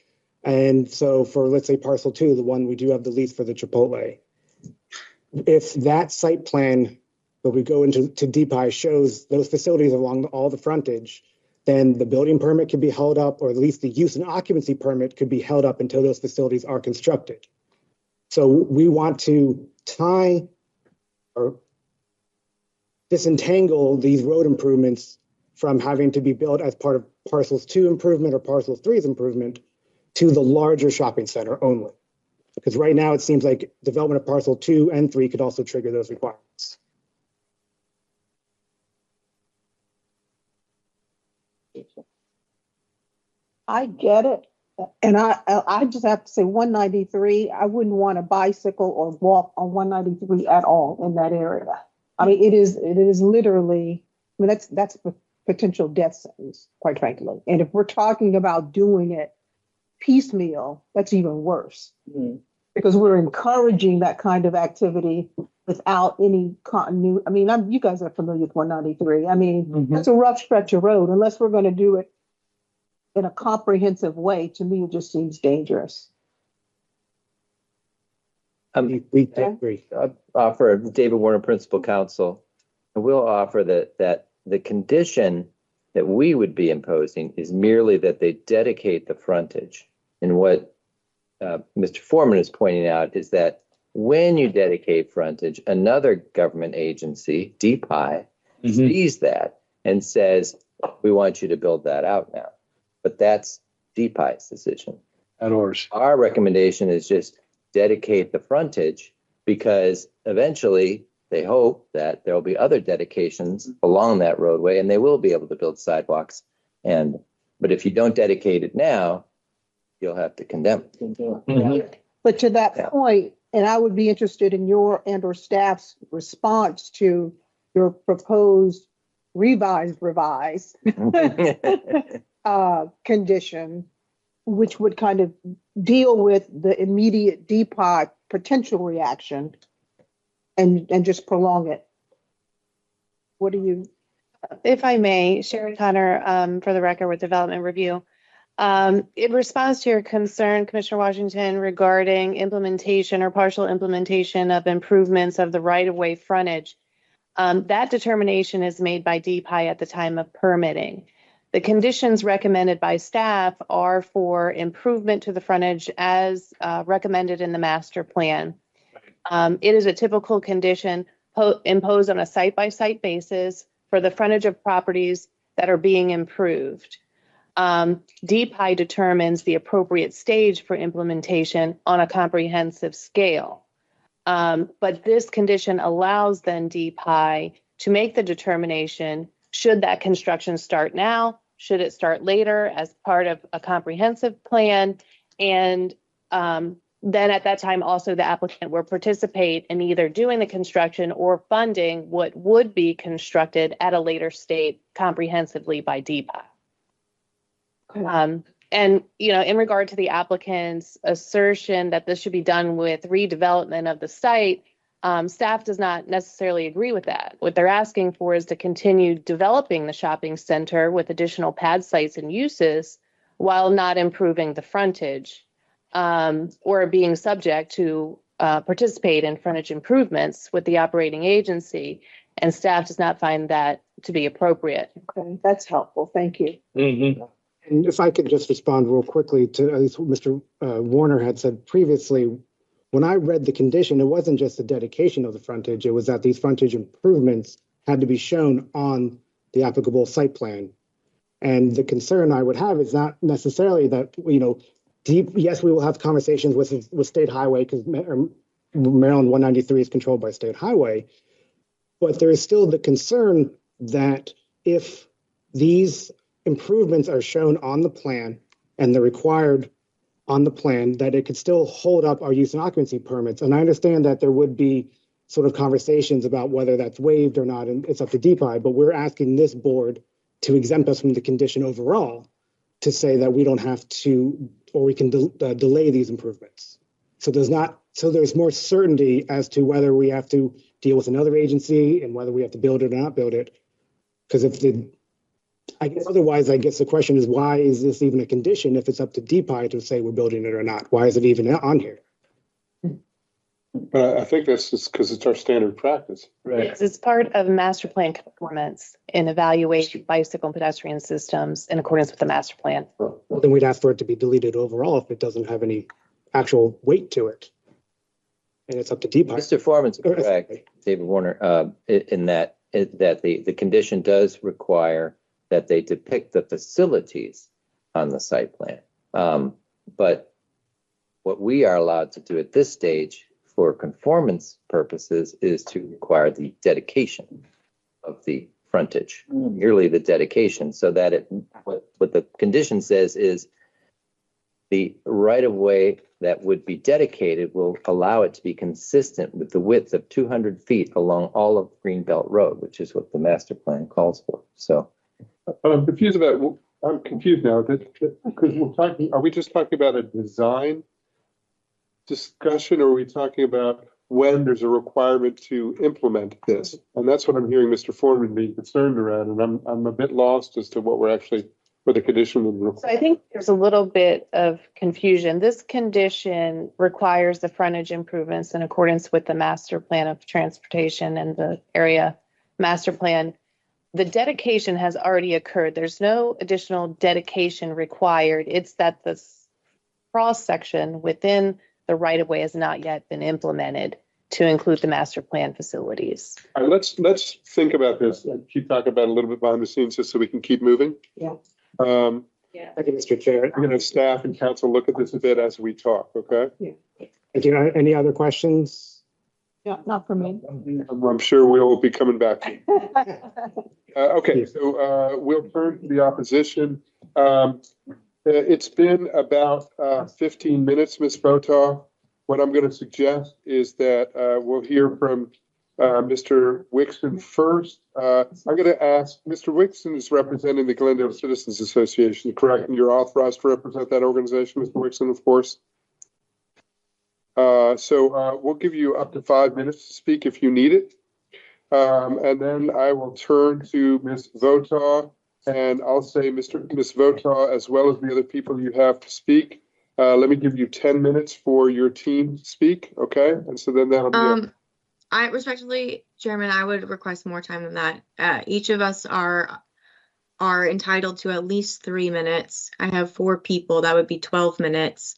And so for, let's say, parcel 2, the one we do have the lease for the Chipotle, if that site plan that we go into DPI shows those facilities along all the frontage, then the building permit could be held up, or at least the use and occupancy permit could be held up until those facilities are constructed. So we want to tie or disentangle these road improvements from having to be built as part of parcels 2 improvement or parcel 3's improvement to the larger shopping center only. Because right now it seems like development of parcel 2 and 3 could also trigger those requirements. I get it. And I just have to say 193, I wouldn't want to bicycle or walk on 193 at all in that area. I mean, it is literally, I mean, that's a potential death sentence, quite frankly. And if we're talking about doing it piecemeal, that's even worse. Because we're encouraging that kind of activity without any continuity. I mean, you guys are familiar with 193. I mean, that's a rough stretch of road. Unless we're going to do it in a comprehensive way, to me, it just seems dangerous. We agree. Offer David Warner, Principal Counsel. I will offer that the condition that we would be imposing is merely that they dedicate the frontage And what Mr. Foreman is pointing out is that when you dedicate frontage, another government agency, DPI, sees that and says, we want you to build that out now. But that's DPI's decision. Not ours. Our recommendation is just dedicate the frontage, because eventually they hope that there will be other dedications along that roadway and they will be able to build sidewalks. But if you don't dedicate it now, you'll have to condemn it. But to that point, and I would be interested in your and or staff's response to your proposed revised condition, which would kind of deal with the immediate DPOT potential reaction and just prolong it. What do you? If I may, Sherry Connor, for the record with Development Review. In response to your concern, Commissioner Washington, regarding implementation or partial implementation of improvements of the right-of-way frontage, that determination is made by DPI at the time of permitting. The conditions recommended by staff are for improvement to the frontage as recommended in the master plan. It is a typical condition imposed on a site-by-site basis for the frontage of properties that are being improved. DPI determines the appropriate stage for implementation on a comprehensive scale. But this condition allows then DPI to make the determination, should that construction start now? Should it start later as part of a comprehensive plan? And then at that time, also the applicant will participate in either doing the construction or funding what would be constructed at a later state comprehensively by DPI. And, you know, in regard to the applicant's assertion that this should be done with redevelopment of the site, staff does not necessarily agree with that. What they're asking for is to continue developing the shopping center with additional pad sites and uses while not improving the frontage, or being subject to participate in frontage improvements with the operating agency. And staff does not find that to be appropriate. Okay, that's helpful. Thank you. And if I could just respond real quickly to at least what Mr. Warner had said previously, when I read the condition, it wasn't just the dedication of the frontage, it was that these frontage improvements had to be shown on the applicable site plan. And the concern I would have is not necessarily that, you know, yes, we will have conversations with State Highway because Maryland 193 is controlled by State Highway, but there is still the concern that if these improvements are shown on the plan and they're required on the plan, that it could still hold up our use and occupancy permits. And I understand that there would be sort of conversations about whether that's waived or not, and it's up to DPI, but we're asking this board to exempt us from the condition overall to say that we don't have to, or we can delay these improvements. So there's more certainty as to whether we have to deal with another agency and whether we have to build it or not build it. Because otherwise, I guess the question is, why is this even a condition if it's up to DPI to say we're building it or not? Why is it even on here? But I think that's just because it's our standard practice. Yes, it's part of master plan conformance in evaluating bicycle and pedestrian systems in accordance with the master plan. Well, then we'd ask for it to be deleted overall if it doesn't have any actual weight to it. And it's up to DPI. Mr. Foreman's correct, David Warner, in that the condition does require that they depict the facilities on the site plan. But what we are allowed to do at this stage for conformance purposes is to require the dedication of the frontage, merely the dedication, so that what the condition says is the right-of-way that would be dedicated will allow it to be consistent with the width of 200 feet along all of Greenbelt Road, which is what the master plan calls for. So I'm confused now because are we just talking about a design discussion, or are we talking about when there's a requirement to implement this? And that's what I'm hearing Mr. Foreman being concerned around, and I'm a bit lost as to what the condition would require. So I think there's a little bit of confusion. This condition requires the frontage improvements in accordance with the master plan of transportation and the area master plan. The dedication has already occurred. There's no additional dedication required. It's that the cross-section within the right-of-way has not yet been implemented to include the master plan facilities. All right, let's think about this and keep talking about it a little bit behind the scenes just so we can keep moving. Yeah. Thank you, Mr. Chair. I'm going to have staff and council look at this a bit as we talk, okay? Thank you. Any other questions? Yeah, not for me. I'm sure we'll be coming back to you. Okay, so we'll turn to the opposition. It's been about 15 minutes, Ms. Votaw. What I'm going to suggest is that we'll hear from Mr. Wixon first. I'm going to ask, Mr. Wixon is representing the Glendale Citizens Association, correct? And you're authorized to represent that organization, Mr. Wixon, of course. So we'll give you up to 5 minutes to speak if you need it. And then I will turn to Ms. Votaw, and I'll say, Ms. Votaw, as well as the other people you have to speak. Let me give you 10 minutes for your team to speak, okay? And so then that'll be it. I respectfully, Chairman, I would request more time than that. Each of us are entitled to at least 3 minutes. I have 4 people, that would be 12 minutes.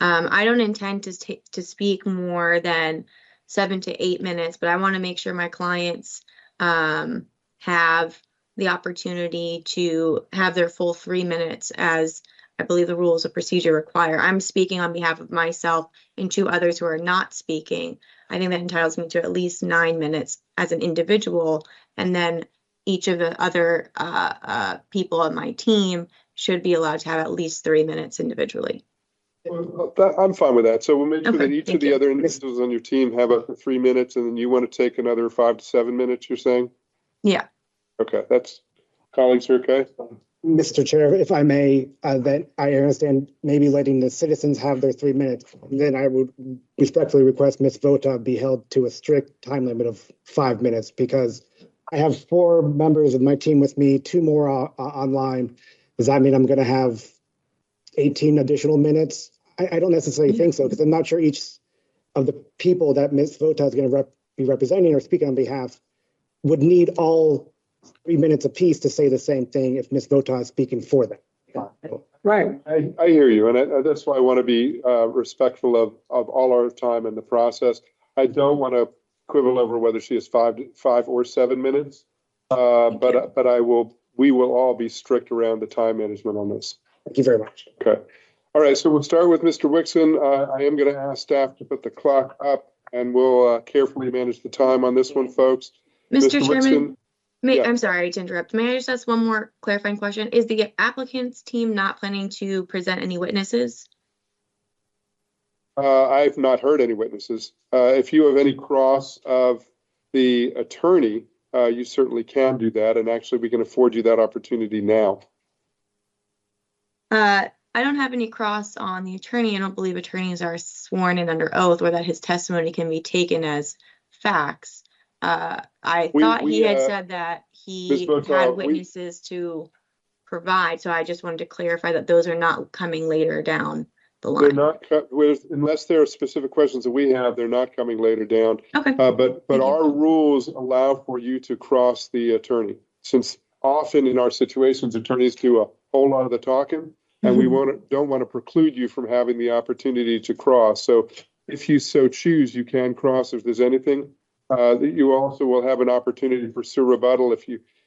I don't intend to speak more than 7 to 8 minutes, but I want to make sure my clients have the opportunity to have their full 3 minutes, as I believe the rules of procedure require. I'm speaking on behalf of myself and 2 others who are not speaking. I think that entitles me to at least 9 minutes as an individual, and then each of the other people on my team should be allowed to have at least 3 minutes individually. I'm fine with that. So we'll make sure that each of the other individuals on your team have up to 3 minutes, and then you want to take another 5 to 7 minutes, you're saying? Yeah. Okay, that's, colleagues are okay? Mr. Chair, if I may, that I understand maybe letting the citizens have their 3 minutes, then I would respectfully request Ms. Vota be held to a strict time limit of 5 minutes, because I have 4 members of my team with me, 2 more online. Does that mean I'm going to have 18 additional minutes? I don't necessarily think so, because I'm not sure each of the people that Ms. Vota is going to be representing or speaking on behalf would need all 3 minutes apiece to say the same thing if Ms. Vota is speaking for them. Right. I hear you, and that's why I want to be respectful of all our time in the process. I don't want to quibble over whether she has 5 or 7 minutes, but we will all be strict around the time management on this. Thank you very much. Okay. All right, so we'll start with Mr. Wixon. I am going to ask staff to put the clock up, and we'll carefully manage the time on this one, folks. Mr. Chairman, yeah. I'm sorry to interrupt. May I just ask one more clarifying question? Is the applicant's team not planning to present any witnesses? I've not heard any witnesses. If you have any cross of the attorney, you certainly can do that, and actually we can afford you that opportunity now. I don't have any cross on the attorney. I don't believe attorneys are sworn in under oath, or that his testimony can be taken as facts. I thought he had said that he had witnesses to provide, so I just wanted to clarify that those are not coming later down the line. They're not, unless there are specific questions that we have, they're not coming later down. Okay. But our rules allow for you to cross the attorney, since often in our situations, attorneys do a whole lot of the talking, and we don't want to preclude you from having the opportunity to cross. So if you so choose, you can cross if there's anything. You also will have an opportunity to pursue rebuttal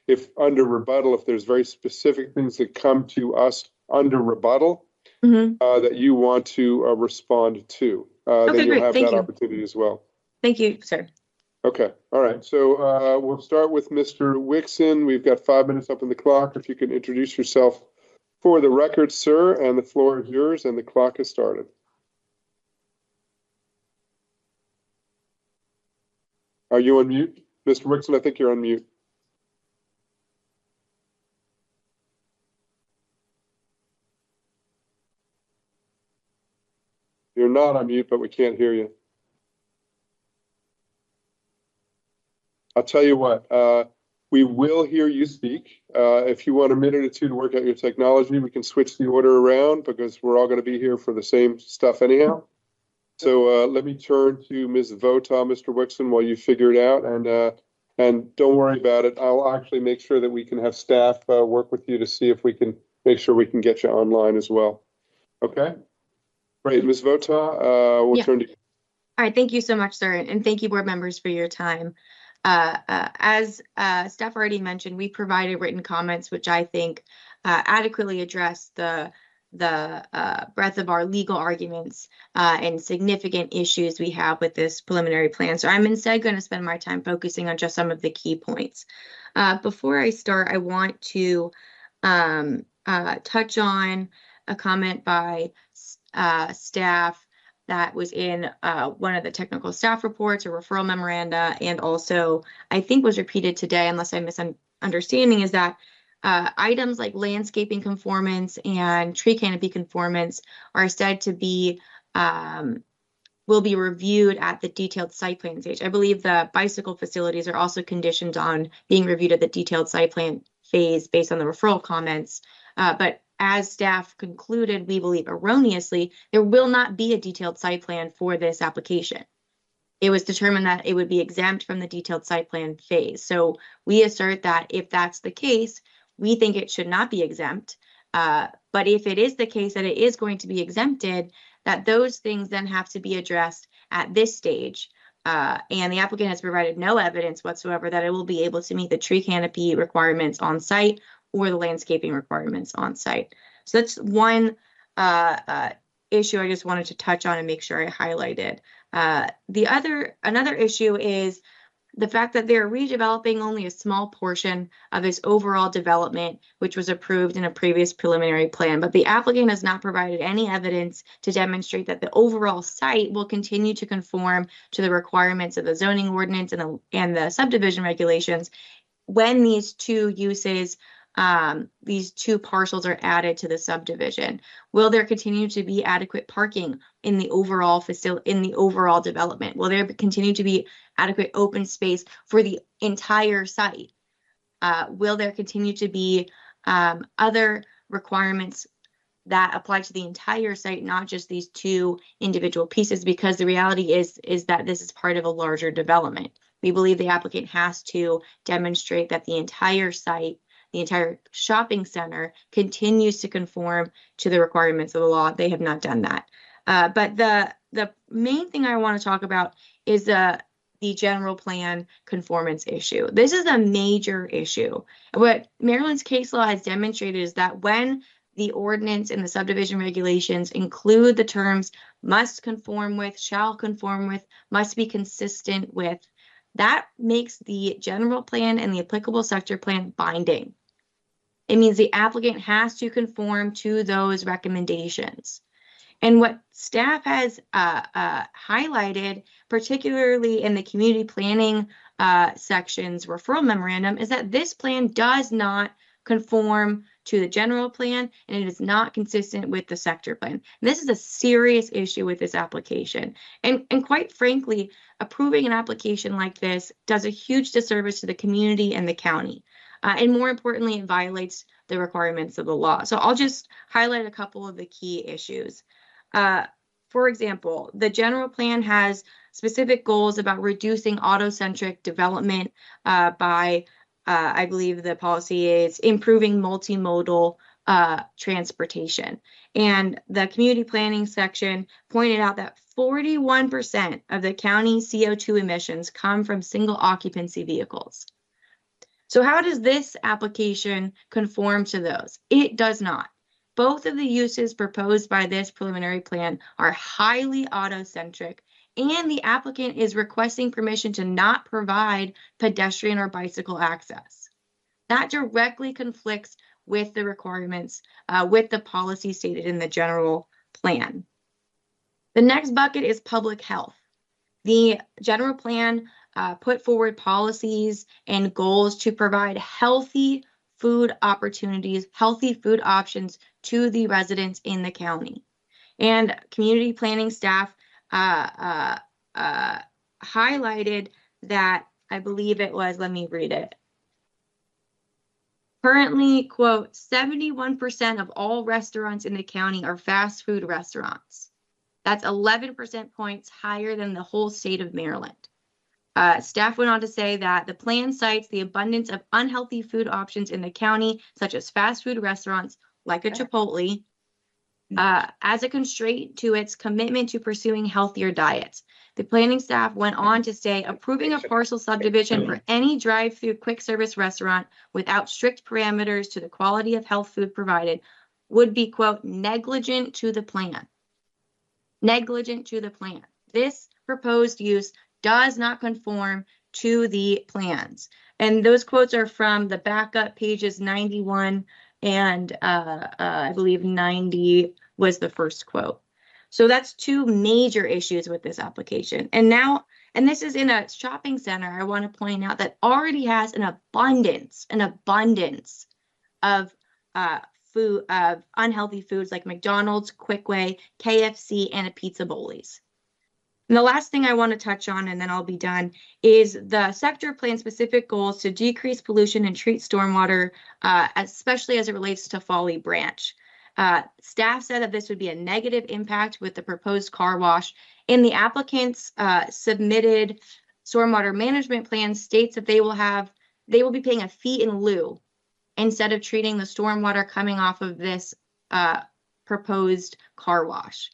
if under rebuttal, if there's very specific things that come to us under rebuttal that you want to respond to. Then you'll have that opportunity as well. Thank you, sir. Okay. All right. So we'll start with Mr. Wixon. We've got 5 minutes up on the clock. If you can introduce yourself for the record, sir, and the floor is yours, and the clock has started. Are you on mute? Mr. Wixon, I think you're on mute. You're not on mute, but we can't hear you. I'll tell you what, we will hear you speak. If you want a minute or two to work out your technology, we can switch the order around because we're all going to be here for the same stuff anyhow. So let me turn to Ms. Vota, Mr. Wixon, while you figure it out, and don't worry about it. I'll actually make sure that we can have staff work with you to see if we can make sure we can get you online as well. Okay? Great, Ms. Vota, we'll Yeah. turn to you. All right, thank you so much, sir, and thank you, board members, for your time. As staff already mentioned, we provided written comments, which I think adequately address the breadth of our legal arguments and significant issues we have with this preliminary plan. So I'm instead going to spend my time focusing on just some of the key points. Before I start, I want to touch on a comment by staff that was in one of the technical staff reports or referral memoranda, and also I think was repeated today, unless I'm misunderstanding, is that items like landscaping conformance and tree canopy conformance are said to be will be reviewed at the detailed site plan stage. I believe the bicycle facilities are also conditioned on being reviewed at the detailed site plan phase based on the referral comments. But as staff concluded, we believe erroneously, there will not be a detailed site plan for this application. It was determined that it would be exempt from the detailed site plan phase. So we assert that if that's the case, we think it should not be exempt. But if it is the case that it is going to be exempted, that those things then have to be addressed at this stage. And the applicant has provided no evidence whatsoever that it will be able to meet the tree canopy requirements on site or the landscaping requirements on site. So that's one issue I just wanted to touch on and make sure I highlighted. Another issue is the fact that they're redeveloping only a small portion of this overall development, which was approved in a previous preliminary plan. But the applicant has not provided any evidence to demonstrate that the overall site will continue to conform to the requirements of the zoning ordinance and the subdivision regulations when these two uses, these two parcels are added to the subdivision. Will there continue to be adequate parking in the overall development? Will there continue to be adequate open space for the entire site? Will there continue to be other requirements that apply to the entire site, not just these two individual pieces? Because the reality is that this is part of a larger development. We believe the applicant has to demonstrate that the entire site, the entire shopping center, continues to conform to the requirements of the law. They have not done that. But the main thing I want to talk about is the general plan conformance issue. This is a major issue. What Maryland's case law has demonstrated is that when the ordinance and the subdivision regulations include the terms must conform with, shall conform with, must be consistent with, that makes the general plan and the applicable sector plan binding. It means the applicant has to conform to those recommendations. And what staff has highlighted, particularly in the community planning section's referral memorandum, is that this plan does not conform to the general plan, and it is not consistent with the sector plan. And this is a serious issue with this application. And quite frankly, approving an application like this does a huge disservice to the community and the county. And more importantly, it violates the requirements of the law. So I'll just highlight a couple of the key issues. For example, the general plan has specific goals about reducing auto-centric development by, I believe the policy is improving multimodal transportation. And the community planning section pointed out that 41% of the county's CO2 emissions come from single occupancy vehicles. So how does this application conform to those? It does not. Both of the uses proposed by this preliminary plan are highly auto-centric, and the applicant is requesting permission to not provide pedestrian or bicycle access. That directly conflicts with the requirements, with the policy stated in the general plan. The next bucket is public health. The general plan put forward policies and goals to provide healthy food opportunities, healthy food options to the residents in the county. And community planning staff highlighted that, I believe it was, let me read it. Currently, quote, 71% of all restaurants in the county are fast food restaurants. That's 11% points higher than the whole state of Maryland. Staff went on to say that the plan cites the abundance of unhealthy food options in the county, such as fast food restaurants like a Chipotle, as a constraint to its commitment to pursuing healthier diets. The planning staff went on to say approving a parcel subdivision for any drive-through quick service restaurant without strict parameters to the quality of health food provided would be, quote, negligent to the plan. Negligent to the plan. This proposed use does not conform to the plans. And those quotes are from the backup pages 91 and I believe 90 was the first quote. So that's two major issues with this application. And this is in a shopping center, I want to point out, that already has an abundance of food, of unhealthy foods like McDonald's, Quickway, KFC, and a Pizza Bowlies. And the last thing I want to touch on, and then I'll be done, is the sector plan specific goals to decrease pollution and treat stormwater, especially as it relates to Folly Branch. Staff said that this would be a negative impact with the proposed car wash, and the applicant's submitted stormwater management plan states that they will be paying a fee in lieu instead of treating the stormwater coming off of this proposed car wash.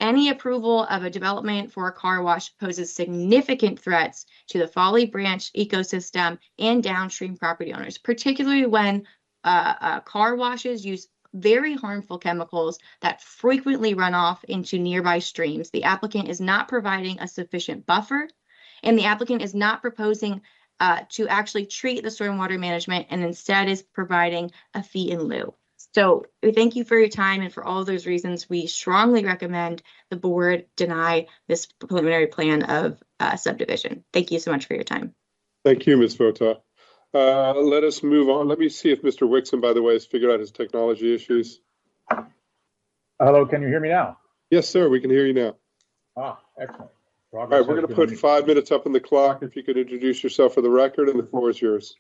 Any approval of a development for a car wash poses significant threats to the Folly Branch ecosystem and downstream property owners, particularly when car washes use very harmful chemicals that frequently run off into nearby streams. The applicant is not providing a sufficient buffer, and the applicant is not proposing to actually treat the stormwater management, and instead is providing a fee in lieu. So we thank you for your time, and for all those reasons, we strongly recommend the board deny this preliminary plan of subdivision. Thank you so much for your time. Thank you, Ms. Vota. Let us move on. Let me see if Mr. Wixon, by the way, has figured out his technology issues. Hello, can you hear me now? Yes, sir. We can hear you now. Ah, excellent. All right, we're going to put 5 minutes up on the clock. If you could introduce yourself for the record, and the floor is yours.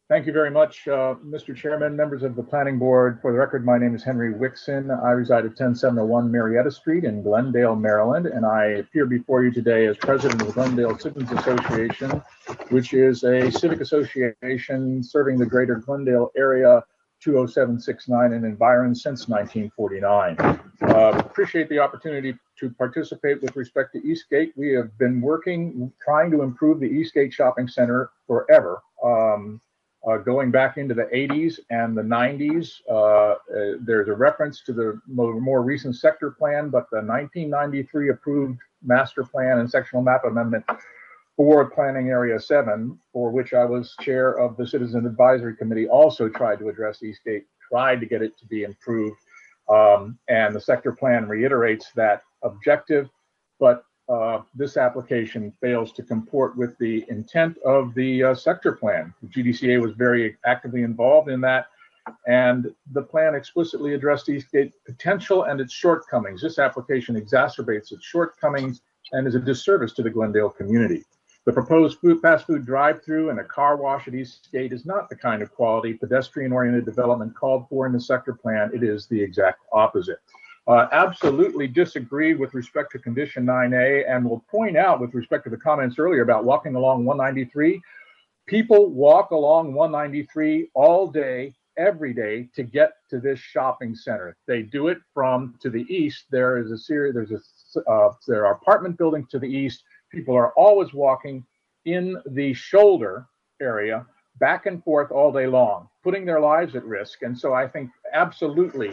Thank you very much, Mr. Chairman, members of the Planning Board. For the record, my name is Henry Wixon. I reside at 10701 Marietta Street in Glendale, Maryland, and I appear before you today as president of the Glendale Citizens Association, which is a civic association serving the greater Glendale area, 20769 and environs since 1949. Appreciate the opportunity to participate with respect to Eastgate. We have been working, trying to improve the Eastgate Shopping Center forever. Going back into the 80s and the 90s, there's a reference to the more recent sector plan, but the 1993 approved master plan and sectional map amendment for Planning Area 7, for which I was chair of the Citizen Advisory Committee, also tried to address Eastgate, tried to get it to be improved. And the sector plan reiterates that objective, but this application fails to comport with the intent of the sector plan. The GDCA was very actively involved in that, and the plan explicitly addressed Eastgate potential and its shortcomings. This application exacerbates its shortcomings and is a disservice to the Glendale community. The proposed fast food drive-through and a car wash at Eastgate is not the kind of quality pedestrian-oriented development called for in the sector plan. It is the exact opposite. Absolutely disagree with respect to condition 9A, and will point out with respect to the comments earlier about walking along 193. People walk along 193 all day, every day to get to this shopping center. They do it from to the east. There is a series, there are apartment buildings to the east. People are always walking in the shoulder area back and forth all day long, putting their lives at risk. And so I think absolutely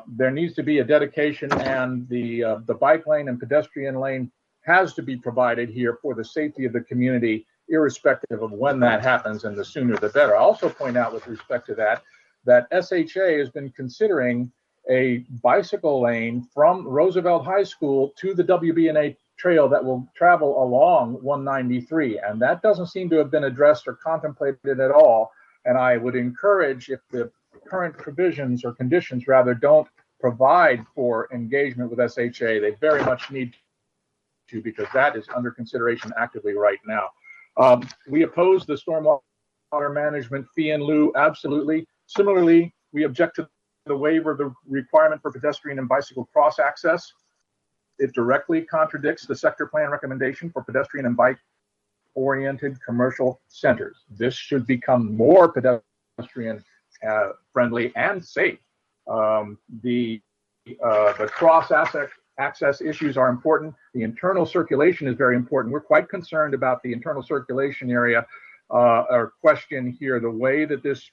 there needs to be a dedication, and the bike lane and pedestrian lane has to be provided here for the safety of the community, irrespective of when that happens, and the sooner the better. I also point out with respect to that SHA has been considering a bicycle lane from Roosevelt High School to the WB&A trail that will travel along 193, and that doesn't seem to have been addressed or contemplated at all. And I would encourage, if the current provisions or conditions rather don't provide for engagement with SHA, they very much need to, because that is under consideration actively right now. We oppose the stormwater management fee in lieu, absolutely. Similarly, we object to the waiver of the requirement for pedestrian and bicycle cross access. It directly contradicts the sector plan recommendation for pedestrian and bike oriented commercial centers. This should become more pedestrian friendly and safe. The the cross access issues are important. The internal circulation is very important. We're quite concerned about the internal circulation area or question here. The way that this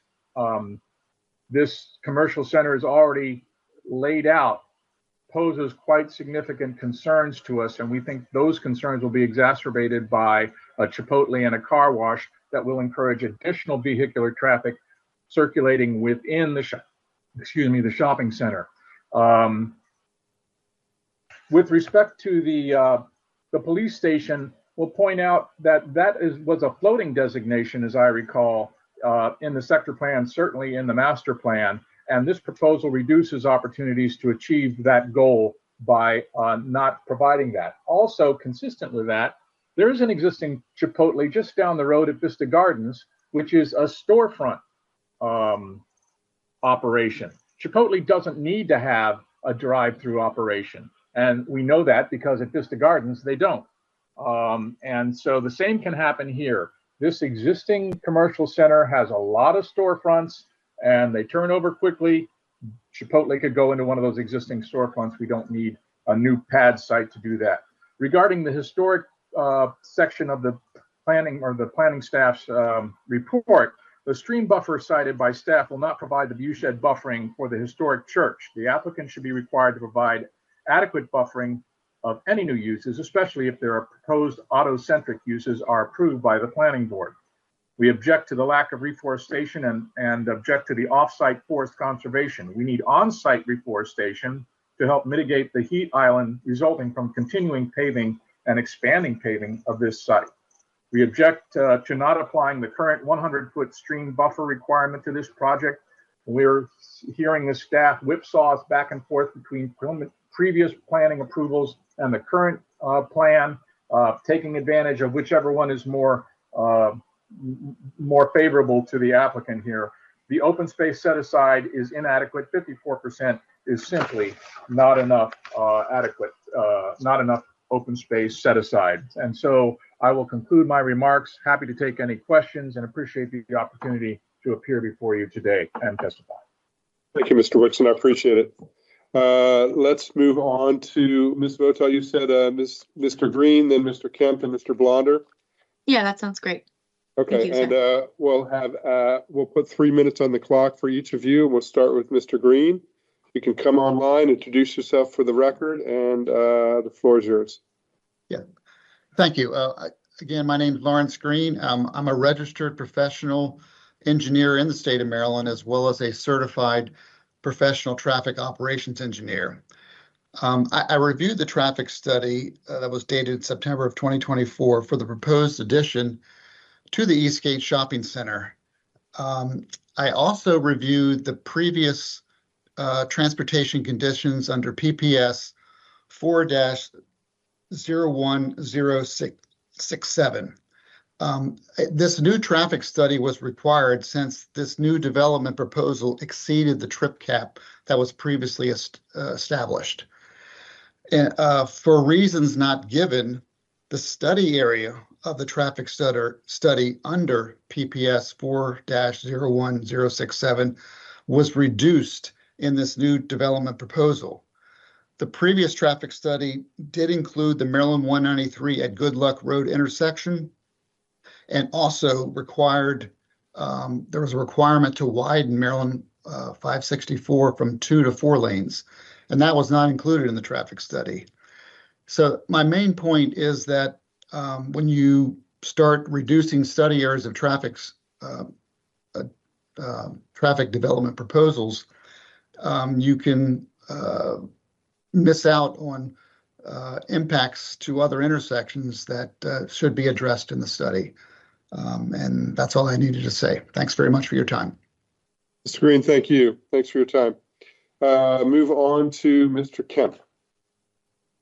this commercial center is already laid out poses quite significant concerns to us, and we think those concerns will be exacerbated by a Chipotle and a car wash that will encourage additional vehicular traffic circulating within the the shopping center. With respect to the police station, we'll point out that was a floating designation, as I recall, in the sector plan, certainly in the master plan. And this proposal reduces opportunities to achieve that goal by not providing that. Also, consistent with that, there is an existing Chipotle just down the road at Vista Gardens, which is a storefront operation. Chipotle doesn't need to have a drive-through operation. And we know that because at Vista Gardens, they don't. And so the same can happen here. This existing commercial center has a lot of storefronts and they turn over quickly. Chipotle could go into one of those existing storefronts. We don't need a new pad site to do that. Regarding the historic section of the planning staff's report, the stream buffer cited by staff will not provide the viewshed buffering for the historic church. The applicant should be required to provide adequate buffering of any new uses, especially if there are proposed auto-centric uses are approved by the planning board. We object to the lack of reforestation and object to the off-site forest conservation. We need on-site reforestation to help mitigate the heat island resulting from continuing paving and expanding paving of this site. We object to not applying the current 100-foot stream buffer requirement to this project. We're hearing the staff whipsaws back and forth between previous planning approvals and the current plan, taking advantage of whichever one is more favorable to the applicant here. The open space set aside is inadequate. 54% is simply not enough not enough open space set aside. And so I will conclude my remarks. Happy to take any questions and appreciate the opportunity to appear before you today and testify. Thank you, Mr. Wixon. I appreciate it. Let's move on to Ms. Votel. You said Mr. Green, then Mr. Kemp, and Mr. Blonder. Yeah, that sounds great. Okay, Thank you, and we'll put 3 minutes on the clock for each of you. We'll start with Mr. Green. You can come online, introduce yourself for the record, and the floor is yours. Yeah, thank you. Again, my name is Lawrence Green. I'm a registered professional engineer in the state of Maryland, as well as a certified professional traffic operations engineer. I reviewed the traffic study that was dated September of 2024 for the proposed addition to the Eastgate Shopping Center. I also reviewed the previous transportation conditions under PPS 4-01067. This new traffic study was required since this new development proposal exceeded the trip cap that was previously established. For reasons not given, the study area of the traffic study under PPS 4-01067 was reduced in this new development proposal. The previous traffic study did include the Maryland 193 at Good Luck Road intersection, and also required, there was a requirement to widen Maryland 564 from 2 to 4 lanes, and that was not included in the traffic study. So my main point is that when you start reducing study areas of traffic development proposals, you can miss out on impacts to other intersections that should be addressed in the study. And that's all I needed to say. Thanks very much for your time. Mr. Green, thank you. Thanks for your time. Move on to Mr. Kemp.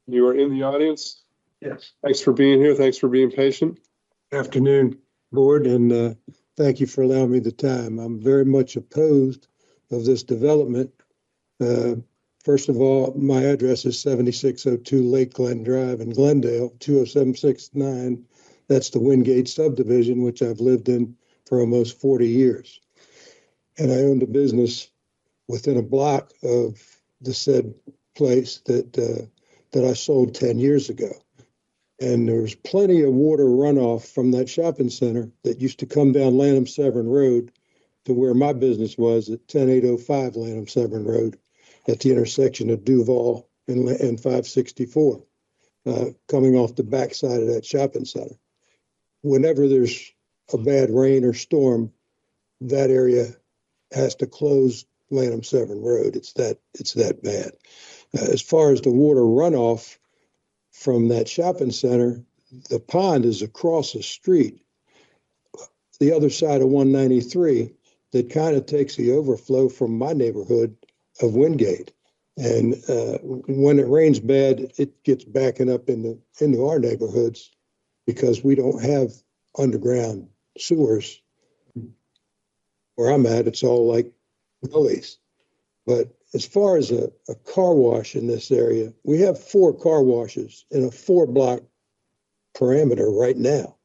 You are in the audience. Yes. Thanks for being here. Thanks for being patient. Afternoon, board, and thank you for allowing me the time. I'm very much opposed of this development. First of all, my address is 7602 Lake Glen Drive in Glendale, 20769. That's the Wingate subdivision, which I've lived in for almost 40 years. And I owned a business within a block of the said place that I sold 10 years ago. And there was plenty of water runoff from that shopping center that used to come down Lanham Severn Road to where my business was at 10805 Lanham Severn Road at the intersection of Duval and 564, coming off the backside of that shopping center. Whenever there's a bad rain or storm, that area has to close Lanham Severn Road. It's that bad. As far as the water runoff from that shopping center, the pond is across the street, the other side of 193, that kind of takes the overflow from my neighborhood of Wingate. And when it rains bad, it gets backing up into our neighborhoods because we don't have underground sewers. Where I'm at, it's all like gullies. But as far as a car wash in this area, we have 4 car washes in a 4-block parameter right now.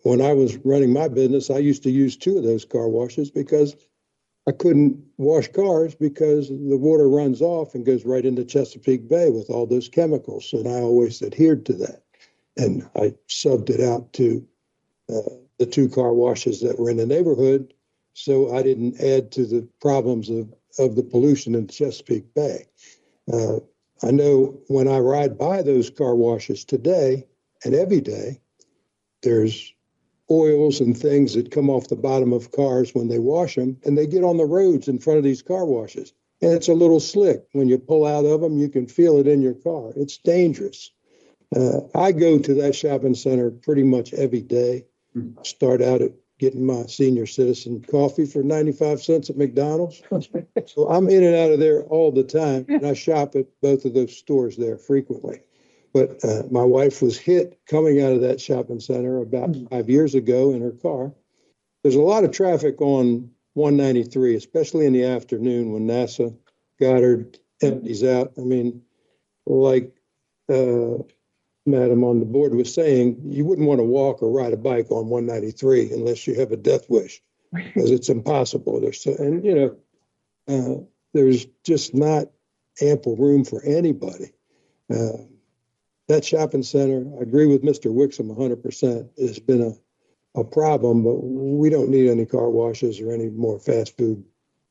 When I was running my business, I used to use 2 of those car washes because I couldn't wash cars because the water runs off and goes right into Chesapeake Bay with all those chemicals. And I always adhered to that. And I subbed it out to the 2 car washes that were in the neighborhood, so I didn't add to the problems of the pollution in Chesapeake Bay. I know when I ride by those car washes today and every day, there's oils and things that come off the bottom of cars when they wash them, and they get on the roads in front of these car washes. And it's a little slick. When you pull out of them, you can feel it in your car. It's dangerous. I go to that shopping center pretty much every day. I start out at getting my senior citizen coffee for 95 cents at McDonald's. So I'm in and out of there all the time, and I shop at both of those stores there frequently. But my wife was hit coming out of that shopping center about 5 years ago in her car. There's a lot of traffic on 193, especially in the afternoon when NASA Goddard empties out. I mean, like Madam on the board was saying, you wouldn't want to walk or ride a bike on 193 unless you have a death wish, because it's impossible. There's just not ample room for anybody. That shopping center, I agree with Mr. Wixom 100%. It's been a problem, but we don't need any car washes or any more fast food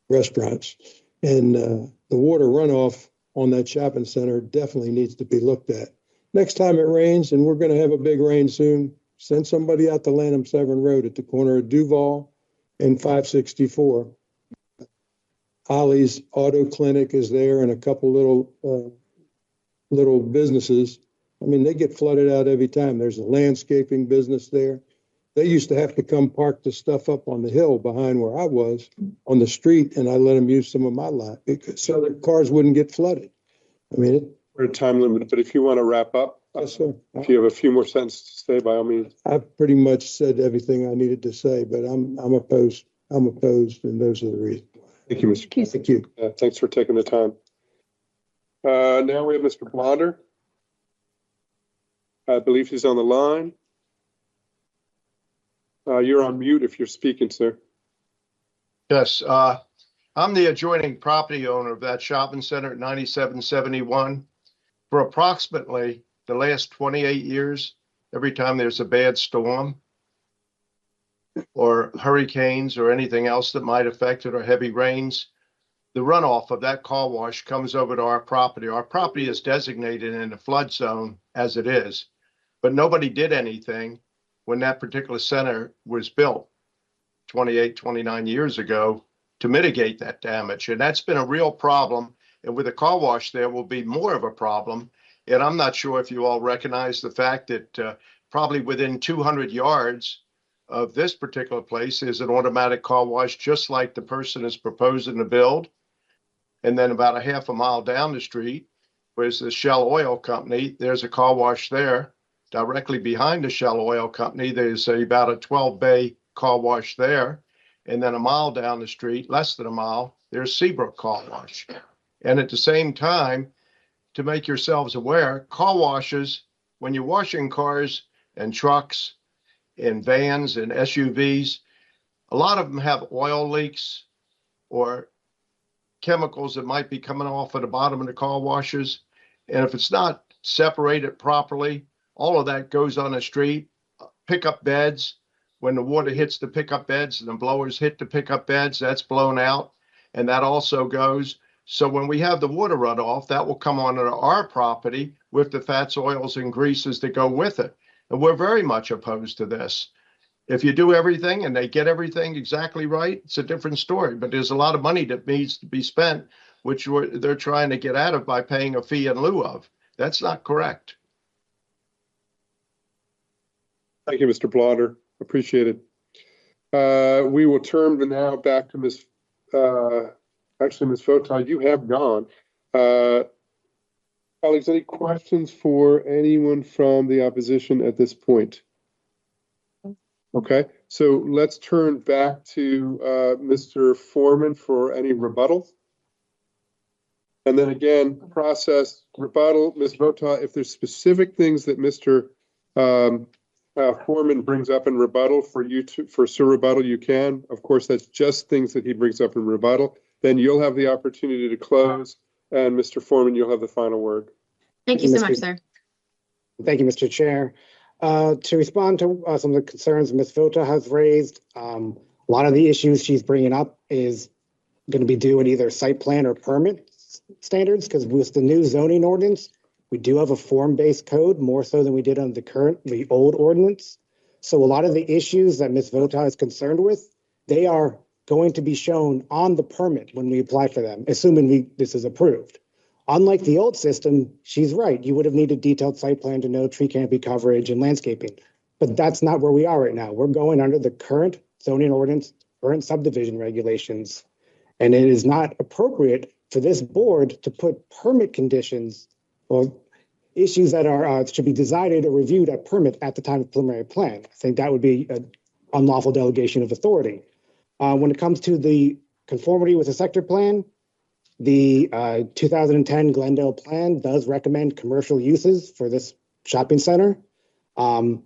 restaurants. And the water runoff on that shopping center definitely needs to be looked at. Next time it rains, and we're going to have a big rain soon, send somebody out to Lanham Severn Road at the corner of Duval and 564. Ollie's Auto Clinic is there, and a couple little businesses. I mean, they get flooded out every time. There's a landscaping business there. They used to have to come park the stuff up on the hill behind where I was on the street, and I let them use some of my lot because so their cars wouldn't get flooded. I mean, we're time limited, but if you want to wrap up, yes, sir. If you have a few more sentences to say, by all means. I've pretty much said everything I needed to say, but I'm opposed. I'm opposed, and those are the reasons. Thank you, Mr. Thank you. Thanks for taking the time. Now we have Mr. Blonder. I believe he's on the line. You're on mute if you're speaking, sir. Yes, I'm the adjoining property owner of that shopping center at 9771. For approximately the last 28 years, every time there's a bad storm or hurricanes or anything else that might affect it or heavy rains, the runoff of that car wash comes over to our property. Our property is designated in a flood zone as it is, but nobody did anything when that particular center was built 28, 29 years ago to mitigate that damage. And that's been a real problem. And with a car wash, there will be more of a problem. And I'm not sure if you all recognize the fact that probably within 200 yards of this particular place is an automatic car wash, just like the person is proposing to build. And then about a half a mile down the street, where's the Shell Oil Company, there's a car wash there. Directly behind the Shell Oil Company, there's about a 12-bay car wash there. And then a mile down the street, less than a mile, there's Seabrook Car Wash. And at the same time, to make yourselves aware, car washes, when you're washing cars and trucks and vans and SUVs, a lot of them have oil leaks or chemicals that might be coming off at the bottom of the car washes. And if it's not separated properly, all of that goes on the street, pickup beds. When the water hits the pickup beds and the blowers hit the pickup beds, that's blown out. And that also goes. So when we have the water runoff, that will come onto our property with the fats, oils, and greases that go with it. And we're very much opposed to this. If you do everything and they get everything exactly right, it's a different story. But there's a lot of money that needs to be spent, which they're trying to get out of by paying a fee in lieu of. That's not correct. Thank you, Mr. Blonder. Appreciate it. We will turn now back to Ms. Actually, Ms. Votaw, you have gone. Colleagues, any questions for anyone from the opposition at this point? Okay, so let's turn back to Mr. Foreman for any rebuttal. And then again, process rebuttal. Ms. Votaw, if there's specific things that Mr. Foreman brings up in rebuttal for you to, for rebuttal, you can. Of course, that's just things that he brings up in rebuttal. Then you'll have the opportunity to close. And Mr. Foreman, you'll have the final word. Thank you so much, sir. Thank you, Mr. Chair. To respond to some of the concerns Ms. Votaw has raised, a lot of the issues she's bringing up is going to be due in either site plan or permit standards, because with the new zoning ordinance, we do have a form-based code more so than we did on the old ordinance. So a lot of the issues that Ms. Votaw is concerned with, they are going to be shown on the permit when we apply for them, assuming this is approved. Unlike the old system, she's right. You would have needed detailed site plan to know tree canopy coverage and landscaping. But that's not where we are right now. We're going under the current zoning ordinance, current subdivision regulations. And it is not appropriate for this board to put permit conditions or issues that are should be decided or reviewed at permit at the time of preliminary plan. I think that would be an unlawful delegation of authority. When it comes to the conformity with the sector plan, the 2010 Glendale plan does recommend commercial uses for this shopping center. And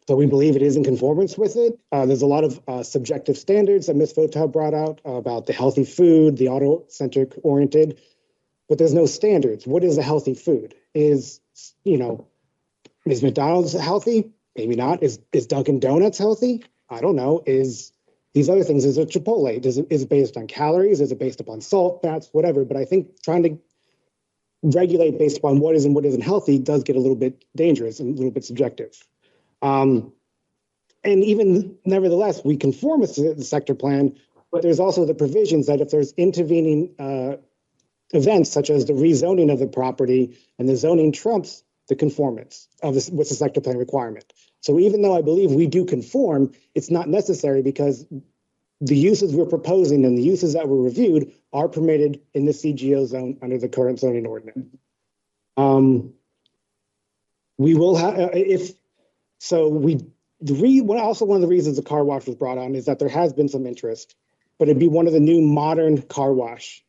so we believe it is in conformance with it. There's a lot of subjective standards that Ms. Votaw brought out about the healthy food, the auto-centric oriented, but there's no standards. What is a healthy food? Is McDonald's healthy? Maybe not. Is Dunkin' Donuts healthy? I don't know. Is these other things, is it Chipotle? Is it based on calories? Is it based upon salt, fats, whatever? But I think trying to regulate based upon what is and what isn't healthy does get a little bit dangerous and a little bit subjective. And even nevertheless, we conform with the sector plan, but there's also the provisions that if there's intervening events such as the rezoning of the property and the zoning trumps the conformance of this with the sector plan requirement. So even though I believe we do conform, it's not necessary because the uses we're proposing and the uses that were reviewed are permitted in the CGO zone under the current zoning ordinance. We will have, also one of the reasons the car wash was brought on is that there has been some interest, but it'd be one of the new modern car wash.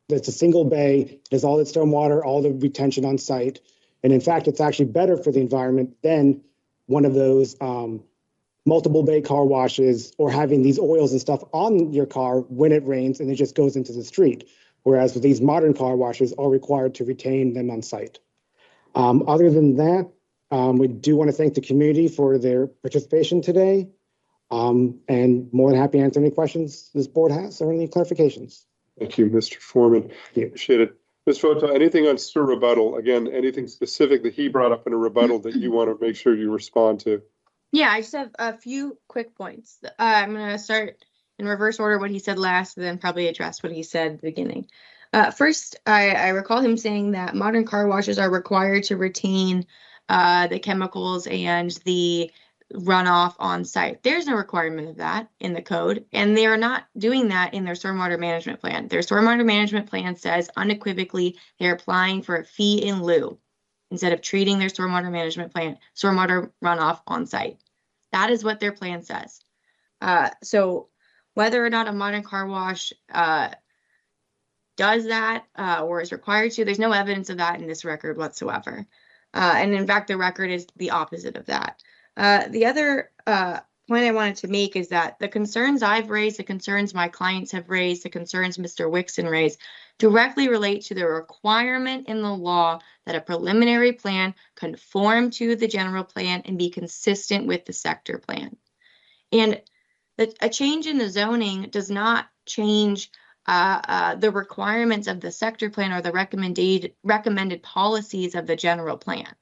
That's a single bay, there's all the stormwater, all the retention on site. And in fact, it's actually better for the environment than one of those multiple bay car washes or having these oils and stuff on your car when it rains and it just goes into the street. Whereas with these modern car washes are required to retain them on site. Other than that, we do want to thank the community for their participation today. And more than happy to answer any questions this board has or any clarifications. Thank you, Mr. Foreman. Appreciate it. Ms. Votaw, anything on Sir rebuttal? Again, anything specific that he brought up in a rebuttal that you want to make sure you respond to? Yeah, I just have a few quick points. I'm going to start in reverse order what he said last, and then probably address what he said at the beginning. First, I recall him saying that modern car washes are required to retain the chemicals and the runoff on site. There's no requirement of that in the code, and they are not doing that in their stormwater management plan. Their stormwater management plan says unequivocally they're applying for a fee in lieu instead of treating their stormwater management plan, stormwater runoff on site. That is what their plan says. So whether or not a modern car wash does that or is required to, there's no evidence of that in this record whatsoever. And in fact, the record is the opposite of that. The other point I wanted to make is that the concerns I've raised, the concerns my clients have raised, the concerns Mr. Wixon raised directly relate to the requirement in the law that a preliminary plan conform to the general plan and be consistent with the sector plan. And a change in the zoning does not change the requirements of the sector plan or the recommended policies of the general plan.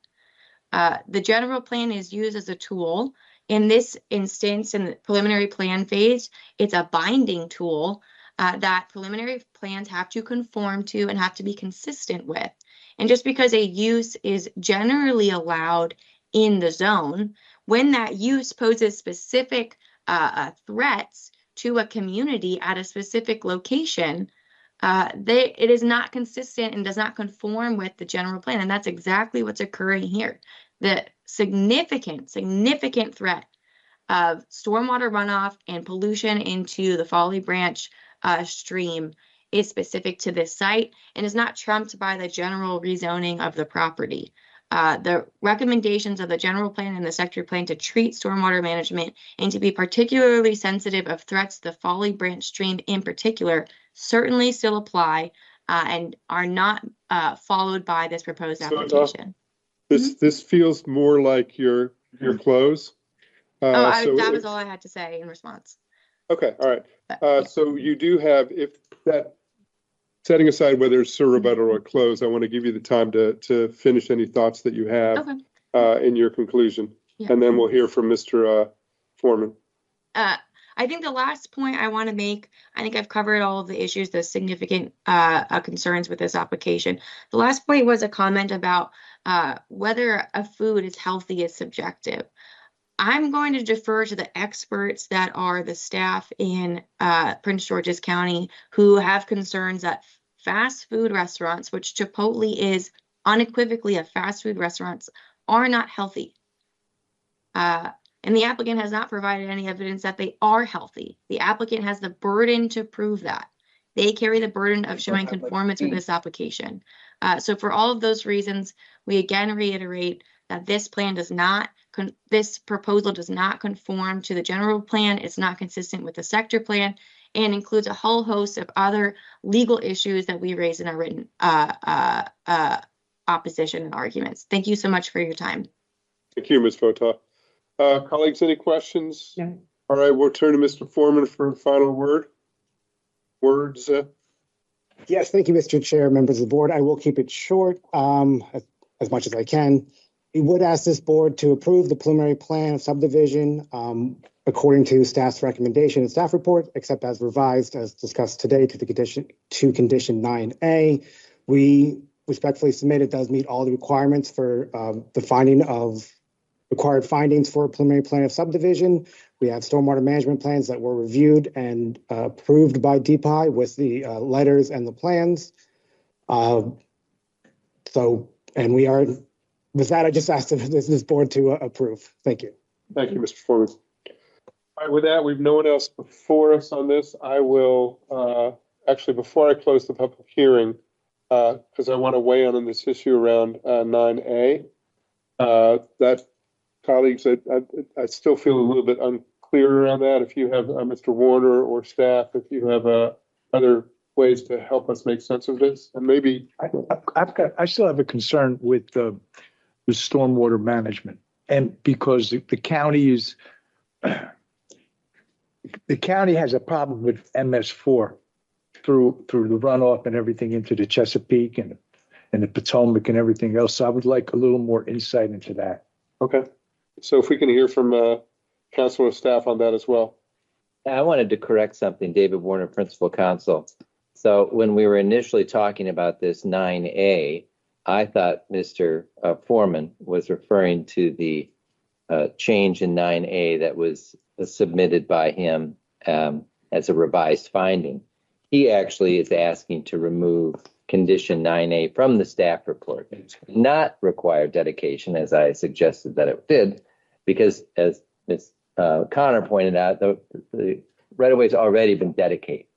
The general plan is used as a tool. In this instance, in the preliminary plan phase, it's a binding tool that preliminary plans have to conform to and have to be consistent with. And just because a use is generally allowed in the zone, when that use poses specific threats to a community at a specific location, it is not consistent and does not conform with the general plan. And that's exactly what's occurring here. The significant threat of stormwater runoff and pollution into the Folly Branch stream is specific to this site and is not trumped by the general rezoning of the property. The recommendations of the general plan and the sector plan to treat stormwater management and to be particularly sensitive of threats to the Folly Branch stream in particular certainly still apply and are not followed by this proposed application. This feels more like your close. That was all I had to say in response. Okay, all right. So you do have, if that, setting aside whether it's a rebuttal or a close, I want to give you the time to finish any thoughts that you have in your conclusion. Yeah. And then we'll hear from Mr. Foreman. I think the last point I want to make, I think I've covered all of the issues, the significant concerns with this application. The last point was a comment about whether a food is healthy is subjective. I'm going to defer to the experts that are the staff in Prince George's County who have concerns that fast food restaurants, which Chipotle is unequivocally a fast food restaurant, are not healthy. And the applicant has not provided any evidence that they are healthy. The applicant has the burden to prove that. They carry the burden of showing conformance with this application. So for all of those reasons, we again reiterate that this plan does not, this proposal does not conform to the general plan. It's not consistent with the sector plan and includes a whole host of other legal issues that we raise in our written opposition and arguments. Thank you so much for your time. Thank you, Ms. Fota. Colleagues, any questions? No. All right, we'll turn to Mr. Foreman for the final words. Yes, thank you, Mr. Chair, members of the board. I will keep it short as much as I can. We would ask this board to approve the preliminary plan of subdivision according to staff's recommendation and staff report, except as revised as discussed today to condition 9A. We respectfully submit it does meet all the requirements for the finding of required findings for a preliminary plan of subdivision. We have stormwater management plans that were reviewed and approved by DPI with the letters and the plans. And we are, with that, I just asked this board to approve. Thank you. Thank you, Mr. Foreman. All right, with that, we've no one else before us on this. I will, actually, before I close the public hearing, because I want to weigh in on this issue around 9A, that colleagues, I still feel a little bit unclear around that. If you have Mr. Warner or staff, if you have other ways to help us make sense of this, and maybe I still have a concern with stormwater management, and because the county is the county has a problem with MS4 through the runoff and everything into the Chesapeake and the Potomac and everything else. So I would like a little more insight into that. Okay. So if we can hear from council or staff on that as well. I wanted to correct something, David Warner, Principal Counsel. So when we were initially talking about this 9A, I thought Mr. Foreman was referring to the change in 9A that was submitted by him as a revised finding. He actually is asking to remove condition 9A from the staff report. It's not require dedication, as I suggested that it did, because as Ms. Connor pointed out, the right-of-way has already been dedicated.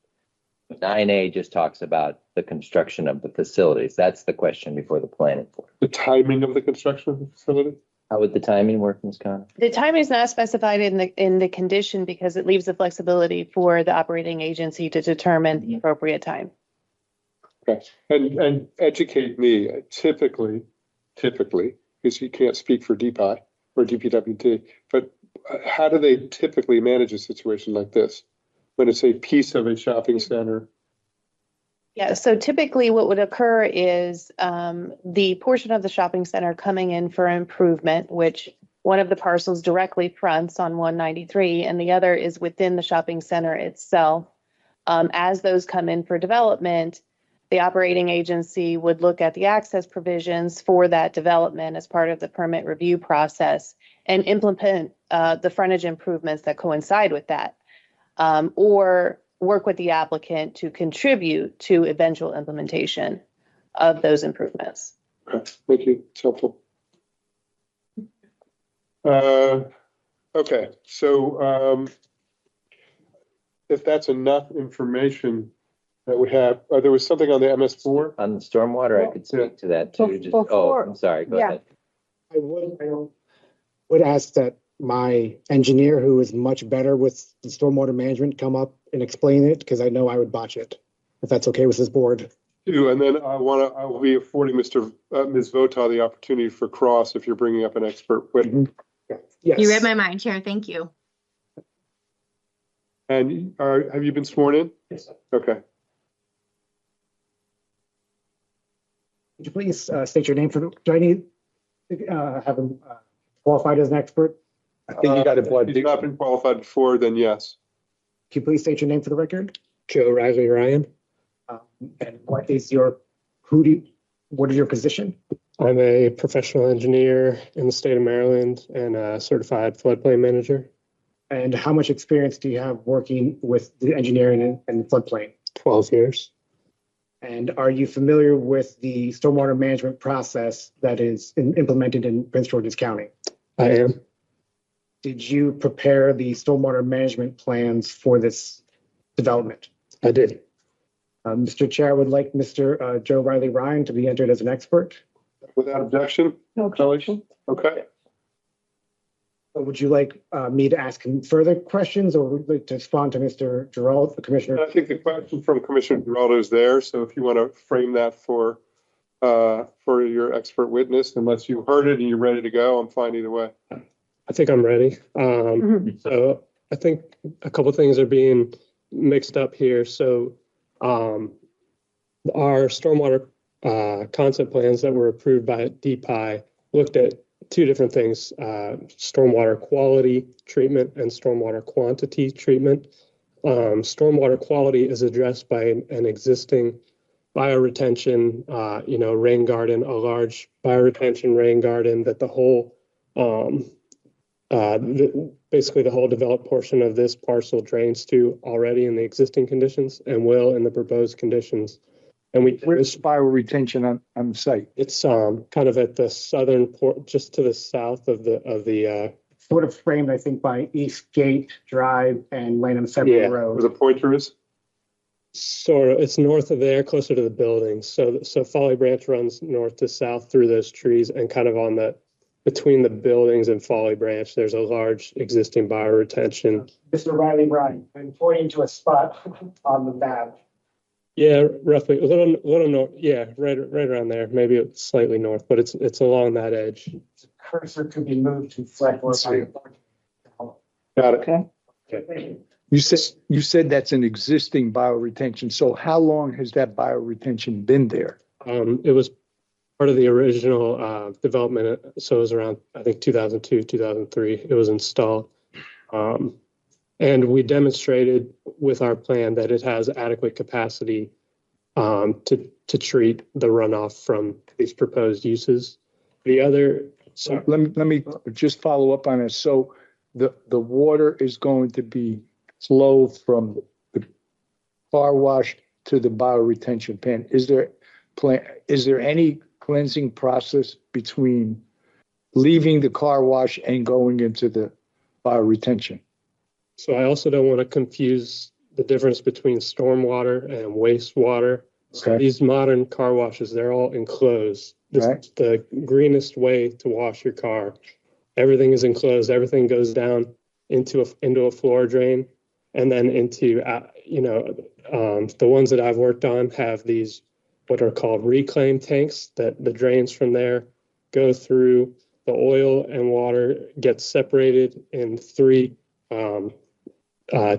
9A just talks about the construction of the facilities. That's the question before the planning board. The timing of the construction of the facility? How would the timing work, Ms. Connor? The time is not specified in the condition because it leaves the flexibility for the operating agency to determine the appropriate time. Okay, and educate me, typically, because you can't speak for DPI or DPWT, but how do they typically manage a situation like this? When it's a piece of a shopping center? Yeah, so typically what would occur is the portion of the shopping center coming in for improvement, which one of the parcels directly fronts on 193 and the other is within the shopping center itself. As those come in for development, the operating agency would look at the access provisions for that development as part of the permit review process and implement the frontage improvements that coincide with that, or work with the applicant to contribute to eventual implementation of those improvements. Okay, thank you. It's helpful. Okay, so if that's enough information that we have, there was something on the MS4? On the stormwater, I could speak to that too. Just, oh, I'm sorry. Go ahead. I would ask that my engineer, who is much better with the stormwater management, come up and explain it, because I know I would botch it, if that's okay with this board. And then I will be affording Ms. Vota the opportunity for cross if you're bringing up an expert witness. Yes. You read my mind, Chair. Thank you. And have you been sworn in? Yes. Okay. Would you please state your name for the, do I need to have him qualified as an expert? I think you got it, If he's not been qualified before, then yes. Can you please state your name for the record? Joe Riley Ryan. And what is your position? I'm a professional engineer in the state of Maryland and a certified floodplain manager. And how much experience do you have working with the engineering and floodplain? 12 years. And are you familiar with the stormwater management process that is implemented in Prince George's County? I am. Did you prepare the stormwater management plans for this development? I did. Mr. Chair, I would like Mr. Joe Riley Ryan to be entered as an expert. Without objection? No objection. Okay. Would you like me to ask him further questions, or would you like to respond to Mr. Geraldo, the Commissioner? I think the question from Commissioner Geraldo is there, so if you want to frame that for your expert witness, unless you heard it and you're ready to go, I'm fine either way. I think I'm ready. So I think a couple things are being mixed up here. So our stormwater concept plans that were approved by DPI looked at two different things, stormwater quality treatment and stormwater quantity treatment. Stormwater quality is addressed by an existing bioretention, rain garden, a large bioretention rain garden that the whole, basically the whole developed portion of this parcel drains to already in the existing conditions and will in the proposed conditions. And where's bioretention on the site? It's kind of at the southern port, just to the south of the sort of framed, I think, by East Gate Drive and Lanham Seminole Road. Where the pointer is? Sort of, it's north of there, closer to the buildings. So Folly Branch runs north to south through those trees, and kind of on between the buildings and Folly Branch, there's a large existing bioretention. Mr. Riley Ryan, I'm pointing to a spot on the map. Yeah, roughly a little north. Yeah, right around there. Maybe it's slightly north, but it's along that edge. The cursor could be moved to flag or Got it. Okay. You said that's an existing bioretention. So how long has that bioretention been there? It was part of the original development. So it was around, I think, 2002, 2003. It was installed. And we demonstrated with our plan that it has adequate capacity to treat the runoff from these proposed uses. The other, so let me just follow up on this. So the water is going to be flow from the car wash to the bioretention pen. Is there any cleansing process between leaving the car wash and going into the bioretention? So I also don't want to confuse the difference between stormwater and wastewater. So these modern car washes, they're all enclosed. the greenest way to wash your car. Everything is enclosed. Everything goes down into a floor drain, and then into the ones that I've worked on have these what are called reclaim tanks that the drains from there go through. The oil and water get separated in 3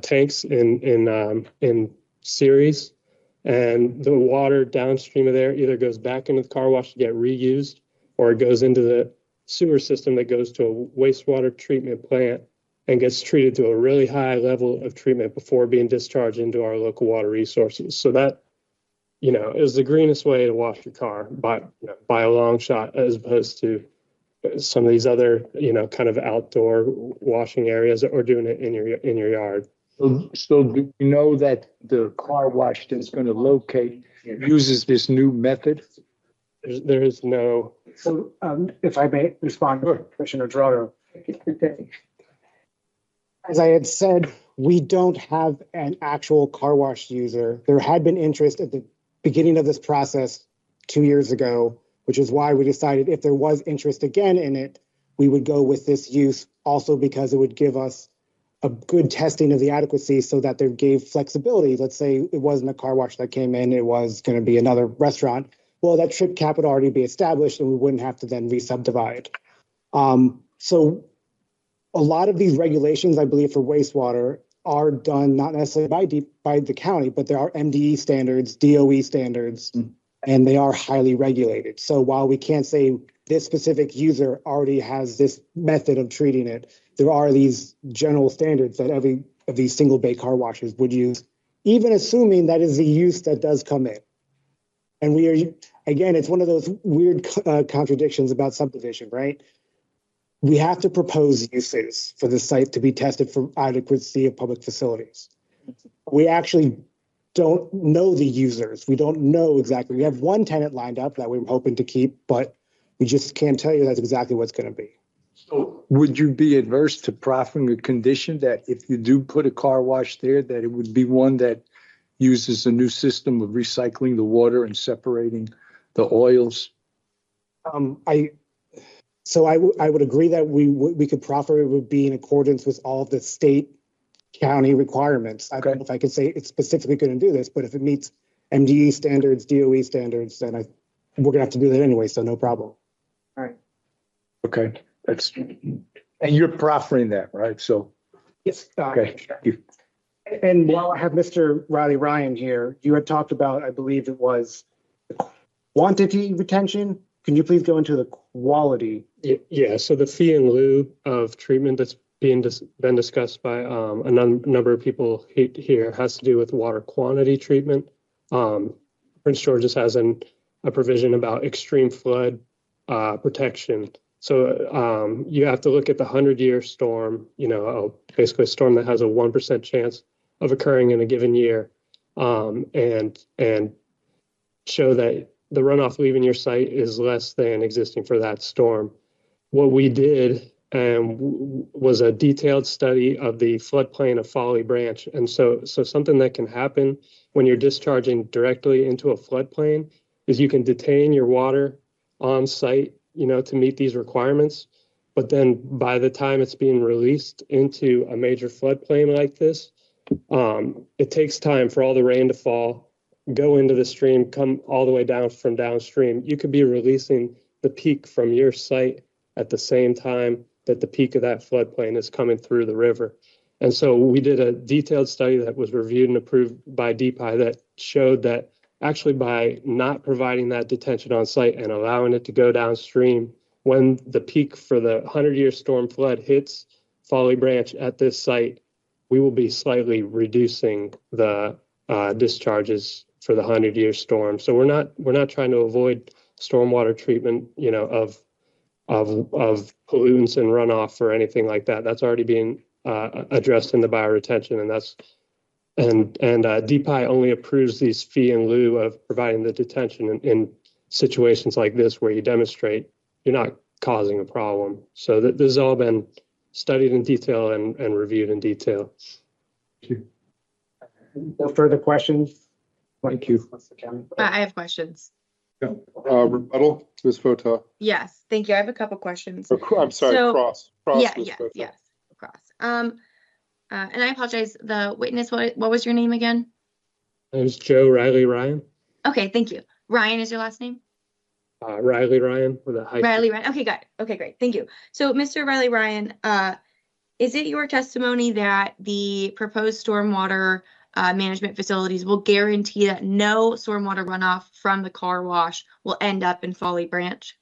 tanks in series, and the water downstream of there either goes back into the car wash to get reused, or it goes into the sewer system that goes to a wastewater treatment plant and gets treated to a really high level of treatment before being discharged into our local water resources. So that, is the greenest way to wash your car by a long shot, as opposed to some of these other, kind of outdoor washing areas, or doing it in your yard. So do you know that the car wash that's going to locate uses this new method? There is no. So if I may respond, Commissioner Gerardo. As I had said, we don't have an actual car wash user. There had been interest at the beginning of this process 2 years ago, which is why we decided if there was interest again in it, we would go with this use, also because it would give us a good testing of the adequacy so that they gave flexibility. Let's say it wasn't a car wash that came in, it was going to be another restaurant. Well, that trip cap would already be established and we wouldn't have to then re-subdivide. So a lot of these regulations, I believe, for wastewater are done not necessarily by the county, but there are MDE standards, DOE standards, and they are highly regulated. So while we can't say this specific user already has this method of treating it, there are these general standards that every of these single bay car washes would use, even assuming that is the use that does come in. And we are, again, it's one of those weird contradictions about subdivision, right? We have to propose uses for the site to be tested for adequacy of public facilities. We actually don't know the users. We don't know exactly. We have one tenant lined up that we're hoping to keep, but we just can't tell you that's exactly what's going to be. So would you be adverse to proffering a condition that if you do put a car wash there, that it would be one that uses a new system of recycling the water and separating the oils? I would agree that we could proffer it would be in accordance with all of the state county requirements. I don't know if I could say it's specifically going to do this, but if it meets MDE standards, DOE standards, then we're going to have to do that anyway, so no problem. All right. Okay, and you're proffering that, right? So yes. Okay. And while I have Mr. Riley Ryan here, you had talked about, I believe it was quantity retention. Can you please go into the quality? Yeah, so the fee in lieu of treatment that's been discussed by a number of people here has to do with water quantity treatment. Prince George's has a provision about extreme flood protection. So you have to look at the 100-year storm, basically a storm that has a 1% chance of occurring in a given year, and show that the runoff leaving your site is less than existing for that storm. What we did was a detailed study of the floodplain of Folly Branch. And so something that can happen when you're discharging directly into a floodplain is you can detain your water on site, to meet these requirements. But then by the time it's being released into a major floodplain like this, it takes time for all the rain to fall, go into the stream, come all the way down from downstream. You could be releasing the peak from your site at the same time that the peak of that floodplain is coming through the river. And so we did a detailed study that was reviewed and approved by DPI that showed that actually by not providing that detention on site and allowing it to go downstream, when the peak for the 100-year storm flood hits Folly Branch at this site, we will be slightly reducing the discharges for the 100-year storm. So we're not trying to avoid stormwater treatment, of pollutants and runoff or anything like that. That's already being addressed in the bioretention, and DPI only approves these fee in lieu of providing the detention in situations like this where you demonstrate you're not causing a problem. So this has all been studied in detail and reviewed in detail. No further questions? Thank you. I have questions. Rebuttal, Ms. Fota. Yes, thank you. I have a couple questions. I'm sorry, So- Cross. Yeah, Ms. yes, Fota. yes, across. And I apologize, the witness, what was your name again? My name's Joe Riley Ryan. Okay, thank you. Ryan is your last name? Riley Ryan with a hyphen. Riley Ryan. Okay, got it. Okay, great. Thank you. So, Mr. Riley Ryan, is it your testimony that the proposed stormwater management facilities will guarantee that no stormwater runoff from the car wash will end up in Folly Branch?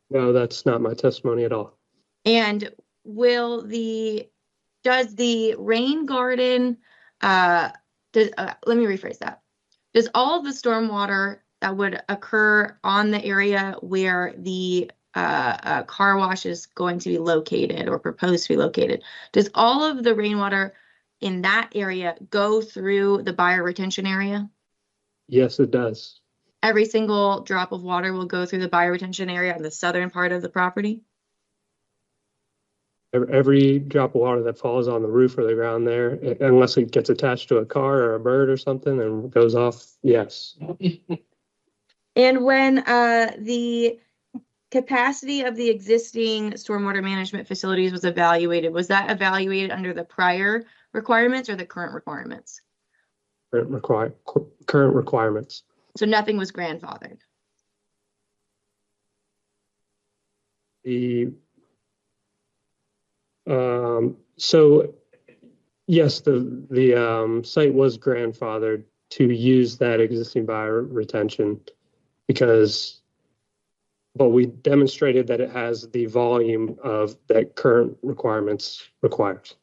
No, that's not my testimony at all. And does the rain garden, let me rephrase that. Does all of the stormwater that would occur on the area where the car wash is going to be located or proposed to be located, does all of the rainwater in that area go through the bioretention area? Yes, it does. Every single drop of water will go through the bioretention area on the southern part of the property? Every drop of water that falls on the roof or the ground there, unless it gets attached to a car or a bird or something and goes off, yes. And when the capacity of the existing stormwater management facilities was evaluated, was that evaluated under the prior requirements or the current requirements? Current requirements. So nothing was grandfathered? So yes, the site was grandfathered to use that existing bioretention but we demonstrated that it has the volume of that current requirements requires.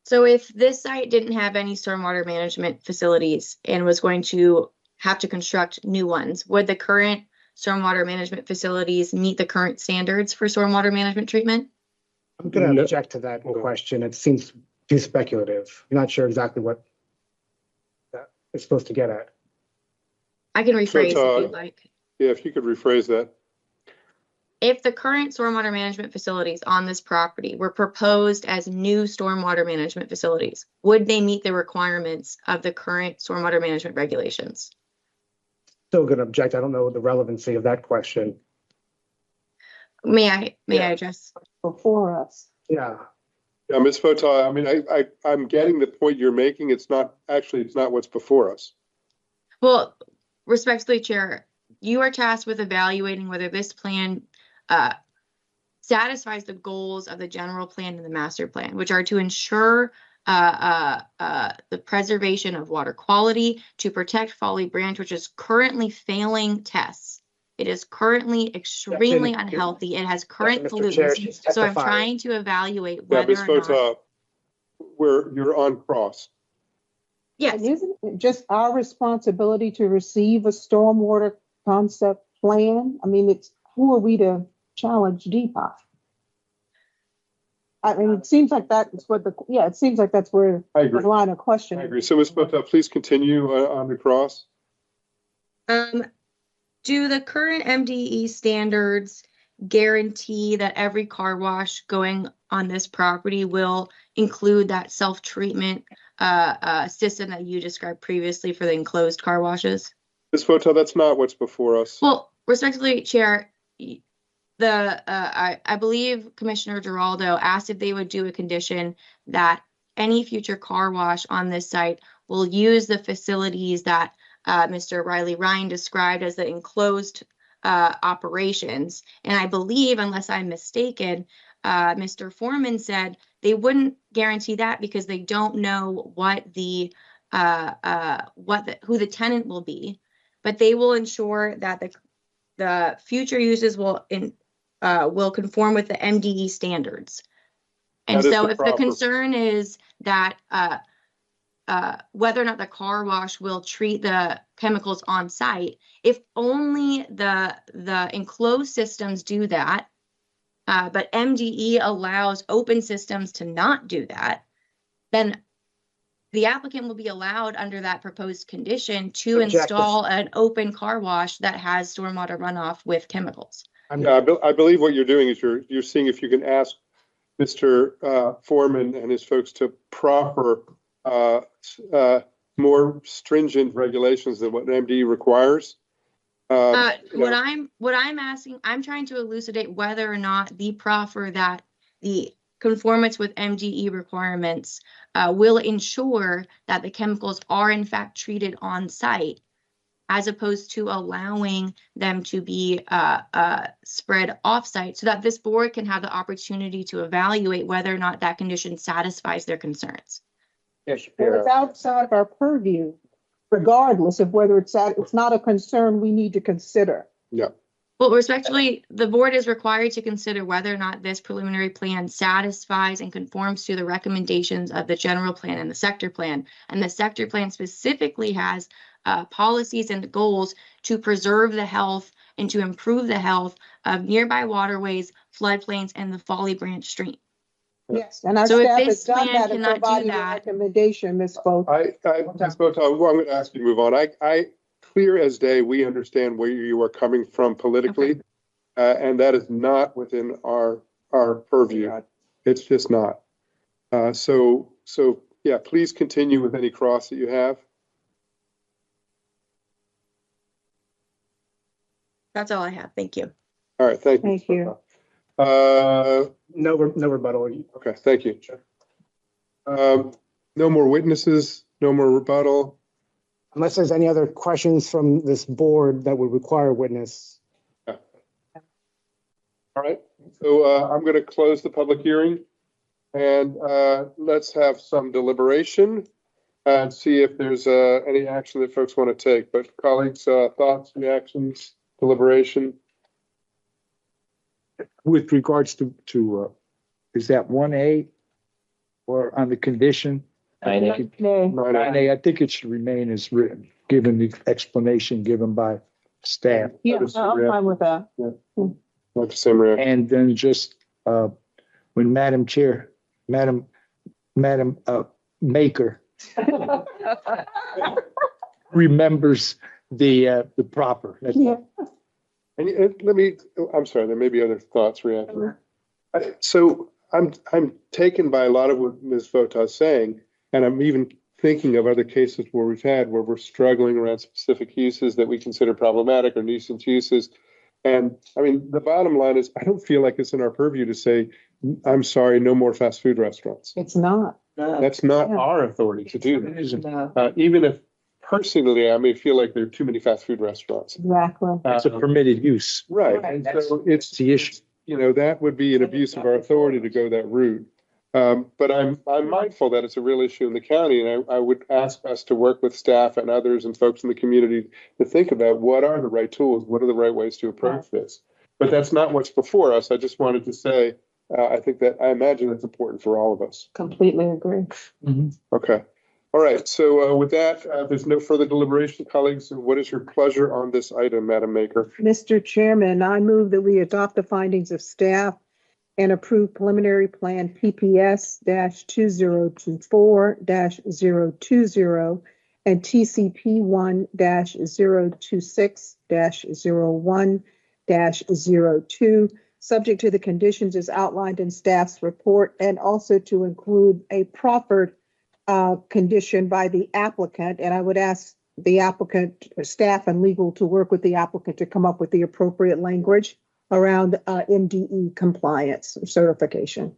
So if this site didn't have any stormwater management facilities and was going to have to construct new ones, would the current stormwater management facilities meet the current standards for stormwater management treatment? I'm going to object to that question. It seems too speculative. I'm not sure exactly what that is supposed to get at. I can rephrase if you'd like. Yeah, if you could rephrase that. If the current stormwater management facilities on this property were proposed as new stormwater management facilities, would they meet the requirements of the current stormwater management regulations? Still going to object. I don't know the relevancy of that question. May I address? Before us. Yeah. Yeah, Ms. Fota, I mean, I'm getting the point you're making. It's not what's before us. Well, respectfully, Chair, you are tasked with evaluating whether this plan satisfies the goals of the general plan and the master plan, which are to ensure the preservation of water quality, to protect Folly Branch, which is currently failing tests. It is currently extremely unhealthy. It has current pollutants. So I'm trying to evaluate whether Ms. Fota, you're on cross. Yes. And isn't it just our responsibility to receive a stormwater concept plan? I mean, who are we to challenge DPI? I mean, it seems like that's where the line of question. I agree. So Ms. Fota, please continue on the cross. Do the current MDE standards guarantee that every car wash going on this property will include that self-treatment system that you described previously for the enclosed car washes? Ms. Fota, that's not what's before us. Well, respectfully, Chair, I believe Commissioner Giraldo asked if they would do a condition that any future car wash on this site will use the facilities that Mr. Riley Ryan described as the enclosed operations. And I believe, unless I'm mistaken, Mr. Foreman said they wouldn't guarantee that because they don't know what who the tenant will be, but they will ensure that the future uses will conform with the MDE standards. And so if the concern is that whether or not the car wash will treat the chemicals on site, if only the enclosed systems do that, but MDE allows open systems to not do that, then the applicant will be allowed under that proposed condition to install an open car wash that has stormwater runoff with chemicals. I believe what you're doing is you're seeing if you can ask Mr. Foreman and his folks to proffer more stringent regulations than what MDE requires. What I'm asking, I'm trying to elucidate whether or not the proffer that the conformance with MGE requirements will ensure that the chemicals are in fact treated on site, as opposed to allowing them to be spread off-site, so that this board can have the opportunity to evaluate whether or not that condition satisfies their concerns. Yes, Well, it's outside of our purview, regardless of whether it's not a concern we need to consider. Yeah. Well, respectfully, the board is required to consider whether or not this preliminary plan satisfies and conforms to the recommendations of the general plan and the sector plan. And the sector plan specifically has policies and goals to preserve the health and to improve the health of nearby waterways, floodplains, and the Folly Branch stream. Yes, and our So if staff has this done plan that and cannot do provided a that- recommendation, Ms. Foth. Ms. Boton, well, I'm going to ask you to move on. I clear as day, we understand where you are coming from politically, and that is not within our purview. It's just not. So yeah, please continue with any cross that you have. That's all I have. Thank you. All right, thank you. Thank you. No rebuttal. Okay, thank you. No more witnesses, no more rebuttal. Unless there's any other questions from this board that would require a witness. All right, so I'm going to close the public hearing and let's have some deliberation and see if there's any action that folks want to take. But colleagues, thoughts, reactions, deliberation? With regards to is that 1A or on the condition? 9A. 9A, I think it should remain as written, given the explanation given by staff. Yeah, I'm fine with that. Not the same reaction. And then just when Madam Maker remembers the proper. That's Yeah. And I'm sorry, there may be other thoughts, reactions. So I'm taken by a lot of what Ms. Vota is saying, and I'm even thinking of other cases where we're struggling around specific uses that we consider problematic or nuisance uses. And I mean, the bottom line is, I don't feel like it's in our purview to say, I'm sorry, no more fast food restaurants. It's not. That's not our authority to do that. Even if personally, I may feel like there are too many fast food restaurants. Exactly. It's a permitted use. Right. And so it's the issue. That would be an abuse of our authority to go that route. But I'm mindful that it's a real issue in the county, and I would ask us to work with staff and others and folks in the community to think about what are the right tools, what are the right ways to approach this. But that's not what's before us. I just wanted to say, I think that I imagine it's important for all of us. Completely agree. Okay. All right. So with that, there's no further deliberation, colleagues. What is your pleasure on this item, Madam Maker? Mr. Chairman, I move that we adopt the findings of staff and approve preliminary plan PPS-2024-020 and TCP 1-026-01-02, subject to the conditions as outlined in staff's report, and also to include a proffered condition by the applicant. And I would ask the applicant, staff and legal to work with the applicant to come up with the appropriate language around MDE compliance certification.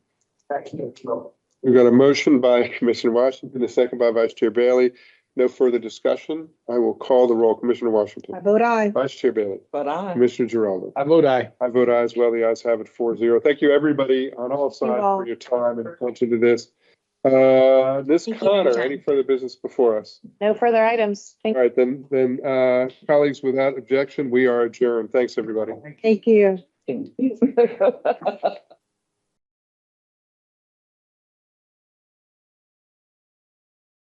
We've got a motion by Commissioner Washington, a second by Vice Chair Bailey. No further discussion. I will call the roll. Commissioner Washington. I vote aye. Vice Chair Bailey. But I. Commissioner Geraldo. I vote aye. I vote aye as well. The ayes have it 4-0. Thank you, everybody on all sides for your time and attention to this. Ms. Connor, any further business before us? No further items. All right, then, colleagues, without objection, we are adjourned. Thanks, everybody. Thank you.